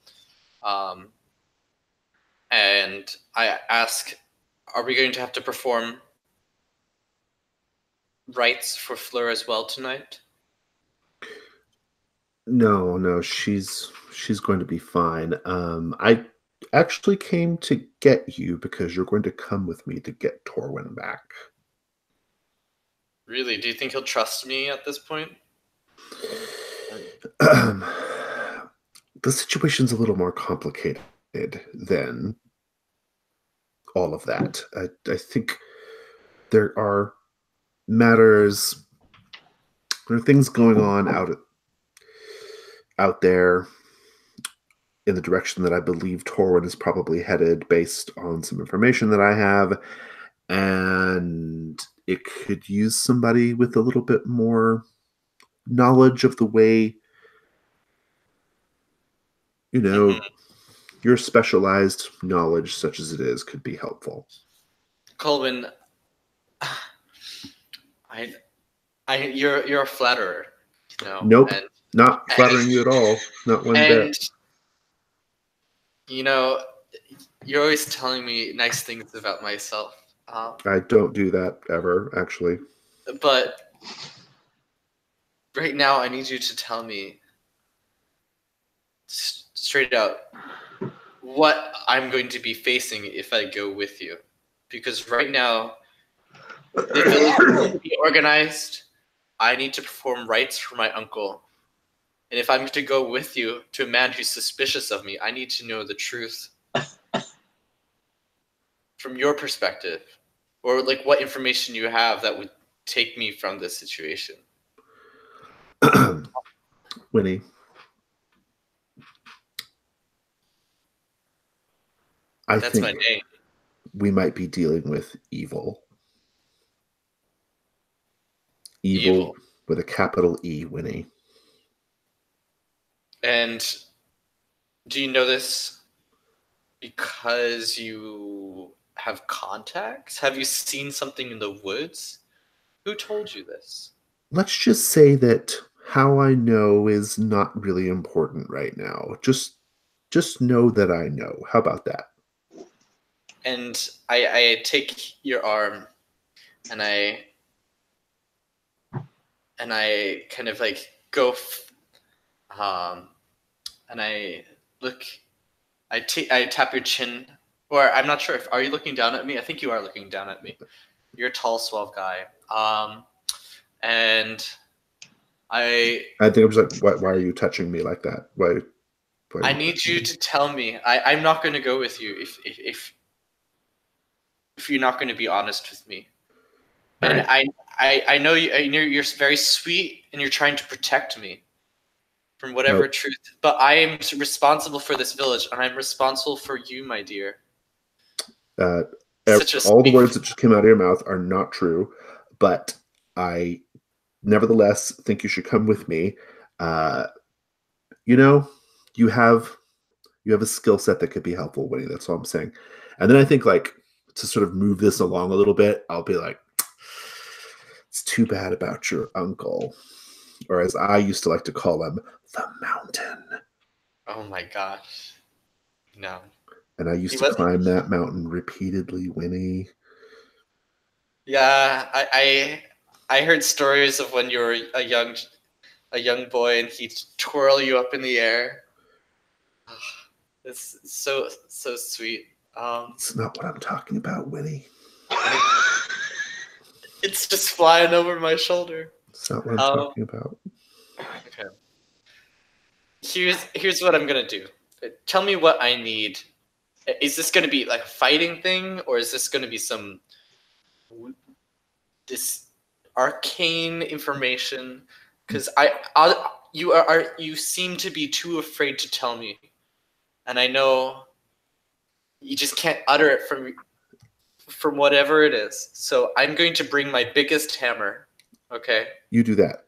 and I ask, "Are we going to have to perform rites for Fleur as well tonight?" No, she's going to be fine. I actually came to get you because you're going to come with me to get Torwen back. Really? Do you think he'll trust me at this point? The situation's a little more complicated than all of that. I think there are matters, there are things going on out there in the direction that I believe Torwen is probably headed based on some information that I have, and it could use somebody with a little bit more knowledge of the way, your specialized knowledge, such as it is, could be helpful. Colwyn, you're a flatterer, Nope, not flattering you at all. Not one bit. You're always telling me nice things about myself. I don't do that ever, actually. But right now, I need you to tell me straight out what I'm going to be facing if I go with you. Because right now, the village needs to be organized. I need to perform rites for my uncle. And if I'm to go with you to a man who's suspicious of me, I need to know the truth from your perspective. Or like what information you have that would take me from this situation. Winnie. That's my name. We might be dealing with evil. Evil with a capital E, Winnie. And do you know this because you have contacts? Have you seen something in the woods? Who told you this? Let's just say that how I know is not really important right now. Just know that I know. How about that? And I take your arm and I kind of like go and I look, I tap your chin, or I'm not sure are you looking down at me? I think you are looking down at me. You're a tall, suave guy. And think I'm just like, why are you touching me like that? Why I need you to tell me. I'm not going to go with you if you're not going to be honest with me. All And right. I know you're very sweet and you're trying to protect me from whatever Nope. truth. But I am responsible for this village, and I'm responsible for you, my dear. Such a All the sweet- words that just came out of your mouth are not true, but I nevertheless think you should come with me. You know, you have a skill set that could be helpful, Winnie. That's all I'm saying. And then I think, like, to sort of move this along a little bit, I'll be like, it's too bad about your uncle, or as I used to like to call him, the mountain. Oh my gosh. No. And I used He to wasn't- climb that mountain repeatedly, Winnie. Yeah, I heard stories of when you were a young boy and he'd twirl you up in the air. It's so sweet. It's not what I'm talking about, Winnie. It's just flying over my shoulder. It's not what I'm talking about. Okay. Here's what I'm gonna do. Tell me what I need. Is this gonna be like a fighting thing, or is this gonna be this arcane information? Because you seem to be too afraid to tell me, and I know you just can't utter it from whatever it is. So I'm going to bring my biggest hammer. Okay. You do that.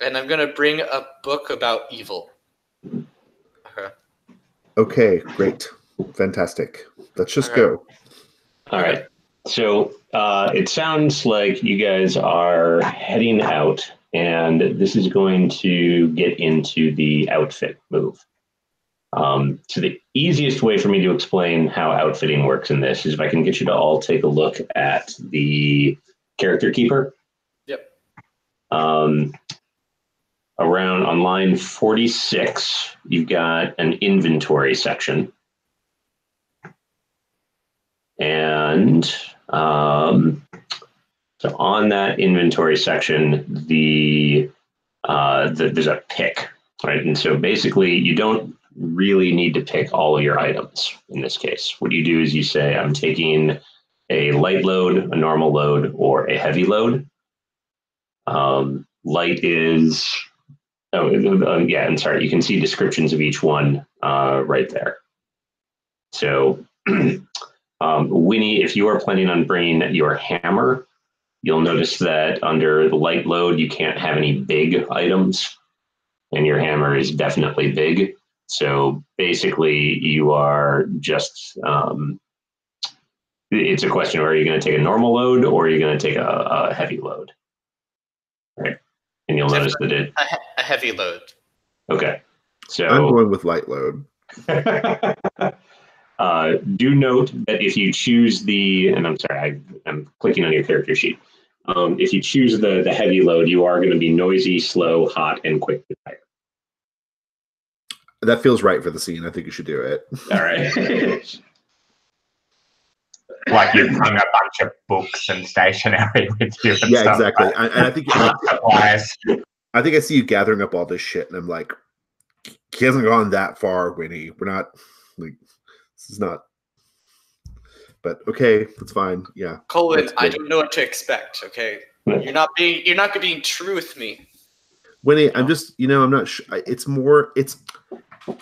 And I'm going to bring a book about evil. Okay. Okay, great. Fantastic. Let's just go. All right. So it sounds like you guys are heading out, and this is going to get into the outfit move. So the easiest way for me to explain how outfitting works in this is if I can get you to all take a look at the character keeper. Yep. Around on line 46, you've got an inventory section. And so on that inventory section, there's a pick, right? And so basically you don't really need to pick all of your items in this case. What you do is you say, I'm taking a light load, a normal load, or a heavy load. Light is, yeah, I'm sorry, you can see descriptions of each one right there. So Winnie, if you are planning on bringing your hammer, you'll notice that under the light load, you can't have any big items, and your hammer is definitely big. So basically, you are just, it's a question of are you going to take a normal load or are you going to take a heavy load? Right. And you'll notice that a heavy load. Okay. So I'm going with light load. Do note that if you choose and I'm sorry, I'm clicking on your character sheet. If you choose the heavy load, you are going to be noisy, slow, hot, and quick to tire. That feels right for the scene. I think you should do it. All right. Like you've hung a bunch of books and stationery with you. And Yeah, stuff, exactly. right? I think I think I see you gathering up all this shit, and I'm like, he hasn't gone that far, Winnie. We're not like this is not. But okay, that's fine. Yeah, Colwyn, I don't know what to expect. Okay, you're not being true with me. Winnie, I'm just, I'm not sure.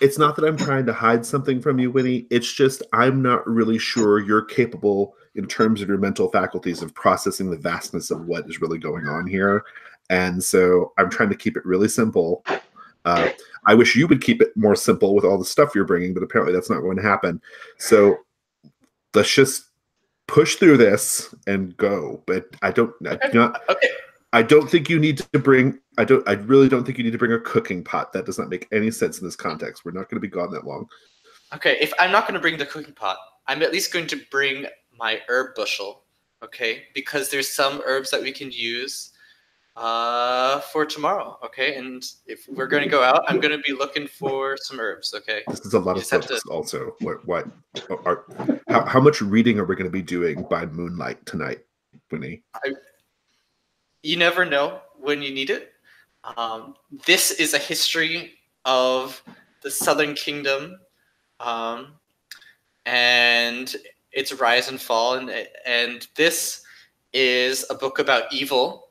It's not that I'm trying to hide something from you, Winnie. It's just I'm not really sure you're capable in terms of your mental faculties of processing the vastness of what is really going on here. And so I'm trying to keep it really simple. I wish you would keep it more simple with all the stuff you're bringing, but apparently that's not going to happen. So let's just push through this and go. But I don't think you need to bring. I really don't think you need to bring a cooking pot. That does not make any sense in this context. We're not going to be gone that long. Okay, if I'm not going to bring the cooking pot, I'm at least going to bring my herb bushel. Okay, because there's some herbs that we can use for tomorrow. Okay, and if we're going to go out, I'm going to be looking for some herbs. Okay. This is a lot of focus. Also, how much reading are we going to be doing by moonlight tonight, Winnie? You never know when you need it. This is a history of the Southern Kingdom, and its rise and fall. And this is a book about evil.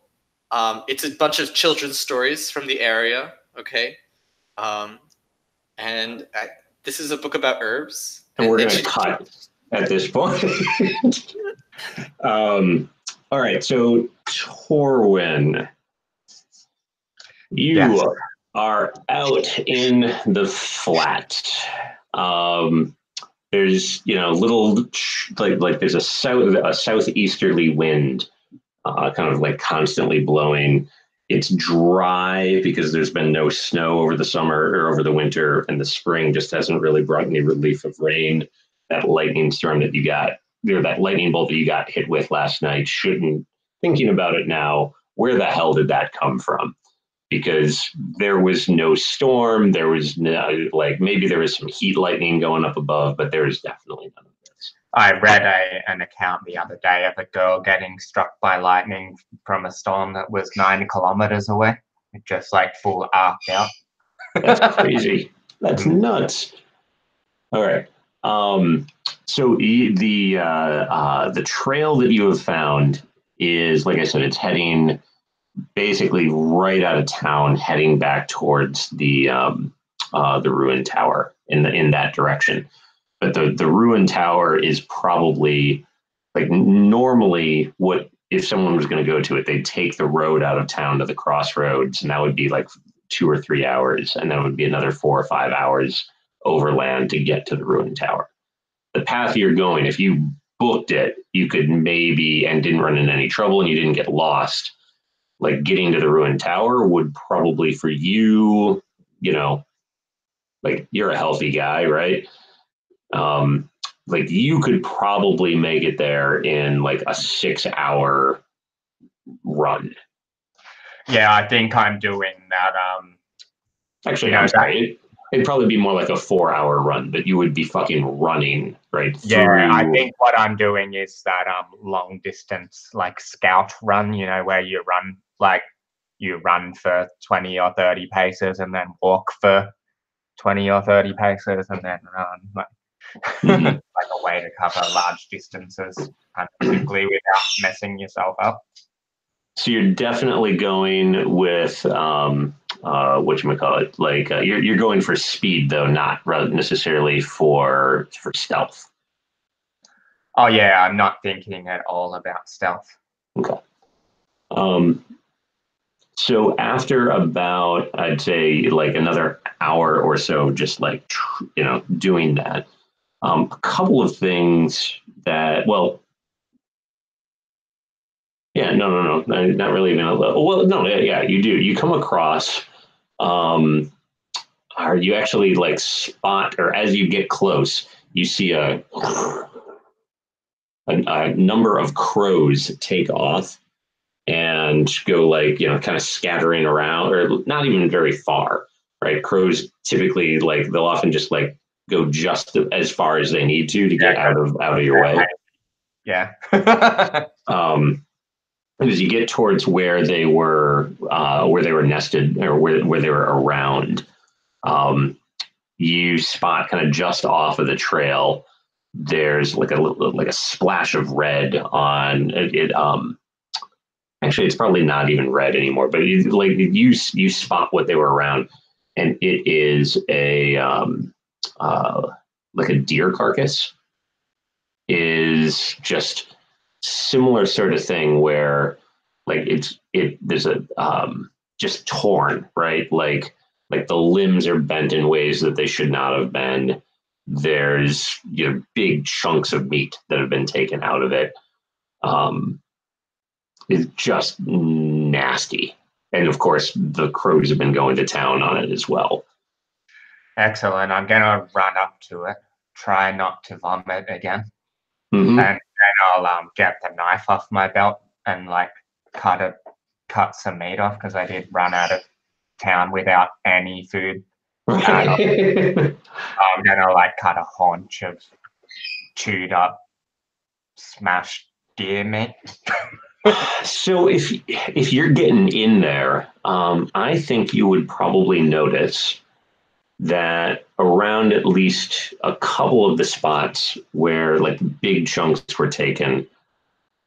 It's a bunch of children's stories from the area. Okay, this is a book about herbs. And we're going to cut at this point. All right, so Torwen, you are out in the flat. There's little like there's a southeasterly wind, kind of like constantly blowing. It's dry because there's been no snow over the summer or over the winter, and the spring just hasn't really brought any relief of rain. That lightning storm that you got, that lightning bolt that you got hit with last night, thinking about it now, where the hell did that come from? Because there was no storm, there was no, maybe there was some heat lightning going up above, but there is definitely none of this. I read an account the other day of a girl getting struck by lightning from a storm that was 9 kilometers away. It just full arced out. That's crazy. That's nuts. All right. So the trail that you have found is, like I said, it's heading basically right out of town, heading back towards the ruined tower in that direction. But the ruined tower is probably normally if someone was going to go to it, they'd take the road out of town to the crossroads, and that would be 2 or 3 hours, and then it would be another 4 or 5 hours overland to get to the ruined tower. The path you're going, if you booked it, you could maybe, and didn't run into any trouble and you didn't get lost, getting to the ruined tower would probably, for you, you're a healthy guy, right? You could probably make it there in a 6-hour run. Yeah, I think I'm doing that. Actually, I'm sorry. It'd probably be more like a 4-hour run, but you would be fucking running right through. Yeah, I think what I'm doing is that long distance scout run, where you run for 20 or 30 paces and then walk for 20 or 30 paces and then run. A way to cover large distances kind of quickly without messing yourself up. So you're definitely going with whatchamacallit, you're going for speed though, not necessarily for stealth. Oh yeah, I'm not thinking at all about stealth. Okay. So after about, I'd say another hour or so, just doing that, a couple of things that, yeah, no, not really even. You do. You come across, you actually spot, or as you get close, you see a number of crows take off and go kind of scattering around, or not even very far, right? Crows typically they'll often just go just as far as they need to get out of your way. Yeah. As you get towards where they were nested, or where they were around, you spot kind of just off of the trail. There's a splash of red on it. Actually, it's probably not even red anymore, but you spot what they were around, and it is a deer carcass. Is just similar sort of thing where there's a just torn, right? Like the limbs are bent in ways that they should not have been. There's big chunks of meat that have been taken out of it. It's just nasty. And of course, the crows have been going to town on it as well. Excellent. I'm gonna run up to it, try not to vomit again. Mm-hmm. And then I'll get the knife off my belt and cut some meat off, because I did run out of town without any food. Then I'll cut a haunch of chewed up, smashed deer meat. So if you're getting in there, I think you would probably notice that around at least a couple of the spots where like big chunks were taken,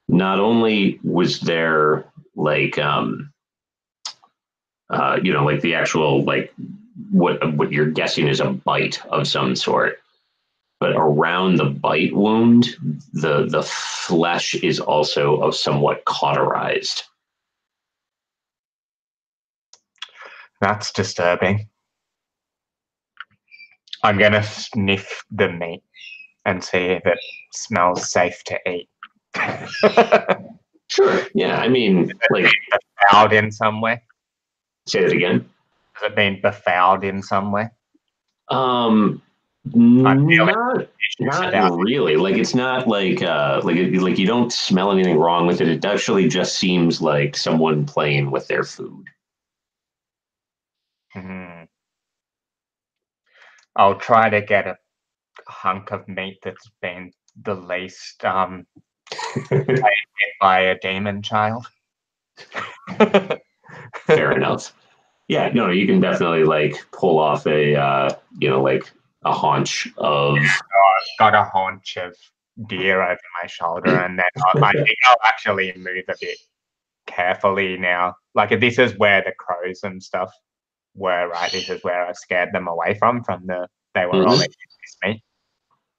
not only was there like like the actual like what you're guessing is a bite of some sort, but around the bite wound, the flesh is also somewhat cauterized. That's disturbing. I'm gonna sniff the meat and see if it smells safe to eat. Sure. Yeah. I mean, like, befouled in some way? say that again. Has it been befouled in some way? Not really. Like, it's not like like you don't smell anything wrong with it. It actually just seems like someone playing with their food. I'll try to get a hunk of meat that's been the least taken by a demon child. Fair enough. Yeah, no, you can definitely like pull off a like a haunch of. I've got a haunch of deer over my shoulder, and then I think I'll actually move a bit carefully now. Like this is where the crows and stuff were, right? This is where I scared them away from they were all against me.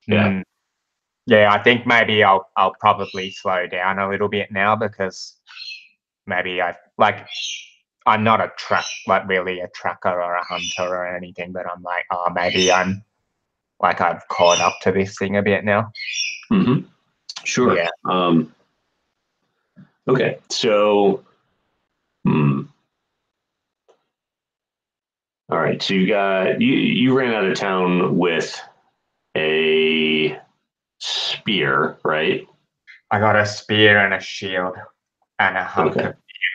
Yeah. Yeah, I think maybe I'll probably slow down a little bit now because maybe I'm not really a tracker or a hunter or anything, but I'm like, oh, maybe I've caught up to this thing a bit now. Mm-hmm. Sure. Yeah. Okay. So, all right. So you ran out of town with a spear, right? I got a spear and a shield and a hunk of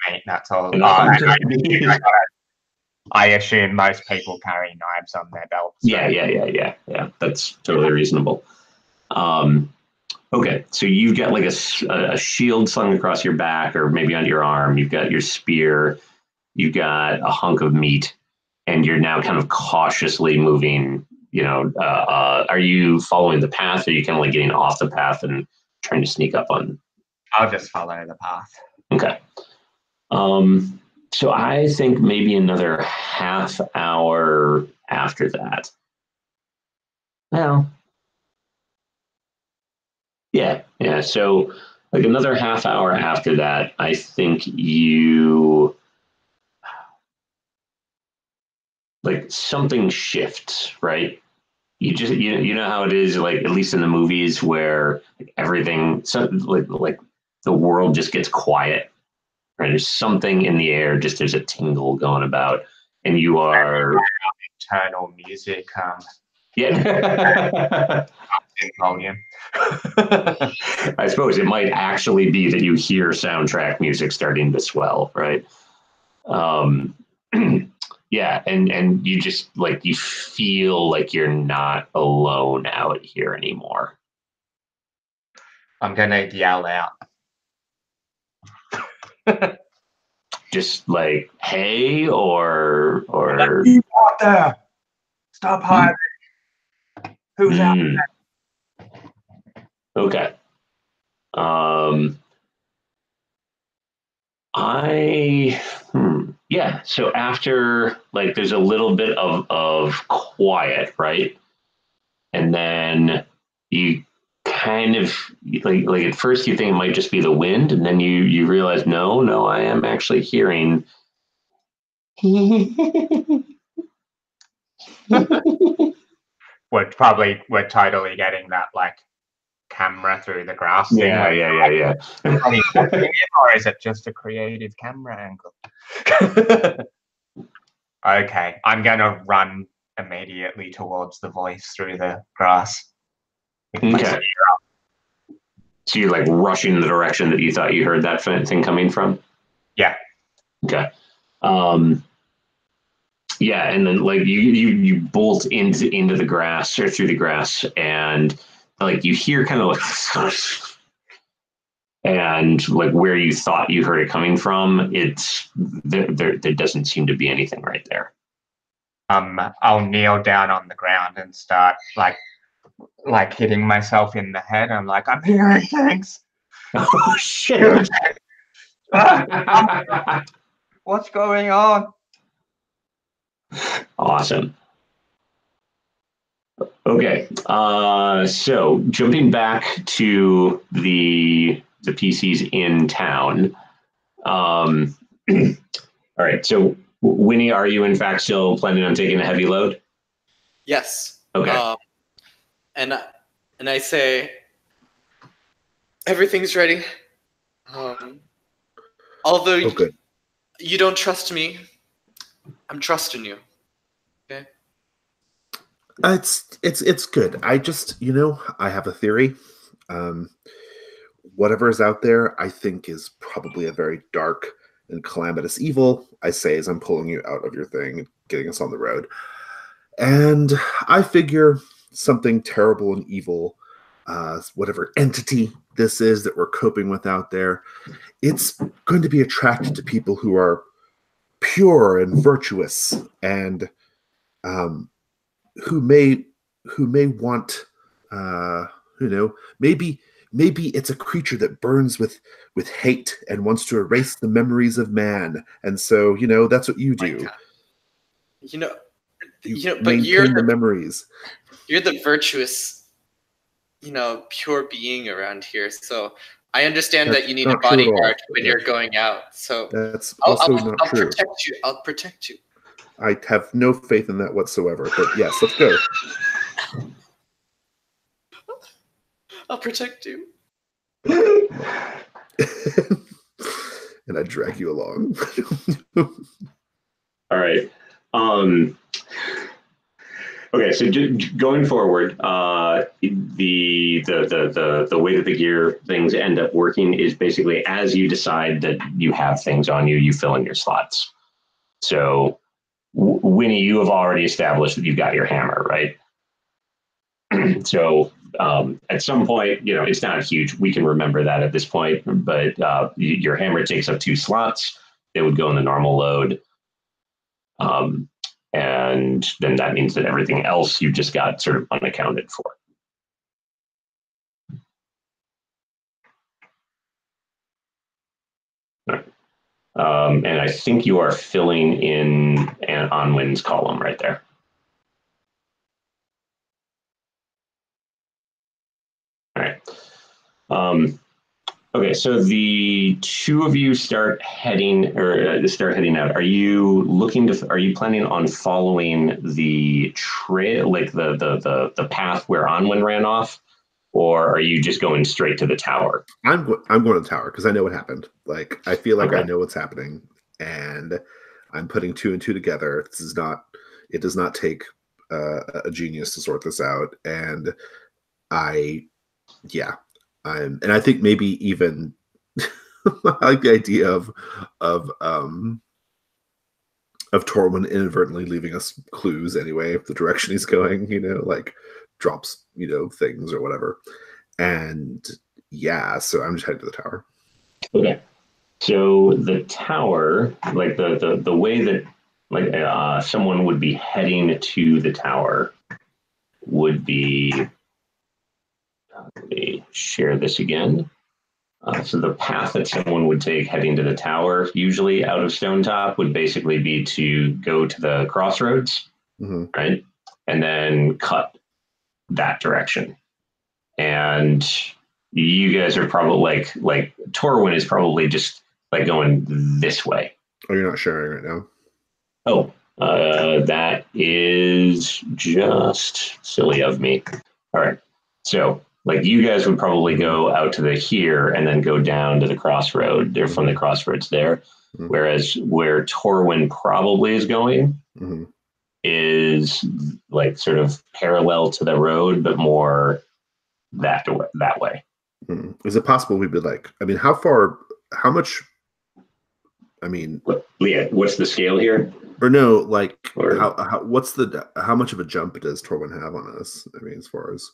meat. That's all. I assume most people carry knives on their belts. So. Yeah. That's totally reasonable. Okay, so you've got like a shield slung across your back or maybe on your arm. You've got your spear. You've got a hunk of meat, and you're now kind of cautiously moving. Are you following the path? Or are you kind of like getting off the path and trying to sneak up on? I'll just follow the path. Okay. So I think maybe another half hour after that. Well, yeah. So like another half hour after that, I think you like something shifts, right? You know how it is, like at least in the movies where everything like the world just gets quiet. Right? There's something in the air, just there's a tingle going about, and you are internal music. Yeah. In volume. I suppose it might actually be that you hear soundtrack music starting to swell, right? Yeah, and you just like you feel like you're not alone out here anymore. I'm gonna yell out. Just like, hey, or you out there? Stop hiding. Who's out there? Okay. Yeah. So after like there's a little bit of quiet, right? And then you kind of like at first you think it might just be the wind, and then you realize no, I am actually hearing. We're totally getting that like camera through the grass thing. Yeah. Or is it just a creative camera angle? Okay, I'm gonna run immediately towards the voice through the grass. Okay. So you're like rushing in the direction that you thought you heard that thing coming from? Yeah. Okay. Yeah, and then like you bolt into the grass or through the grass, and like you hear kind of like and like where you thought you heard it coming from, it's there doesn't seem to be anything right there. I'll kneel down on the ground and start like hitting myself in the head. I'm like, I'm hearing things. Oh shit! What's going on? Awesome. Okay, so jumping back to the PCs in town. All right, so Winnie, are you in fact still planning on taking a heavy load? Yes. Okay. And I say, everything's ready. Although you don't trust me, I'm trusting you. Okay. It's good. I just, I have a theory. Whatever is out there, I think is probably a very dark and calamitous evil. I say as I'm pulling you out of your thing and getting us on the road. And I figure something terrible and evil, whatever entity this is that we're coping with out there, it's going to be attracted to people who are pure and virtuous and who may want, maybe it's a creature that burns with hate and wants to erase the memories of man. And so, that's what you do. But you're the memories. You're the virtuous, pure being around here. So I understand that you need a bodyguard when you're going out. So that's also not true. I'll protect you. I'll protect you. I have no faith in that whatsoever. But yes, let's go. I'll protect you. And I drag you along. All right. Okay, so going forward, the way that the gear things end up working is basically as you decide that you have things on you, you fill in your slots. So, Winnie, you have already established that you've got your hammer, right? So, at some point, it's not huge. We can remember that at this point, but your hammer takes up 2 slots. It would go in the normal load. And then that means that everything else you've just got sort of unaccounted for. And I think you are filling in Onwin's column right there. All right. Okay, so the 2 of you start heading out. Are you planning on following the trail, like the path where Onwin ran off, or are you just going straight to the tower? I'm going to the tower because I know what happened. Like I feel like Okay. I know what's happening, and I'm putting 2 and 2 together. It does not take a genius to sort this out, and I think maybe even I like the idea of Torwen inadvertently leaving us clues anyway of the direction he's going, like drops, things or whatever. And so I'm just heading to the tower. Okay. So the tower, like the way that someone would be heading to the tower would be, let me share this again. So the path that someone would take heading to the tower, usually out of Stonetop, would basically be to go to the crossroads, right? And then cut that direction. And you guys are probably like Torwen is probably just like going this way. Oh, you're not sharing right now? Oh, that is just silly of me. All right. So like you guys would probably go out to the here and then go down to the crossroad. They're from the crossroads there. Whereas where Torwen probably is going is like sort of parallel to the road, but more that way. Is it possible we'd be like, how much, Leah, what's the scale here? Or no, like how much of a jump does Torwen have on us? As far as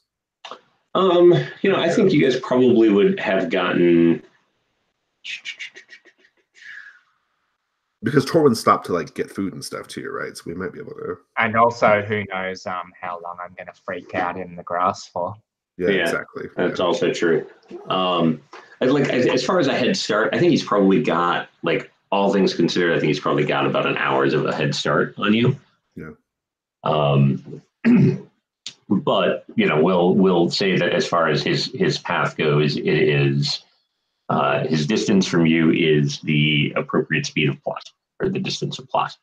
I think you guys probably would have gotten Because Torwen stopped to like get food and stuff too, right? So we might be able to. And also, who knows how long I'm going to freak out in the grass for. Yeah, exactly. That's also true. As far as a head start, I think he's probably got, like, all things considered, I think he's probably got about an hour's of a head start on you. Yeah. But we'll say that as far as his path goes, it is his distance from you is the appropriate speed of plot, or the distance of plot.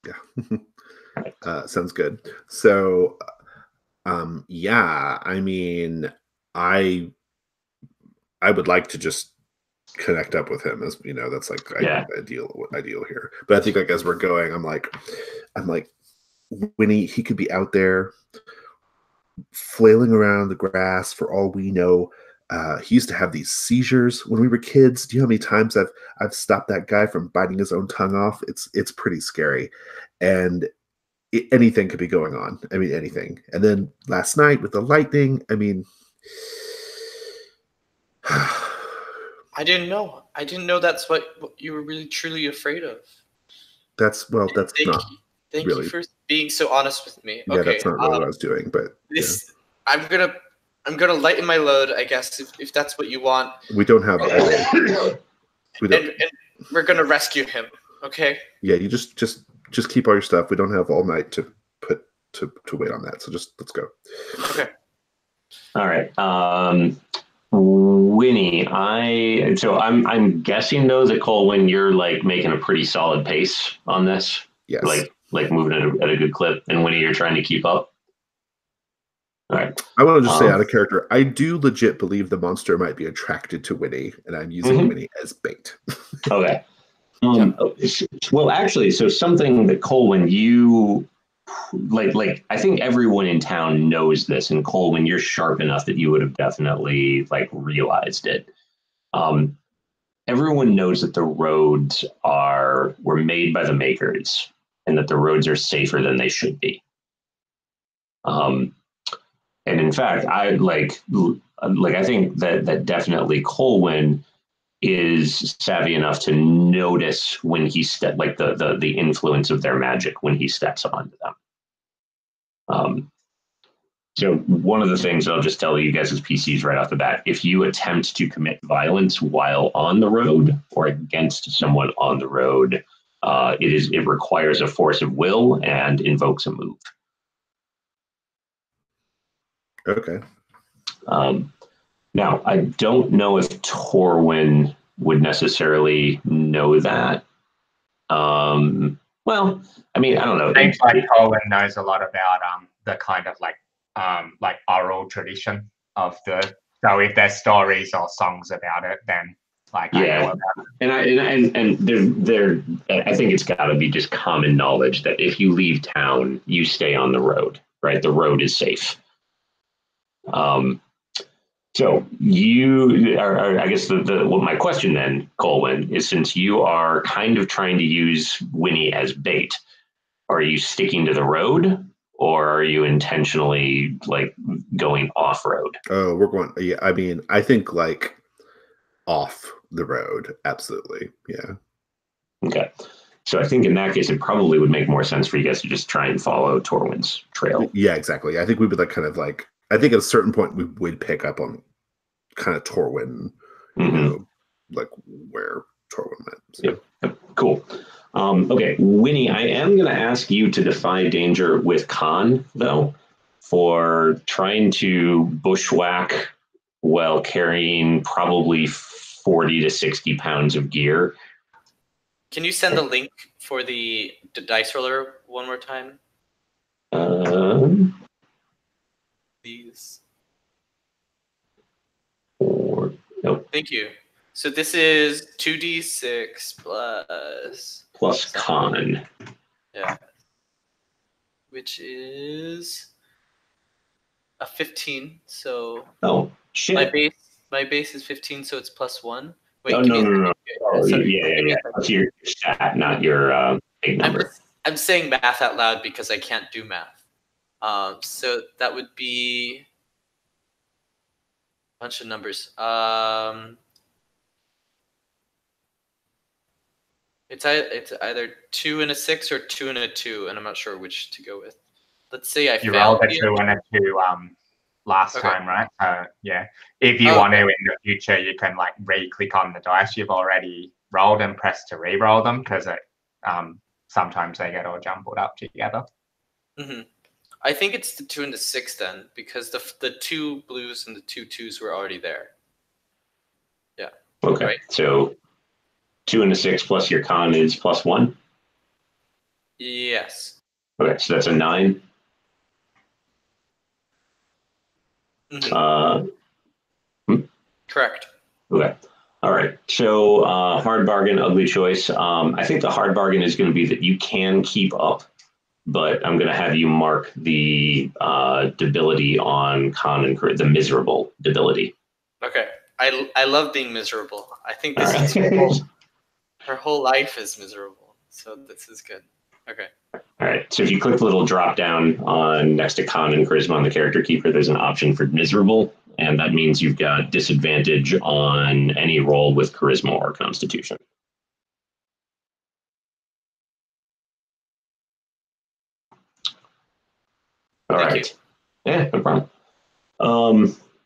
Yeah. Sounds good. So, yeah, I mean, I would like to just connect up with him, as that's like ideal here. But I think like as we're going, I'm like Winnie, he could be out there flailing around the grass for all we know. He used to have these seizures when we were kids. Do you know how many times I've stopped that guy from biting his own tongue off? It's pretty scary, and anything could be going on. I mean, anything. And then last night with the lightning, I mean, I didn't know. I didn't know that's what you were really truly afraid of. That's not Thank really. you for being so honest with me. Yeah, okay, that's not really what I was doing, but this I'm gonna lighten my load, I guess, if that's what you want. We don't have all day. And we're gonna rescue him. Okay. Yeah, you just keep all your stuff. We don't have all night to put to wait on that. So just let's go. Okay. All right. Winnie, I'm guessing though that Colwyn, you're like making a pretty solid pace on this. Yes. Like moving at a good clip, and Winnie, you're trying to keep up. All right. I want to just say out of character, I do legit believe the monster might be attracted to Winnie, and I'm using Winnie as bait. Okay. Well, actually, so something that Colwyn, you like I think everyone in town knows this, and Colwyn, you're sharp enough that you would have definitely like realized it. Everyone knows that the roads were made by the makers, and that the roads are safer than they should be. And in fact, I think that definitely Colwyn is savvy enough to notice when he the influence of their magic when he steps onto them. So one of the things I'll just tell you guys as PCs right off the bat: if you attempt to commit violence while on the road or against someone on the road, it requires a force of will and invokes a move. Okay. Now, I don't know if Torwen would necessarily know that. Well, I mean, I don't know. Seems like Torwen knows a lot about the kind of like oral tradition of so if there's stories or songs about it, then I know about it. And I think it's got to be just common knowledge that if you leave town, you stay on the road, right? The road is safe. So I guess what my question then, Colwyn, is since you are kind of trying to use Winnie as bait, are you sticking to the road or are you intentionally like going off road? Oh, we're going. Yeah, I mean, I think like off the road. Absolutely. Yeah. Okay. So I think in that case, it probably would make more sense for you guys to just try and follow Torwen's trail. Yeah, exactly. I think we would like kind of like, I think at a certain point we would pick up on kind of Torwen, like where Torwen went. So. Yep. Cool. Okay, Winnie, I am going to ask you to defy danger with con, though, for trying to bushwhack while carrying probably 40 to 60 pounds of gear. Can you send the link for the dice roller one more time? Please. Nope. Thank you. So this is 2d6 plus con. Yeah. Which is a 15. So shit. My base is 15, so it's +1. Wait, no. Oh, yeah. That's your stat, not your big number. I'm saying math out loud because I can't do math. So that would be a bunch of numbers. It's either 2 and a 6 or 2 and a 2, and I'm not sure which to go with. Let's say I You failed rolled a the 2 and a 2 last Okay. time, right? Yeah. If you want to in the future, you can like re-click on the dice you've already rolled and press to re-roll them, because it sometimes they get all jumbled up together. Mm-hmm. I think it's the 2 and the 6 then, because the 2 blues and the 2 twos were already there. Yeah. Okay. Right? So 2 and a 6 plus your con is +1. Yes. Okay, so that's a 9. Mm-hmm. Correct. Okay. All right. So hard bargain, ugly choice. I think the hard bargain is going to be that you can keep up, but I'm going to have you mark the debility on con and the miserable debility. Okay. I love being miserable. I think All this right. is her whole life is miserable. So this is good. Okay. All right. So if you click the little drop down on next to con and charisma on the character keeper, there's an option for miserable, and that means you've got disadvantage on any roll with charisma or constitution. All Thank right. Yeah, no problem.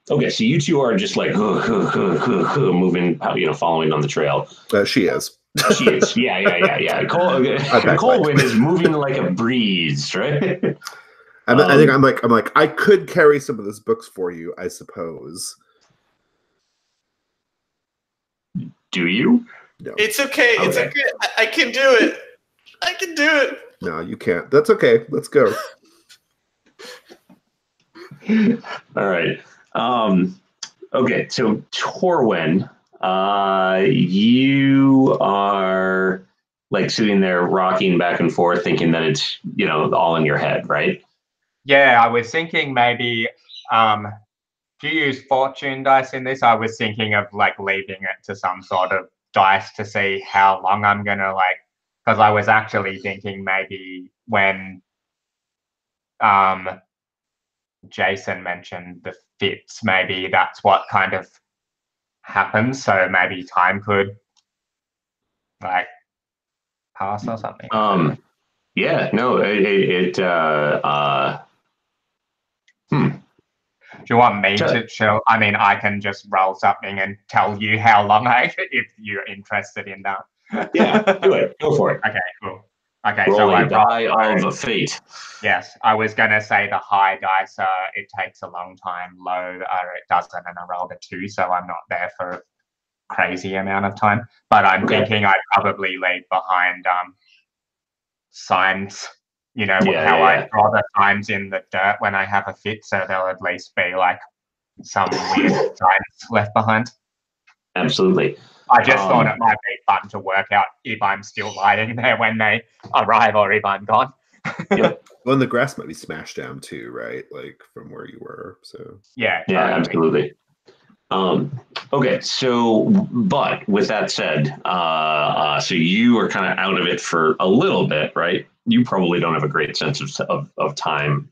Okay, so you two are just like moving, following on the trail. She is. She is. Yeah. Colwyn is moving like a breeze, right? I think I'm like I could carry some of those books for you, I suppose. Do you? No. It's okay. It's okay. I can do it. I can do it. No, you can't. That's okay. Let's go. All right. Okay, so Torwen, you are like sitting there rocking back and forth thinking that it's, all in your head, right? Yeah, I was thinking maybe, do you use fortune dice in this? I was thinking of like leaving it to some sort of dice to see how long I'm going to because I was actually thinking maybe when Jason mentioned the fits, maybe that's what kind of happens. So maybe time could pass or something. Yeah, no, Do you want me to show? I mean, I can just roll something and tell you how long if you're interested in that. Yeah, do it. Go for it. Okay, cool. Okay, roll so a I die of a fate. Yes, I was going to say the high dice, it takes a long time. Low, it doesn't, and I rolled a 2, so I'm not there for a crazy amount of time. But I'm thinking I'd probably leave behind signs, I draw the signs in the dirt when I have a fit, so there'll at least be some weird signs left behind. Absolutely. I just thought it might be fun to work out if I'm still lying there when they arrive or if I'm gone. Yep. Well, and the grass might be smashed down too, right? Like from where you were. So yeah, totally. Absolutely. Okay, so but with that said, so you are kind of out of it for a little bit, right? You probably don't have a great sense of time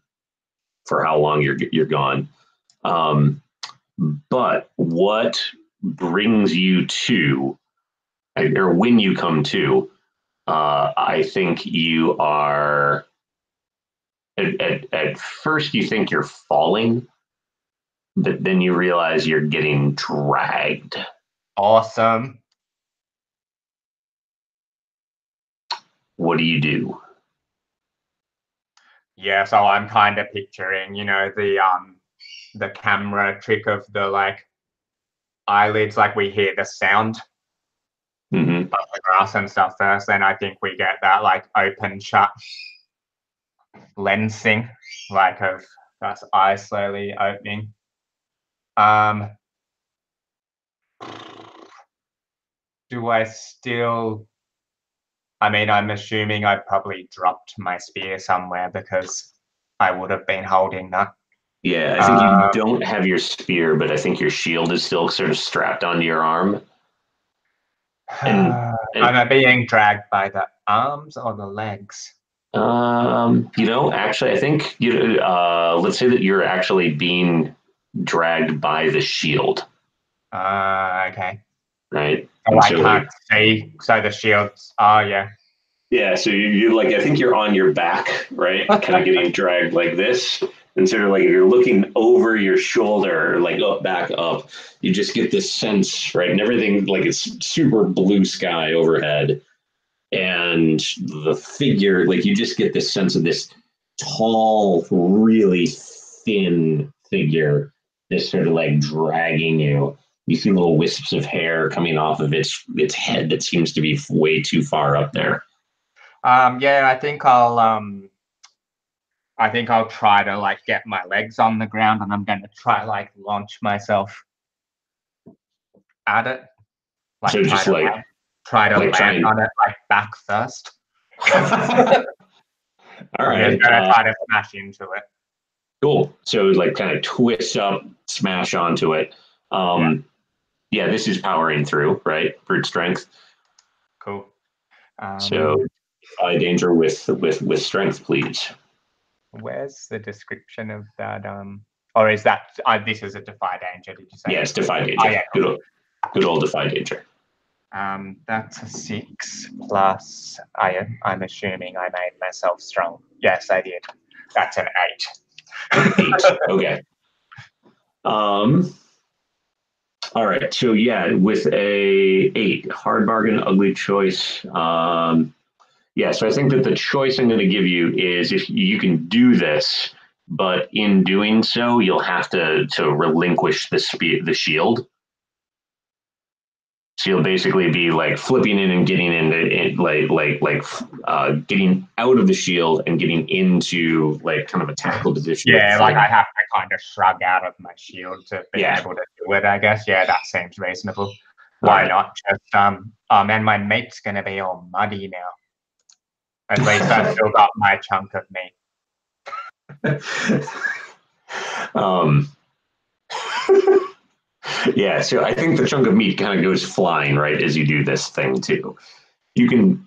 for how long you're gone. But what brings you to, or when you come to, I think you are. At first, you think you're falling, but then you realize you're getting dragged. Awesome. What do you do? Yeah, so I'm kind of picturing, the camera trick of the eyelids, we hear the sound of the grass and stuff first, then I think we get that open shut lens thing, of that's eyes slowly opening. Do I still? I mean, I'm assuming I probably dropped my spear somewhere because I would have been holding that. Yeah, I think you don't have your spear, but I think your shield is still sort of strapped onto your arm. Am I being dragged by the arms or the legs? Actually, I think let's say that you're actually being dragged by the shield. Okay. Right. Oh, And I so, can't see. So the shields. Oh, yeah. yeah, so you like, I think you're on your back, right? Kind of getting dragged like this. And sort of like if you're looking over your shoulder, like up, back up, you just get this sense, right? And everything, like it's super blue sky overhead. And the figure, like you just get this sense of this tall, really thin figure that's sort of like dragging you. You see little wisps of hair coming off of its head that seems to be way too far up there. Yeah, I think I'll try to like get my legs on the ground, and I'm going to try like launch myself at it. Like So just like try to like land trying. on it like back first. All I'm right. just gonna try to smash into it. Cool. So like kind of twist up, smash onto it. Yeah, this is powering through, right? Brute strength. Cool. So defy danger with strength, please. Where's the description of that? Or is that this is a defy danger? Did you say? Yeah, it's defy danger. Oh, yeah, cool. Good old defy danger. That's a 6 plus. I'm assuming I made myself strong. Yes, I did. That's an 8. 8. Okay. All right. So yeah, with a 8, hard bargain, ugly choice. Yeah. So I think that the choice I'm going to give you is if you can do this, but in doing so, you'll have to relinquish the shield. So you'll basically be like flipping in and getting into it, getting out of the shield and getting into like kind of a tactical position. Yeah, like I have to kind of shrug out of my shield to be able to do it, I guess. Yeah, that seems reasonable. Why not just oh man, my mate's gonna be all muddy now. At least I've still got my chunk of meat. Yeah, so I think the chunk of meat kind of goes flying right as you do this thing too. You can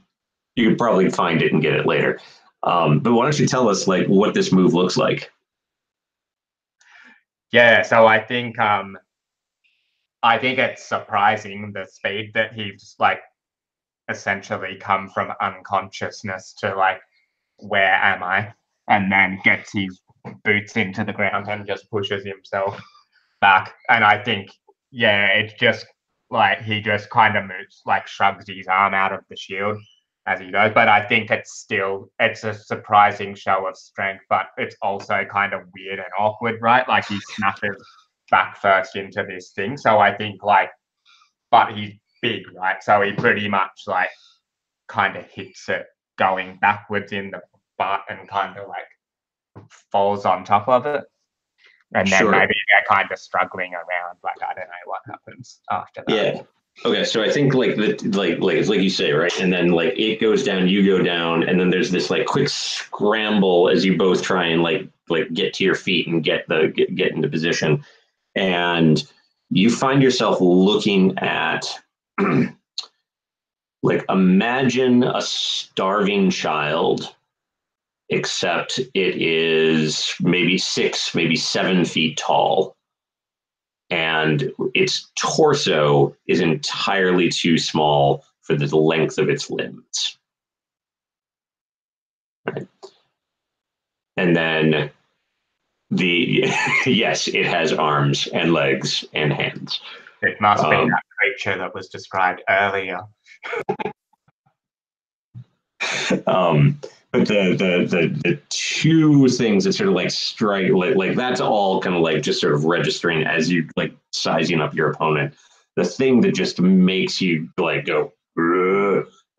probably find it and get it later. But why don't you tell us like what this move looks like? Yeah, so I think it's surprising the speed that he's like essentially come from unconsciousness to like, where am I? And then gets his boots into the ground and just pushes himself back. And I think, yeah, it's just like he just kind of moves, like shrugs his arm out of the shield as he goes. But I think it's a surprising show of strength, but it's also kind of weird and awkward, right? Like he smashes back first into this thing. So I think like, but he's big, right? So he pretty much like kind of hits it going backwards in the butt and kind of like falls on top of it. And then maybe they're kind of struggling around. Like I don't know what happens after that. Yeah. Okay. So I think like it's like you say, right? And then like it goes down, you go down, and then there's this like quick scramble as you both try and like get to your feet and get into position. And you find yourself looking at like imagine a starving child, except it is maybe 6, maybe 7 feet tall. And its torso is entirely too small for the length of its limbs. Right. And then yes, it has arms and legs and hands. It must be that creature that was described earlier. But the two things that sort of like strike like that's all kind of like just sort of registering as you like sizing up your opponent. The thing that just makes you like go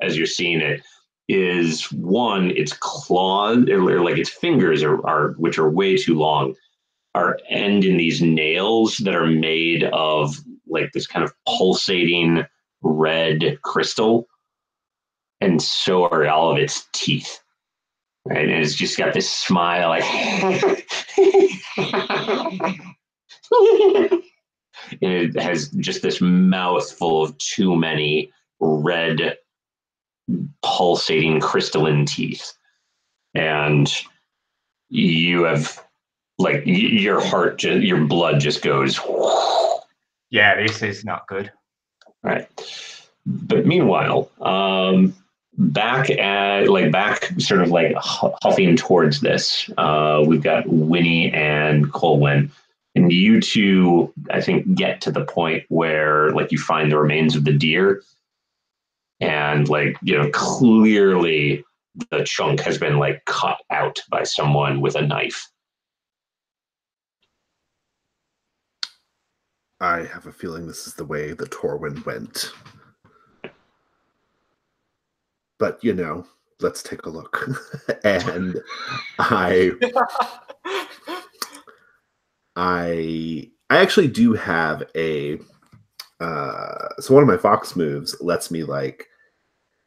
as you're seeing it is one, its claws or like its fingers are which are way too long, are end in these nails that are made of like this kind of pulsating red crystal. And so are all of its teeth. Right? And it's just got this smile like and it has just this mouth full of too many red pulsating crystalline teeth. And you have like your heart your blood just goes. Yeah, this is not good. Right. But meanwhile, back sort of like huffing towards this, we've got Winnie and Colwyn. And you two, I think, get to the point where like you find the remains of the deer, and like, you know, clearly the chunk has been like cut out by someone with a knife. I have a feeling this is the way the Torwen went. But, you know, let's take a look. And I actually do have a so one of my Fox moves lets me, like,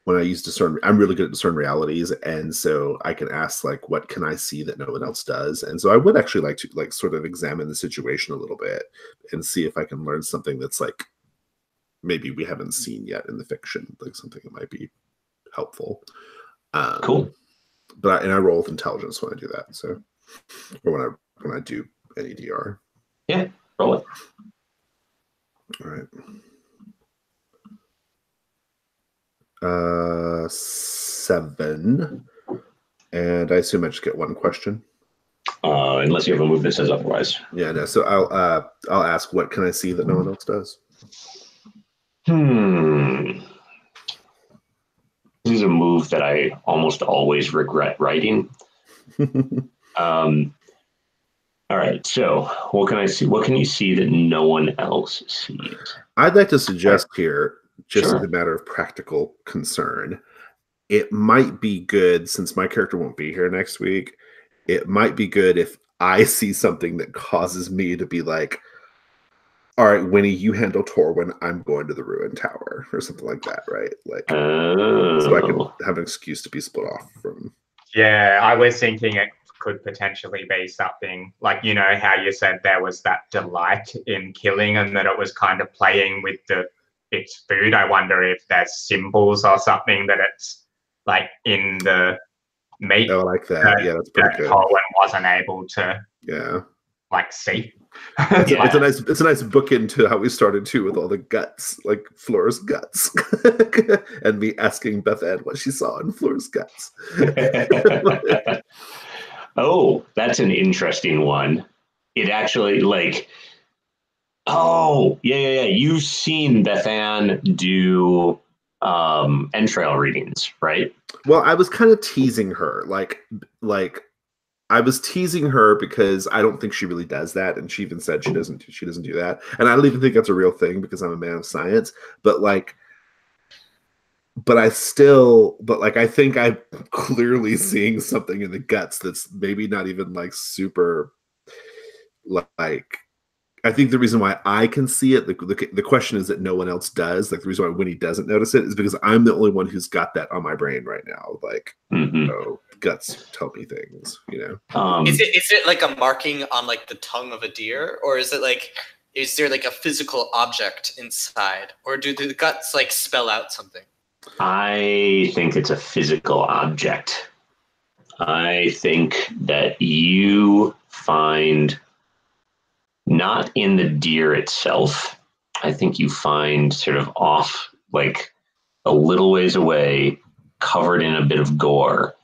when I use discern, I'm really good at discern realities, and so I can ask, like, what can I see that no one else does? And so I would actually like to, like, sort of examine the situation a little bit and see if I can learn something that's, like, maybe we haven't seen yet in the fiction, like something that might be helpful. Cool. But I roll with intelligence when I do that. So, or when I do any DR. Yeah, roll it. All right. 7, and I assume I just get one question. Unless you have a move that says otherwise. Yeah, no. So I'll ask, what can I see that no one else does? This is a move that I almost always regret writing. All right. So what can I see? What can you see that no one else sees? I'd like to suggest here, just Sure. as a matter of practical concern, it might be good, since my character won't be here next week, it might be good if I see something that causes me to be like, all right, Winnie, you handle Torwen, I'm going to the ruined tower, or something like that, right? Like, so I can have an excuse to be split off from. Yeah, I was thinking it could potentially be something like, you know, how you said there was that delight in killing and that it was kind of playing with its food. I wonder if there's symbols or something that it's like in the meat. Oh, I like that. Yeah, that's pretty good. Colwyn wasn't able to like see. It's a nice bookend to how we started too, with all the guts, like Flora's guts, and me asking Bethan what she saw in Flora's guts. Oh, that's an interesting one. It actually, like, oh, yeah. You've seen Bethan do entrail readings, right? Well, I was kind of teasing her, like I was teasing her because I don't think she really does that, and she even said she doesn't do that, and I don't even think that's a real thing because I'm a man of science. But I think I'm clearly seeing something in the guts that's maybe not even like super, like, I think the reason why I can see it, the question is that no one else does. Like, the reason why Winnie doesn't notice it is because I'm the only one who's got that on my brain right now. Like, guts tell me things, you know. Is it like a marking on like the tongue of a deer, or is it like, is there like a physical object inside, or do the guts like spell out something? I think it's a physical object. I think that you find, not in the deer itself, I think you find sort of off, like a little ways away, covered in a bit of gore,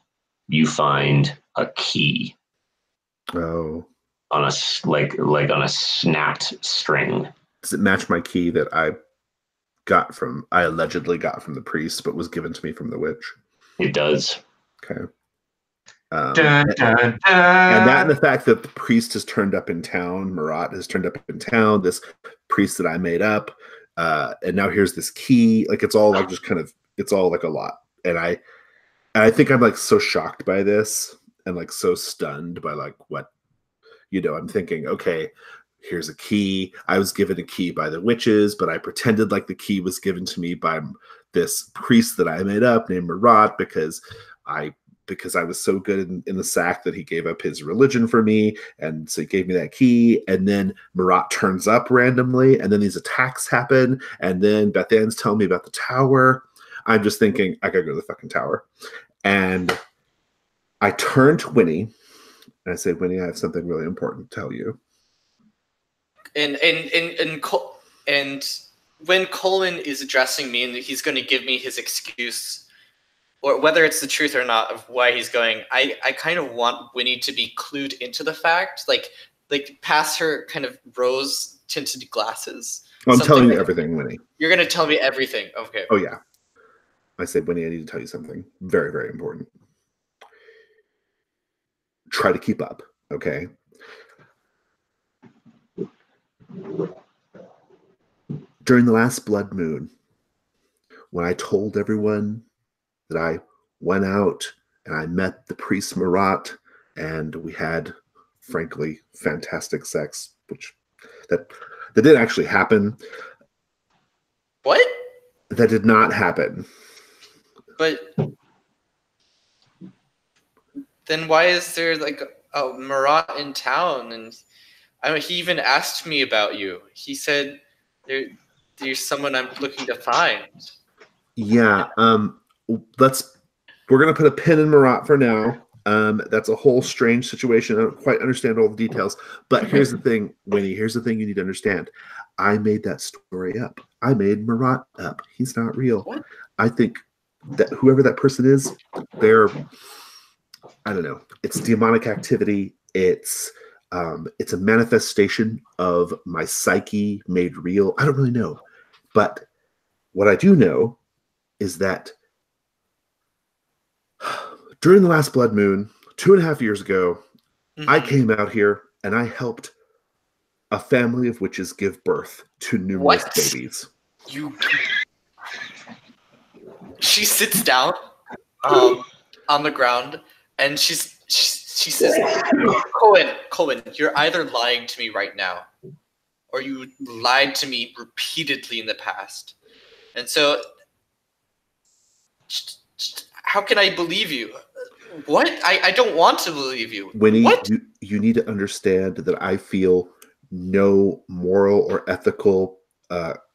you find a key. Oh. On a on a snapped string. Does it match my key that I allegedly got from the priest, but was given to me from the witch? It does. Okay. Dun, dun, dun. And that, and the fact that the priest has turned up in town, Marat has turned up in town, this priest that I made up, and now here's this key. Like, it's all like just kind of, it's all like a lot. And I think I'm like so shocked by this and like so stunned by like what, you know, I'm thinking, okay, here's a key. I was given a key by the witches, but I pretended like the key was given to me by this priest that I made up named Marat because I was so good in the sack that he gave up his religion for me. And so he gave me that key. And then Marat turns up randomly. And then these attacks happen. And then Bethan's telling me about the tower. I'm just thinking, I gotta go to the fucking tower. And I turn to Winnie and I say, Winnie, I have something really important to tell you. And when Colwyn is addressing me and he's going to give me his excuse, or whether it's the truth or not of why he's going, I kind of want Winnie to be clued into the fact, like past her kind of rose-tinted glasses. I'm telling you everything, Winnie. You're going to tell me everything. Okay. Oh, yeah. I said, Winnie, I need to tell you something very, very important. Try to keep up, okay? During the last blood moon, when I told everyone that I went out and I met the priest Marat and we had, frankly, fantastic sex, which that didn't actually happen. What? That did not happen. But then why is there like a Marat in town? And he even asked me about you. He said there's someone I'm looking to find. Yeah. We're gonna put a pin in Marat for now. That's a whole strange situation. I don't quite understand all the details. But here's the thing, Winnie. Here's the thing you need to understand. I made that story up. I made Marat up. He's not real. What? I think that whoever that person is, I don't know. It's demonic activity. It's a manifestation of my psyche made real. I don't really know. But what I do know is that during the last blood moon, 2.5 years ago, I came out here and I helped a family of witches give birth to numerous babies. She sits down on the ground and she says, Colwyn, you're either lying to me right now or you lied to me repeatedly in the past. And so how can I believe you? What? I don't want to believe you. Winnie, what? You need to understand that I feel no moral or ethical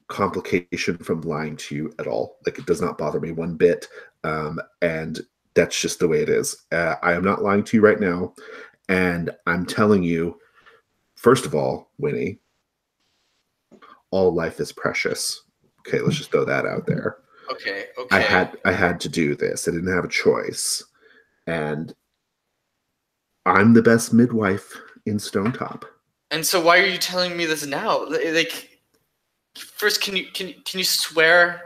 complication from lying to you at all. Like, it does not bother me one bit. And that's just the way it is. I am not lying to you right now. And I'm telling you, first of all, Winnie, all life is precious. Okay, let's just throw that out there. Okay. I had to do this. I didn't have a choice. And I'm the best midwife in Stonetop. And so why are you telling me this now? Like, first, can you swear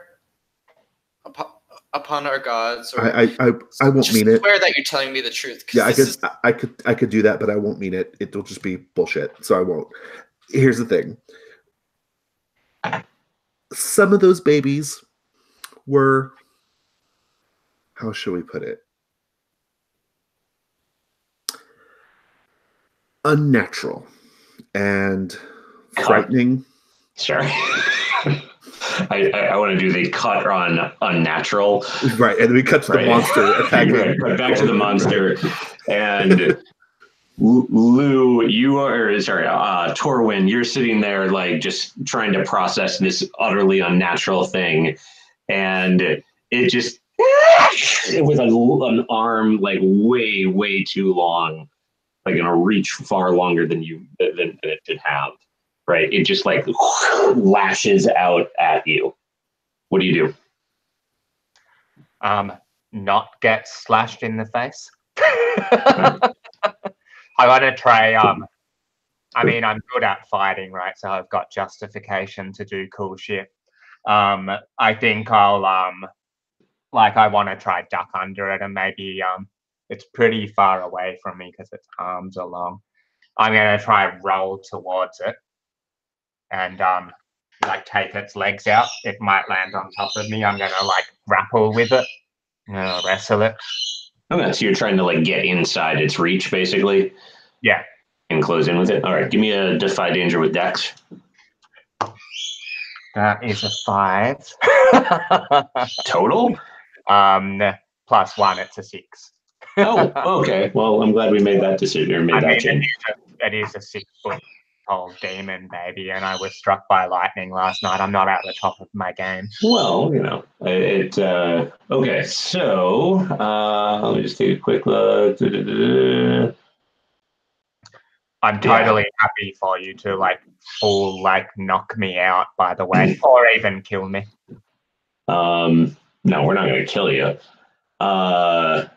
upon our gods? Or I won't mean it. Swear that you're telling me the truth. Yeah, I could do that, but I won't mean it. It'll just be bullshit. So I won't. Here's the thing. Some of those babies were, how should we put it? Unnatural and frightening. Sure. I want to do the cut on unnatural. Right, and then we cut to the monster attacking. Right, back to the monster. And Lou, Torwen, you're sitting there like just trying to process this utterly unnatural thing. And it just, with an arm like way, way too long, like in a reach far longer than it should have, right? It just like lashes out at you. What do you do? Not get slashed in the face. I want to try. I mean, I'm good at fighting, right? So I've got justification to do cool shit. I think I'll I want to try duck under it, and maybe it's pretty far away from me because its arms are long. I'm gonna try roll towards it and like take its legs out. It might land on top of me. I'm gonna like grapple with it. I'm gonna wrestle it. Okay, so you're trying to like get inside its reach, basically. Yeah. And close in with it. All right, give me a defy danger with Dex. That is a 5. Total? +1, it's a 6. Oh, okay. Well, I'm glad we made that decision or made that change. It is a 6-foot tall demon, baby, and I was struck by lightning last night. I'm not at the top of my game. Well, okay, so let me just take a quick look. I'm totally happy for you to like full like knock me out, by the way, or even kill me. No, we're not going to kill you. I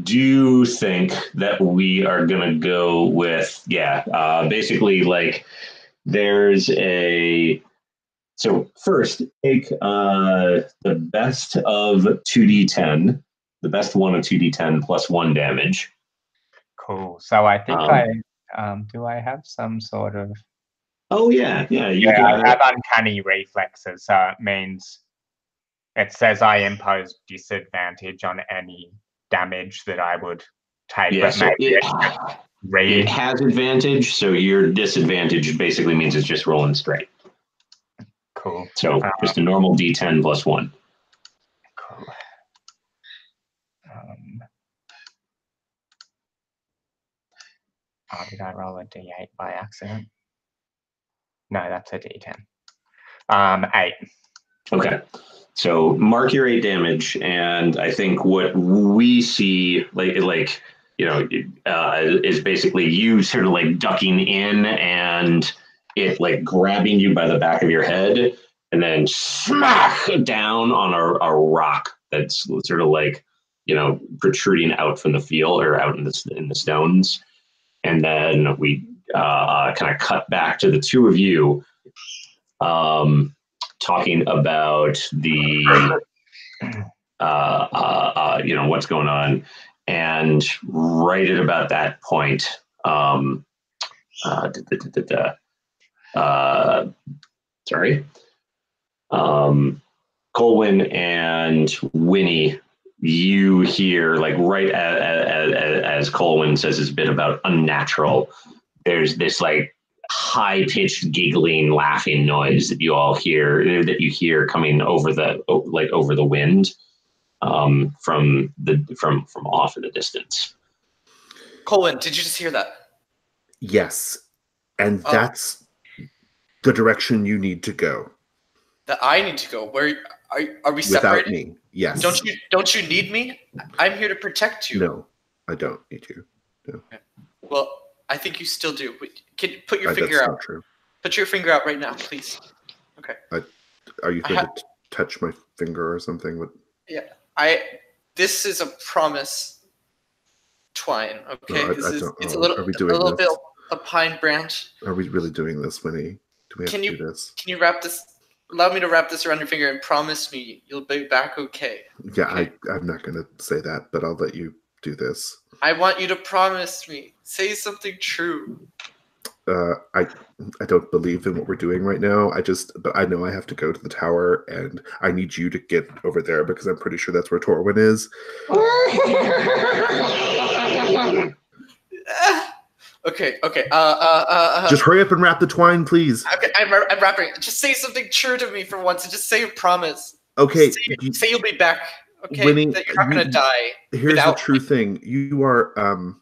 do think that we are going to go with, basically like there's a, so first take the best of 2d10, the best one of 2d10 plus 1 damage. Cool. So I think do I have some sort of... Oh, yeah, you I got have it. uncanny reflexes, so it means it says I impose disadvantage on any damage that I would take. Yeah, But so maybe it has advantage, so your disadvantage basically means it's just rolling straight. Cool. So just a normal d10 plus 1. Cool. Did I roll a d8 by accident? No, that's a d10. 8. Okay. So mark your 8 damage, and I think what we see, is basically you sort of like ducking in and it like grabbing you by the back of your head and then smack down on a rock that's sort of like, protruding out from the field or out in the stones. And then we kind of cut back to the two of you talking about the, what's going on. And right at about that point, Colwyn and Winnie, you hear, like right as Colwyn says his bit about unnatural, there's this like high-pitched giggling, laughing noise that you all hear, coming over the wind from off in the distance. Colwyn, did you just hear that? Yes, and that's the direction you need to go. That I need to go. Where are we separated? Without me, yes. Don't you need me? I'm here to protect you. No, I don't need you. No. Okay. Well, I think you still do. Can you put your finger that's out? Not true. Put your finger out right now, please. Okay. Are you going to touch my finger or something? Yeah. This is a promise twine. Okay. No, It's a little bit a pine branch. Are we really doing this, Winnie? Do we have to do this? Can you wrap this? Allow me to wrap this around your finger and promise me you'll be back okay. Yeah, okay? I'm not going to say that, but I'll let you do this. I want you to promise me. Say something true. I don't believe in what we're doing right now. But I know I have to go to the tower, and I need you to get over there because I'm pretty sure that's where Torwen is. Okay. Just hurry up and wrap the twine, please. Okay, I'm wrapping. Just say something true to me for once, and just say a promise. Okay. Say you'll be back. Okay, Winnie, that you're not gonna die. Here's the true thing. You are a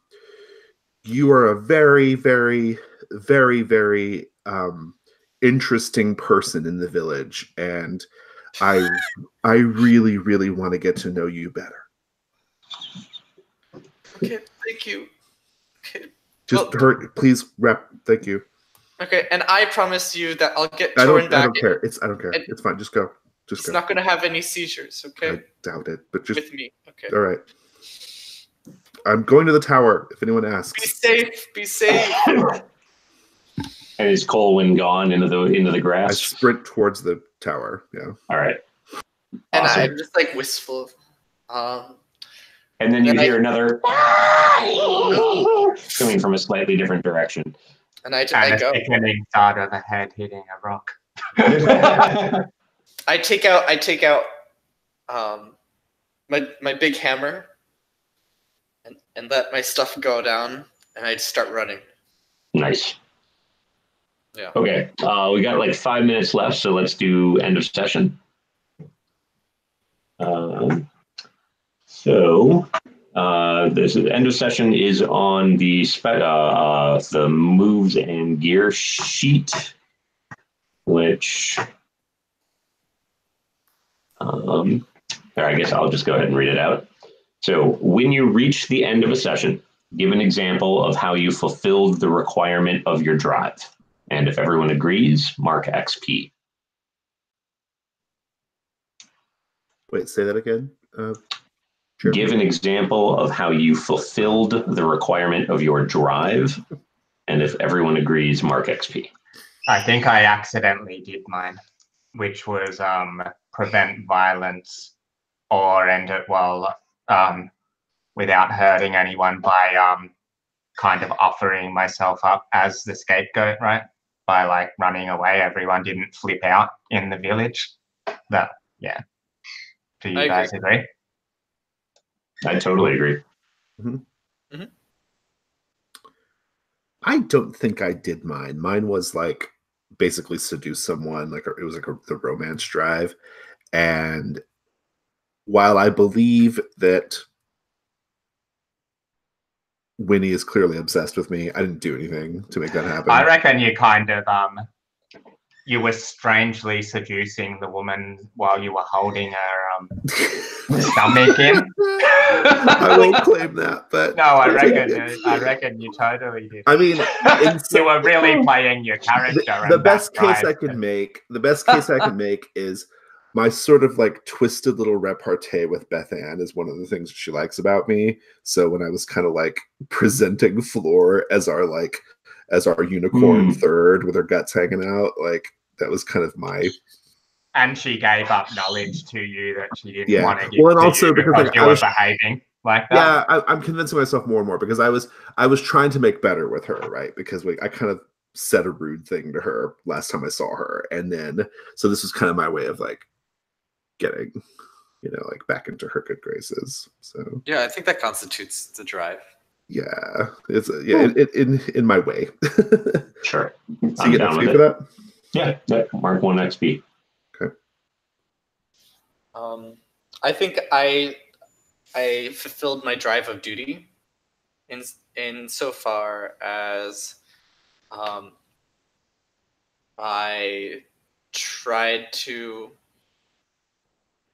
very, very, very, very interesting person in the village, and I really, really want to get to know you better. Okay, thank you. Okay. Just hurry, please wrap. Thank you. Okay, and I promise you that I'll get Torwen back. I don't care. I don't care. It's fine. Just go. He's not going to have any seizures, okay? I doubt it, but just with me. Okay. All right. I'm going to the tower. If anyone asks. Be safe. Be safe. And is Colwyn gone into the grass? I sprint towards the tower. Yeah. All right. And awesome. I'm just like wistful. And then you hear another coming from a slightly different direction. And I go. Inside of the head hitting a rock. I take out my big hammer and let my stuff go down, and I start running. Nice. Yeah. Okay. We got like 5 minutes left, so let's do end of session. This end of session is on the moves and gear sheet, which I guess I'll just go ahead and read it out. So when you reach the end of a session, Give an example of how you fulfilled the requirement of your drive. And if everyone agrees, mark XP. Wait, say that again. Give an example of how you fulfilled the requirement of your drive. And if everyone agrees, mark XP. I think I accidentally did mine, which was prevent violence or end it without hurting anyone by kind of offering myself up as the scapegoat, right? By like running away, everyone didn't flip out in the village. But yeah, do you guys agree? I totally agree. Mm-hmm. Mm-hmm. I don't think I did mine. Mine was like basically seduce someone. Like it was like the romance drive. And while I believe that Winnie is clearly obsessed with me, I didn't do anything to make that happen. I reckon you kind of you were strangely seducing the woman while you were holding her stomach in. I won't claim that, but no, I reckon you totally did. I mean, you were really playing your character. The best case I can make is my sort of like twisted little repartee with Bethan is one of the things she likes about me. So when I was kind of like presenting Floor as our unicorn third with her guts hanging out, like that was kind of my. And she gave up knowledge to you that she didn't want to give and also because like, you were behaving like that. Yeah, I'm convincing myself more and more because I was trying to make better with her, right? Because I kind of said a rude thing to her last time I saw her, and then so this was kind of my way of like getting, like back into her good graces. So yeah, I think that constitutes the drive. Yeah, it's in my way. Sure, so you get XP for that. Yeah, mark 1 XP. Okay. I think I fulfilled my drive of duty in so far as I tried to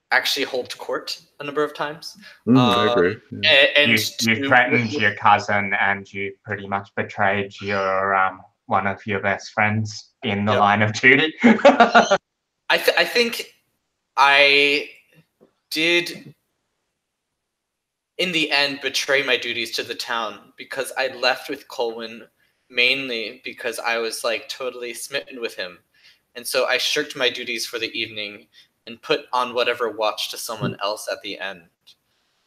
actually hold court a number of times. I agree. Yeah. And you threatened your cousin, and you pretty much betrayed your one of your best friends in the line of duty. I think I did, in the end, betray my duties to the town because I left with Colwyn mainly because I was like totally smitten with him. And so I shirked my duties for the evening and put on whatever watch to someone else at the end.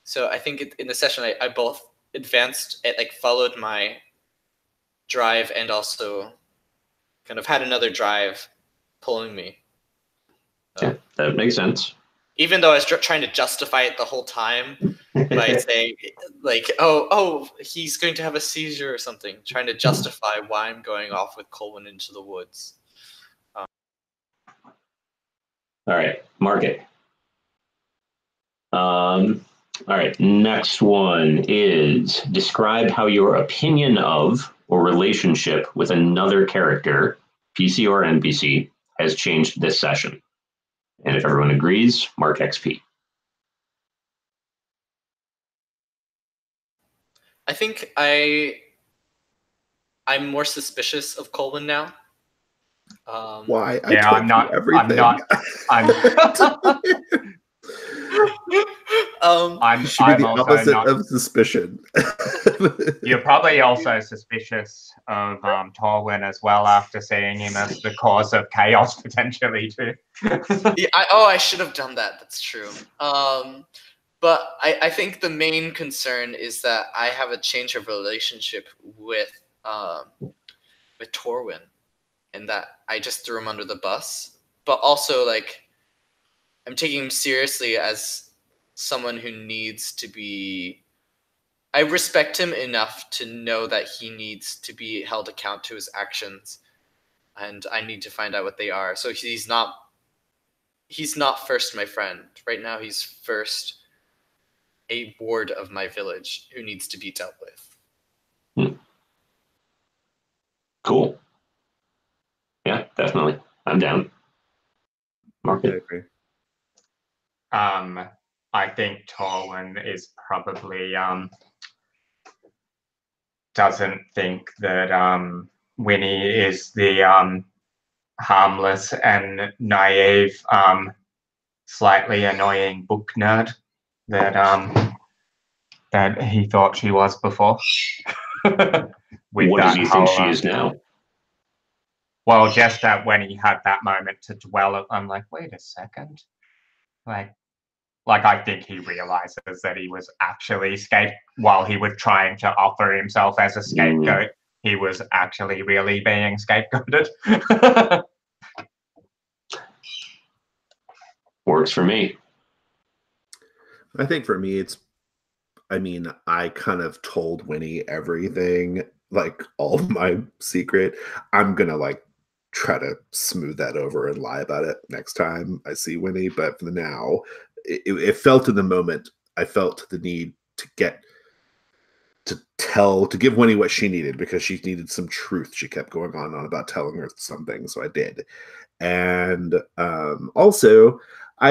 So I think in the session, I both advanced, followed my drive and also kind of had another drive pulling me. Yeah, that makes sense. Even though I was trying to justify it the whole time by saying, like, oh, he's going to have a seizure or something, trying to justify why I'm going off with Colwyn into the woods. All right, mark it. All right, next one is describe how your opinion of or relationship with another character, PC or NPC, has changed this session. And if everyone agrees, mark XP. I think I'm more suspicious of Colwyn now. Why? I'm not. Everything. I'm should be the opposite of suspicion. You're probably also suspicious of Torwen as well after seeing him as the cause of chaos potentially too. I should have done that. That's true. But I think the main concern is that I have a change of relationship with Torwen, and that I just threw him under the bus. But also, like, I'm taking him seriously as someone who needs to be. I respect him enough to know that he needs to be held account to his actions, and I need to find out what they are. So he's not first my friend. Right now, he's first a ward of my village who needs to be dealt with. Cool. Yeah, definitely. I'm down. Mark it. I agree. I think Torwen is probably doesn't think that Winnie is the harmless and naive, slightly annoying book nerd that he thought she was before. What does he think she is now? Well, just that when he had that moment to dwell, I'm like, wait a second, like I think he realizes that he was actually while he was trying to offer himself as a scapegoat, he was actually really being scapegoated. Works for me. I think for me, I kind of told Winnie everything, like all of my secret. I'm gonna like try to smooth that over and lie about it next time I see Winnie. But for now, it felt in the moment, I felt the need to give Winnie what she needed, because she needed some truth. She kept going on about telling her something, so I did. And I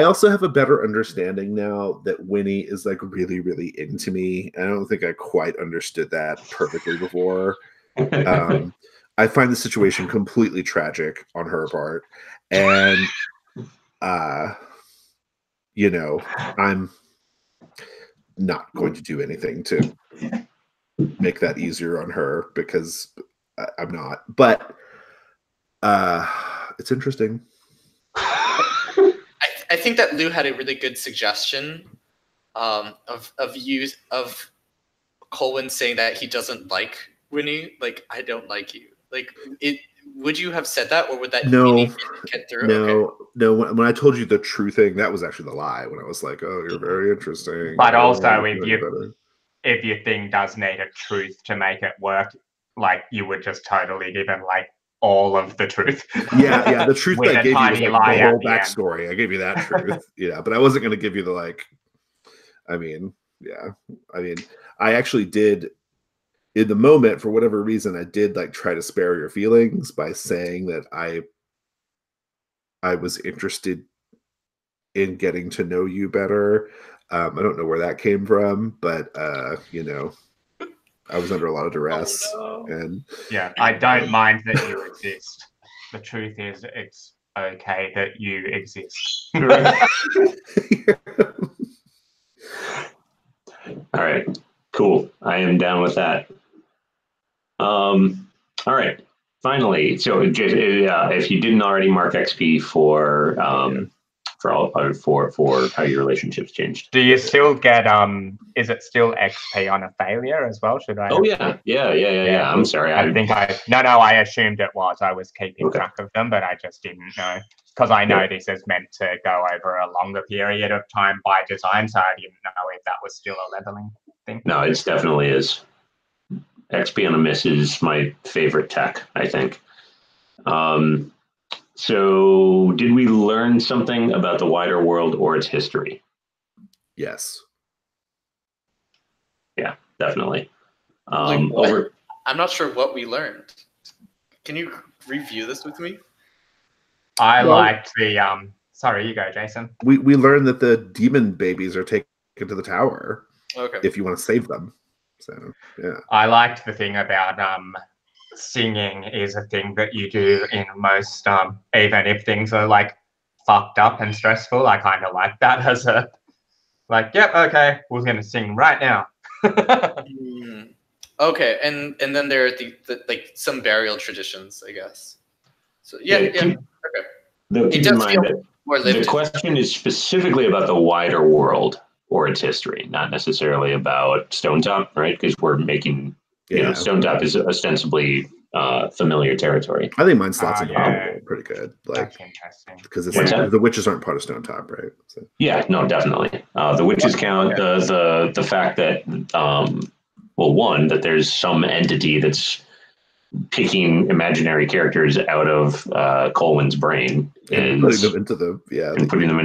also have a better understanding now that Winnie is like really, really into me. I don't think I quite understood that perfectly before. I find the situation completely tragic on her part. And, I'm not going to do anything to make that easier on her, because I'm not. But it's interesting. I think that Lou had a really good suggestion of Colwyn saying that he doesn't like Winnie. Like, I don't like you. Like, would you have said that, or would that get through? No. When I told you the true thing, that was actually the lie. When I was like, "Oh, you're very interesting." But also, if your thing does need a truth to make it work, like, you would just totally give him like all of the truth. Yeah. The truth that I gave you was like the whole backstory. End. I gave you that truth. Yeah, but I wasn't going to give you the like. I actually did. In the moment, for whatever reason, I did like try to spare your feelings by saying that I was interested in getting to know you better. I don't know where that came from, but I was under a lot of duress. Oh, no. And yeah, I don't mind that you exist. The truth is, it's okay that you exist. All right, cool. I am down with that. All right. Finally, so if you didn't already mark XP for how your relationships changed. Do you still get is it still XP on a failure as well? Should I? Oh yeah. I'm sorry. I assumed it was. I was keeping track of them, but I just didn't know, because I know this is meant to go over a longer period of time by design, so I didn't know if that was still a leveling thing. No, it definitely is. XP on a miss is my favorite tech, I think. So did we learn something about the wider world or its history? Yes. Yeah, definitely. I'm not sure what we learned. Can you review this with me? I liked the sorry, you go, Jason. We learned that the demon babies are taken to the tower. Okay. If you want to save them. So yeah. I liked the thing about singing is a thing that you do in most even if things are like fucked up and stressful. I kind of like that as a yep, okay, we're gonna sing right now. Okay, and then there are the like some burial traditions, I guess. So okay. Keep in mind that the question is specifically about the wider world or its history, not necessarily about Stonetop, right? Because we're making, Stonetop is ostensibly familiar territory. I think mine slots in pretty good. Like, that's interesting. Because the witches aren't part of Stonetop, right? So. Yeah, no, definitely. The witches count. The fact that, one, that there's some entity that's picking imaginary characters out of Colwyn's brain and putting them into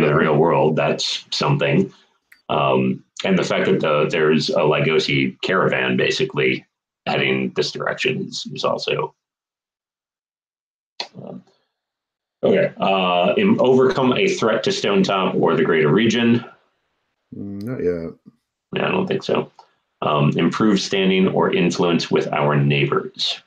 the real world. That's something. And the fact that there's a Legosi caravan basically heading this direction is also okay. Overcome a threat to Stonetop or the greater region. Not yet. Yeah, I don't think so. Improve standing or influence with our neighbors.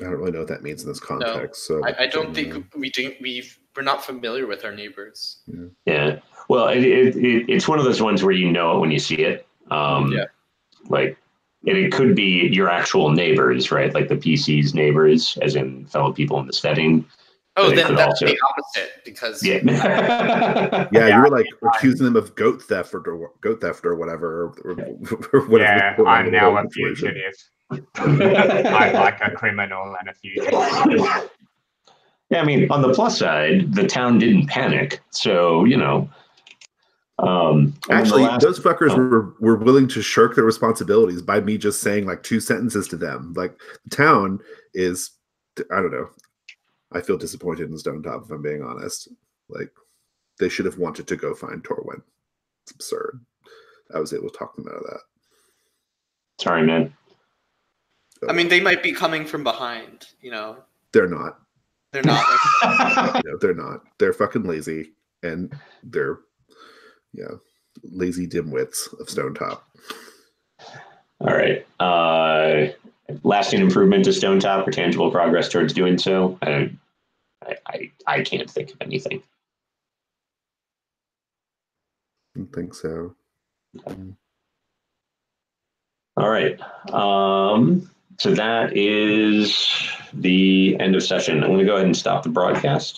I don't really know what that means in this context. So I don't think we're not familiar with our neighbors. Yeah. Well, it's one of those ones where you know it when you see it. Like, it could be your actual neighbors, right? Like the PC's neighbors, as in fellow people in the setting. Oh, But then that's the opposite because Yeah. yeah, you were like accusing them of goat theft or whatever. Or whatever Yeah, I'm now a fugitive. I'm like a criminal and a fugitive. Yeah, I mean, on the plus side, the town didn't panic, so you know. Actually, those fuckers were willing to shirk their responsibilities by me just saying like 2 sentences to them. Like the town is, I don't know. I feel disappointed in Stonetop, if I'm being honest. Like they should have wanted to go find Torwen. It's absurd. I was able to talk them out of that. Sorry, man. I mean, they might be coming from behind. You know, they're not. They're not. No, they're not. They're fucking lazy, and they're lazy dimwits of Stonetop. All right. Lasting improvement to Stonetop or tangible progress towards doing so? I can't think of anything. I don't think so. All right. So that is the end of session. I'm going to go ahead and stop the broadcast.